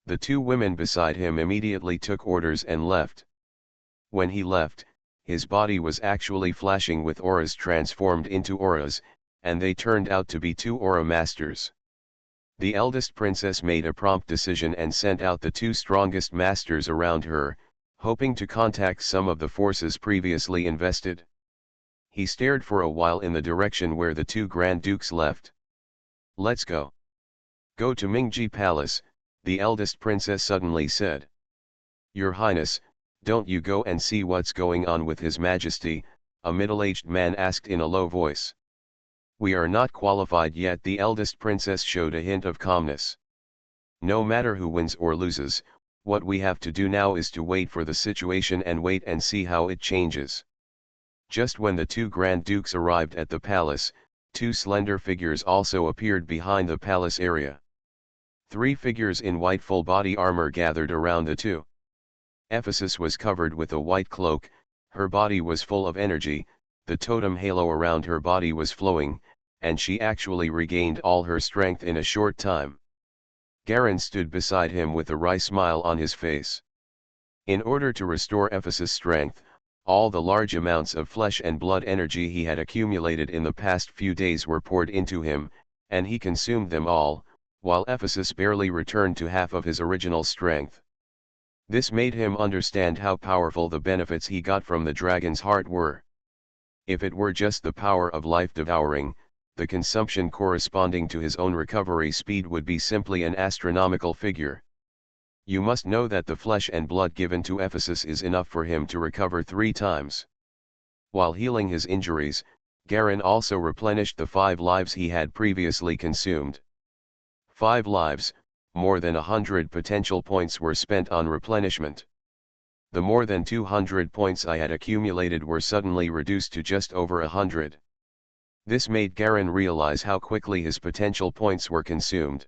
The 2 women beside him immediately took orders and left. When he left, his body was actually flashing with auras transformed into auras, and they turned out to be 2 aura masters. The eldest princess made a prompt decision and sent out the 2 strongest masters around her, hoping to contact some of the forces previously invested. He stared for a while in the direction where the two Grand Dukes left. "Let's go." "Go to Mingji Palace," the eldest princess suddenly said. "Your Highness, don't you go and see what's going on with His Majesty?" a middle-aged man asked in a low voice. "We are not qualified yet," the eldest princess showed a hint of calmness. "No matter who wins or loses, what we have to do now is to wait for the situation and wait and see how it changes." Just when the two Grand Dukes arrived at the palace, two slender figures also appeared behind the palace area. Three figures in white full-body armor gathered around the two. Ephesus was covered with a white cloak, her body was full of energy, the totem halo around her body was flowing, and she actually regained all her strength in a short time. Garen stood beside him with a wry smile on his face. In order to restore Ephesus' strength, all the large amounts of flesh and blood energy he had accumulated in the past few days were poured into him, and he consumed them all, while Ephesus barely returned to half of his original strength. This made him understand how powerful the benefits he got from the dragon's heart were. If it were just the power of life devouring, the consumption corresponding to his own recovery speed would be simply an astronomical figure. You must know that the flesh and blood given to Ephesus is enough for him to recover 3 times. While healing his injuries, Garen also replenished the 5 lives he had previously consumed. 5 lives, more than 100 potential points were spent on replenishment. The more than 200 points I had accumulated were suddenly reduced to just over 100. This made Garen realize how quickly his potential points were consumed.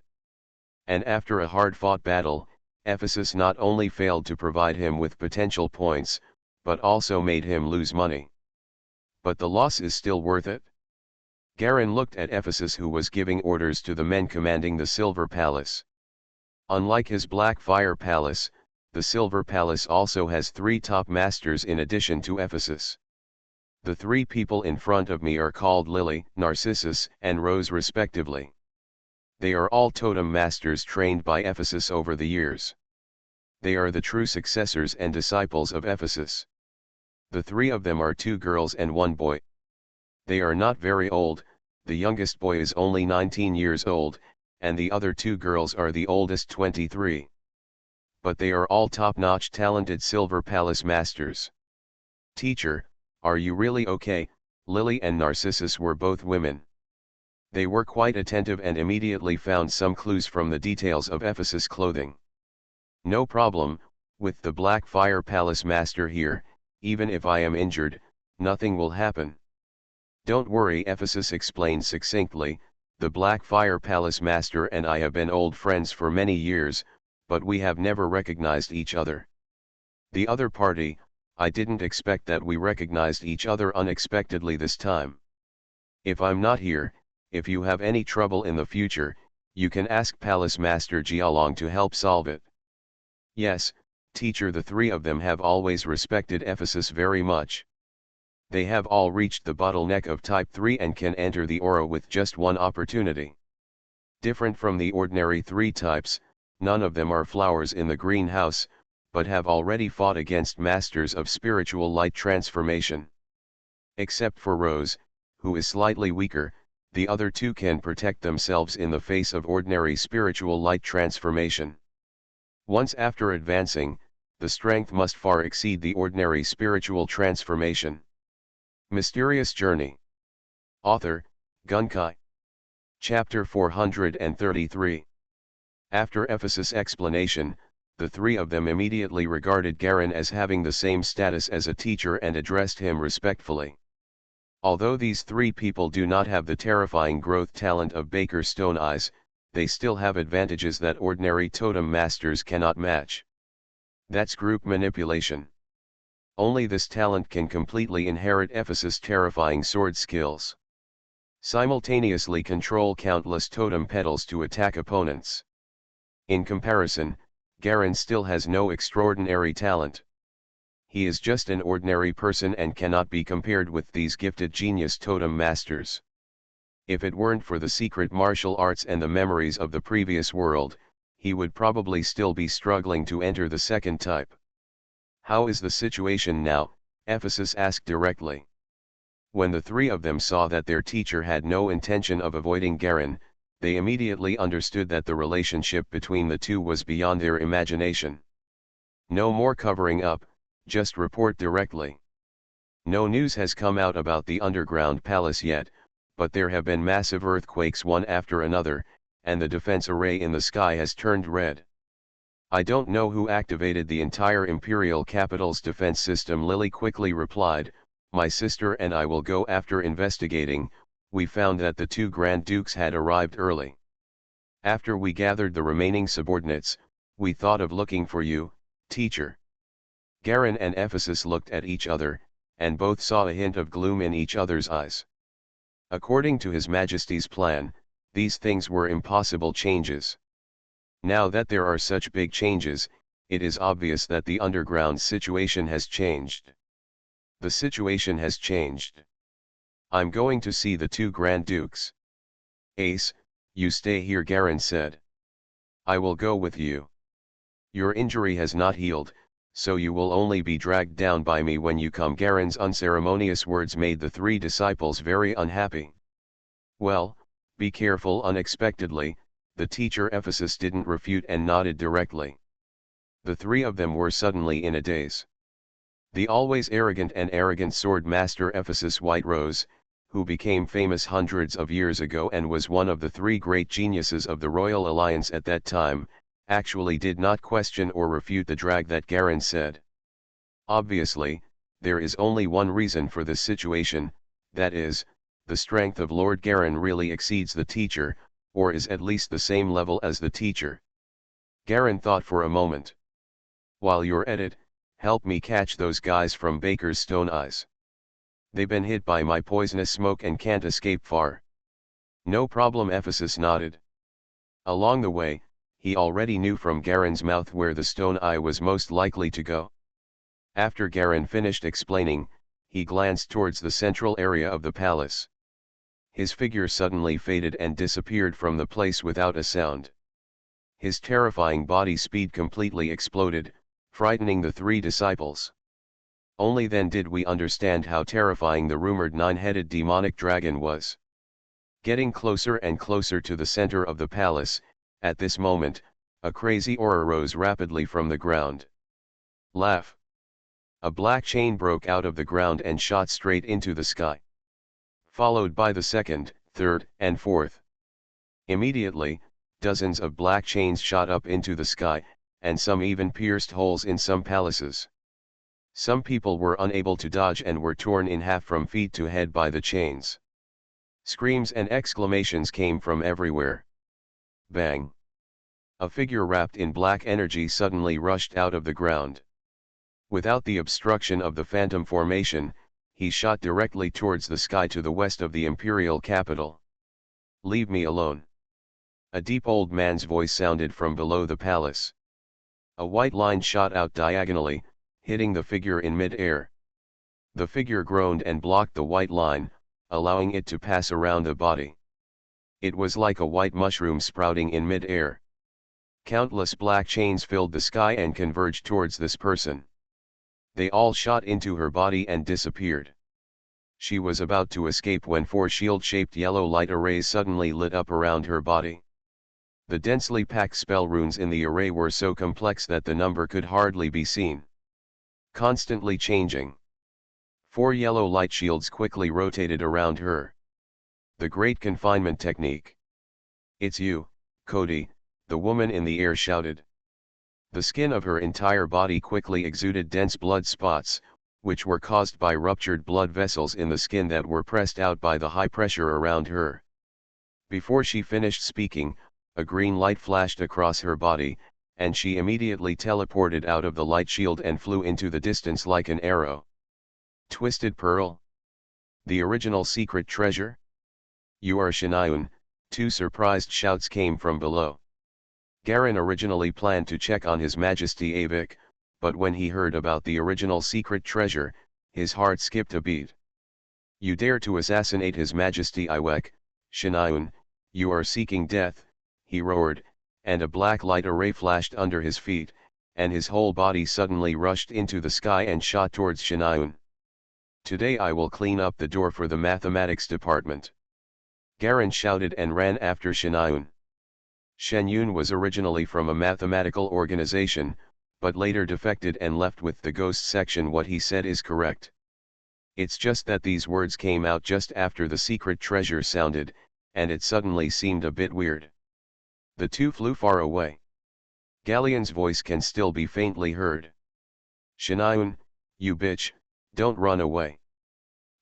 And after a hard-fought battle, Ephesus not only failed to provide him with potential points, but also made him lose money. But the loss is still worth it. Garen looked at Ephesus, who was giving orders to the men commanding the Silver Palace. Unlike his Black Fire Palace, the Silver Palace also has 3 top masters in addition to Ephesus. The 3 people in front of me are called Lily, Narcissus, and Rose respectively. They are all totem masters trained by Ephesus over the years. They are the true successors and disciples of Ephesus. The 3 of them are 2 girls and 1 boy. They are not very old, the youngest boy is only 19 years old, and the other 2 girls are the oldest 23. But they are all top-notch talented Silver Palace masters. "Teacher, are you really okay?" Lily and Narcissus were both women. They were quite attentive and immediately found some clues from the details of Ephesus' clothing. "No problem, with the Black Fire Palace master here, even if I am injured, nothing will happen." "Don't worry," Ephesus explained succinctly, "the Black Fire Palace master and I have been old friends for many years, but we have never recognized each other. The other party, I didn't expect that we recognized each other unexpectedly this time. If I'm not here, if you have any trouble in the future, you can ask Palace Master Jialong to help solve it." "Yes, teacher." The 3 of them have always respected Ephesus very much. They have all reached the bottleneck of Type 3 and can enter the aura with just one opportunity. Different from the ordinary 3 types, none of them are flowers in the greenhouse, but have already fought against masters of spiritual light transformation. Except for Rose, who is slightly weaker, the other 2 can protect themselves in the face of ordinary spiritual light transformation. Once after advancing, the strength must far exceed the ordinary spiritual transformation. Mysterious Journey. Author, Gunkai. Chapter 433. After Ephesus' explanation, the 3 of them immediately regarded Garen as having the same status as a teacher and addressed him respectfully. Although these 3 people do not have the terrifying growth talent of Baker Stone Eyes, they still have advantages that ordinary totem masters cannot match. That's group manipulation. Only this talent can completely inherit Ephesus' terrifying sword skills. Simultaneously control countless totem petals to attack opponents. In comparison, Garen still has no extraordinary talent. He is just an ordinary person and cannot be compared with these gifted genius totem masters. If it weren't for the secret martial arts and the memories of the previous world, he would probably still be struggling to enter the 2nd type. "How is the situation now?" Ephesus asked directly. When the three of them saw that their teacher had no intention of avoiding Garen, they immediately understood that the relationship between the two was beyond their imagination. No more covering up, just report directly. No news has come out about the underground palace yet, but there have been massive earthquakes one after another, and the defense array in the sky has turned red. I don't know who activated the entire imperial capital's defense system, Lily quickly replied. My sister and I will go after investigating. We found that the two Grand Dukes had arrived early. After we gathered the remaining subordinates, we thought of looking for you, teacher. Garen and Ephesus looked at each other, and both saw a hint of gloom in each other's eyes. According to His Majesty's plan, these things were impossible changes. Now that there are such big changes, it is obvious that the underground situation has changed. The situation has changed. I'm going to see the two Grand Dukes. Ace, you stay here, Garen said. I will go with you. Your injury has not healed, so you will only be dragged down by me when you come. Garen's unceremonious words made the three disciples very unhappy. Well, be careful. Unexpectedly, the teacher Ephesus didn't refute and nodded directly. The three of them were suddenly in a daze. The always arrogant sword master Ephesus Whiterose, who became famous hundreds of years ago and was one of the three great geniuses of the Royal Alliance at that time, actually did not question or refute the drag that Garen said. Obviously, there is only one reason for this situation, that is, the strength of Lord Garen really exceeds the teacher, or is at least the same level as the teacher. Garen thought for a moment. While you're at it, help me catch those guys from Baker's Stone Eyes. They've been hit by my poisonous smoke and can't escape far. No problem, Ephesus nodded. Along the way, he already knew from Garen's mouth where the Stone Eye was most likely to go. After Garen finished explaining, he glanced towards the central area of the palace. His figure suddenly faded and disappeared from the place without a sound. His terrifying body speed completely exploded, frightening the three disciples. Only then did we understand how terrifying the rumored nine-headed demonic dragon was. Getting closer and closer to the center of the palace, at this moment, a crazy aura rose rapidly from the ground. Laugh! A black chain broke out of the ground and shot straight into the sky. Followed by the second, third, and fourth. Immediately, dozens of black chains shot up into the sky, and some even pierced holes in some palaces. Some people were unable to dodge and were torn in half from feet to head by the chains. Screams and exclamations came from everywhere. Bang! A figure wrapped in black energy suddenly rushed out of the ground. Without the obstruction of the phantom formation, he shot directly towards the sky to the west of the imperial capital. Leave me alone. A deep old man's voice sounded from below the palace. A white line shot out diagonally, hitting the figure in mid-air. The figure groaned and blocked the white line, allowing it to pass around the body. It was like a white mushroom sprouting in mid-air. Countless black chains filled the sky and converged towards this person. They all shot into her body and disappeared. She was about to escape when four shield-shaped yellow light arrays suddenly lit up around her body. The densely packed spell runes in the array were so complex that the number could hardly be seen. Constantly changing. Four yellow light shields quickly rotated around her. The Great Confinement Technique. It's you, Cody, the woman in the air shouted. The skin of her entire body quickly exuded dense blood spots, which were caused by ruptured blood vessels in the skin that were pressed out by the high pressure around her. Before she finished speaking, a green light flashed across her body, and she immediately teleported out of the light shield and flew into the distance like an arrow. Twisted Pearl? The original secret treasure? You are Shinaun, two surprised shouts came from below. Garen originally planned to check on His Majesty Avik, but when he heard about the original secret treasure, his heart skipped a beat. You dare to assassinate His Majesty Iwek, Shinaun, you are seeking death, he roared, and a black light array flashed under his feet, and his whole body suddenly rushed into the sky and shot towards Shinaun. Today I will clean up the door for the mathematics department. Garen shouted and ran after Shen Yun was originally from a mathematical organization, but later defected and left with the ghost section. What he said is correct. It's just that these words came out just after the secret treasure sounded, and it suddenly seemed a bit weird. The two flew far away. Galleon's voice can still be faintly heard. Shen, you bitch, don't run away.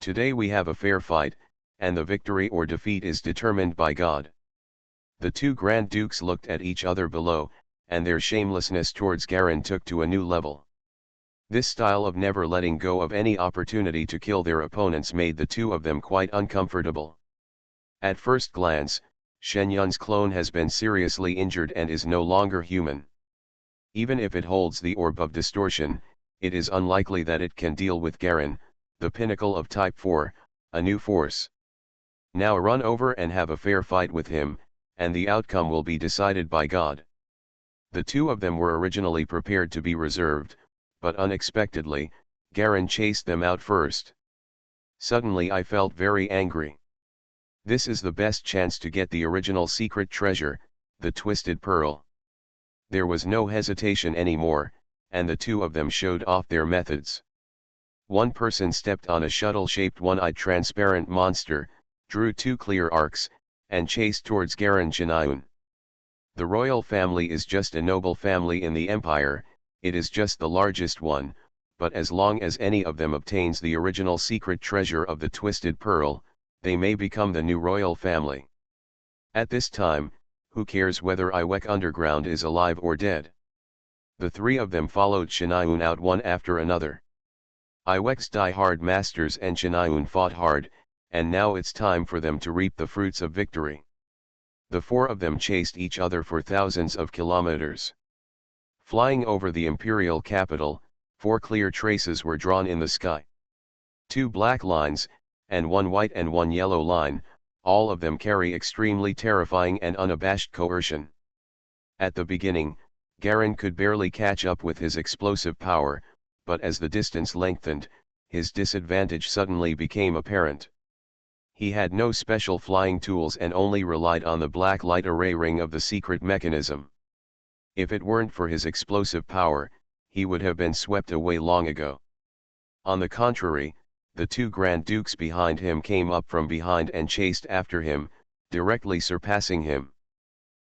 Today we have a fair fight, and the victory or defeat is determined by God. The two Grand Dukes looked at each other below, and their shamelessness towards Garen took to a new level. This style of never letting go of any opportunity to kill their opponents made the two of them quite uncomfortable. At first glance, Shen Yun's clone has been seriously injured and is no longer human. Even if it holds the orb of distortion, it is unlikely that it can deal with Garen, the pinnacle of Type 4, a new force. Now run over and have a fair fight with him, and the outcome will be decided by God. The two of them were originally prepared to be reserved, but unexpectedly, Garen chased them out first. Suddenly I felt very angry. This is the best chance to get the original secret treasure, the Twisted Pearl. There was no hesitation anymore, and the two of them showed off their methods. One person stepped on a shuttle-shaped one-eyed transparent monster, drew two clear arcs, and chased towards Garen Shen. The royal family is just a noble family in the empire, it is just the largest one, but as long as any of them obtains the original secret treasure of the Twisted Pearl, they may become the new royal family. At this time, who cares whether Iwek Underground is alive or dead? The three of them followed Shen out one after another. Iwek's die-hard masters and Shen fought hard, and now it's time for them to reap the fruits of victory. The four of them chased each other for thousands of kilometers. Flying over the imperial capital, four clear traces were drawn in the sky. Two black lines, and one white and one yellow line, all of them carry extremely terrifying and unabashed coercion. At the beginning, Garen could barely catch up with his explosive power, but as the distance lengthened, his disadvantage suddenly became apparent. He had no special flying tools and only relied on the black light array ring of the secret mechanism. If it weren't for his explosive power, he would have been swept away long ago. On the contrary, the two Grand Dukes behind him came up from behind and chased after him, directly surpassing him.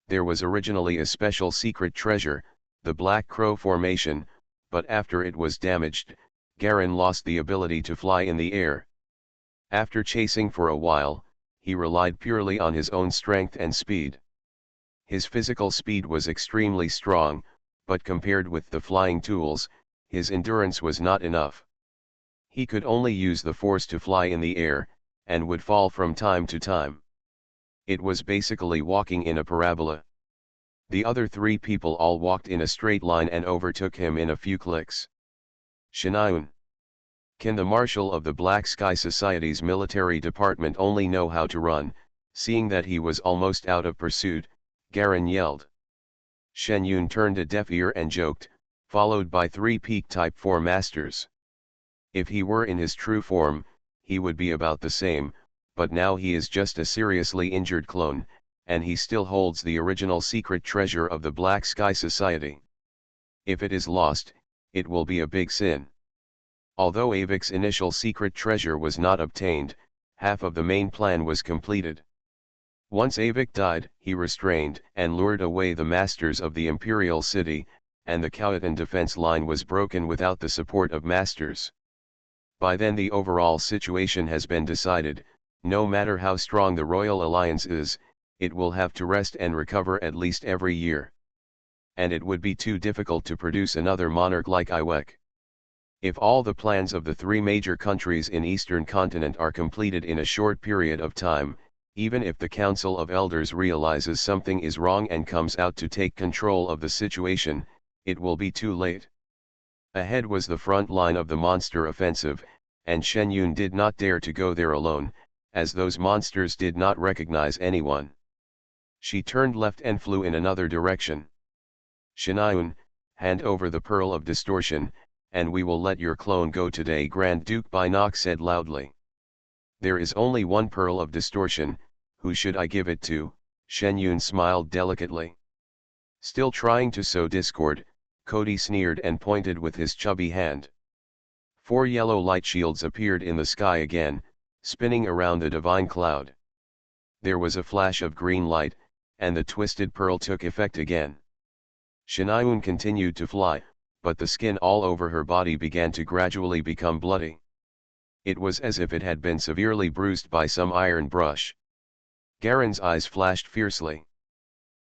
There was originally a special secret treasure, the Black Crow Formation, but after it was damaged, Garen lost the ability to fly in the air. After chasing for a while, he relied purely on his own strength and speed. His physical speed was extremely strong, but compared with the flying tools, his endurance was not enough. He could only use the force to fly in the air, and would fall from time to time. It was basically walking in a parabola. The other three people all walked in a straight line and overtook him in a few clicks. Shen, can the Marshal of the Black Sky Society's military department only know how to run? Seeing that he was almost out of pursuit, Garen yelled. Shen Yun turned a deaf ear and joked, followed by three peak Type 4 masters. If he were in his true form, he would be about the same, but now he is just a seriously injured clone, and he still holds the original secret treasure of the Black Sky Society. If it is lost, it will be a big sin. Although Avik's initial secret treasure was not obtained, half of the main plan was completed. Once Avik died, he restrained and lured away the masters of the imperial city, and the Khawatan defense line was broken without the support of masters. By then the overall situation has been decided, no matter how strong the royal alliance is, it will have to rest and recover at least every year. And it would be too difficult to produce another monarch like Iwek. If all the plans of the three major countries in Eastern continent are completed in a short period of time, even if the Council of Elders realizes something is wrong and comes out to take control of the situation, it will be too late. Ahead was the front line of the monster offensive, and Shen Yun did not dare to go there alone, as those monsters did not recognize anyone. She turned left and flew in another direction. Shen Yun, hand over the Pearl of Distortion, and we will let your clone go today, Grand Duke Binoc said loudly. There is only one pearl of distortion, who should I give it to? Shen Yun smiled delicately. Still trying to sow discord, Cody sneered and pointed with his chubby hand. 4 yellow light shields appeared in the sky again, spinning around the divine cloud. There was a flash of green light, and the twisted pearl took effect again. Shenayun continued to fly, but the skin all over her body began to gradually become bloody. It was as if it had been severely bruised by some iron brush. Garen's eyes flashed fiercely.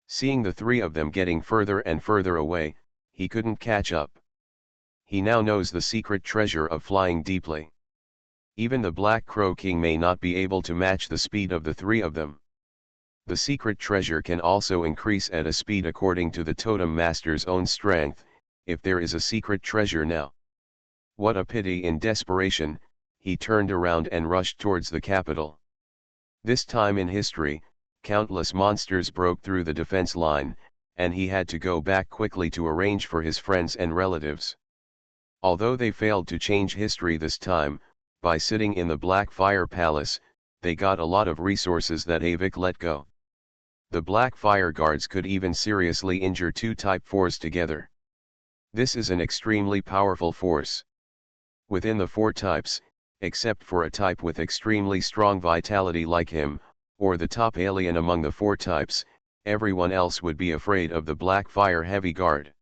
Seeing the 3 of them getting further and further away, he couldn't catch up. He now knows the secret treasure of flying deeply. Even the Black Crow King may not be able to match the speed of the 3 of them. The secret treasure can also increase at a speed according to the Totem Master's own strength, if there is a secret treasure now. What a pity! In desperation, he turned around and rushed towards the capital. This time in history, countless monsters broke through the defense line, and he had to go back quickly to arrange for his friends and relatives. Although they failed to change history this time, by sitting in the Black Fire Palace, they got a lot of resources that Avik let go. The Black Fire Guards could even seriously injure 2 Type 4s together. This is an extremely powerful force. Within the 4 types, except for a type with extremely strong vitality like him, or the top alien among the 4 types, everyone else would be afraid of the Black Fire Heavy Guard.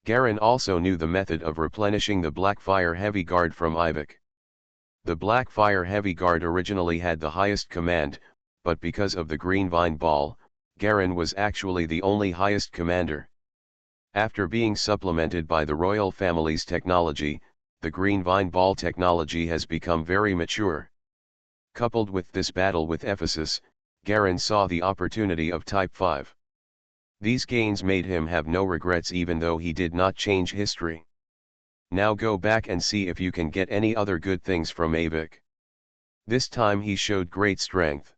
Garen also knew the method of replenishing the Black Fire Heavy Guard from Ivik. The Black Fire Heavy Guard originally had the highest command, but because of the Green Vine Ball, Garen was actually the only highest commander. After being supplemented by the royal family's technology, the Green Vine Ball technology has become very mature. Coupled with this battle with Ephesus, Garen saw the opportunity of Type 5. These gains made him have no regrets even though he did not change history. Now go back and see if you can get any other good things from Avik. This time he showed great strength.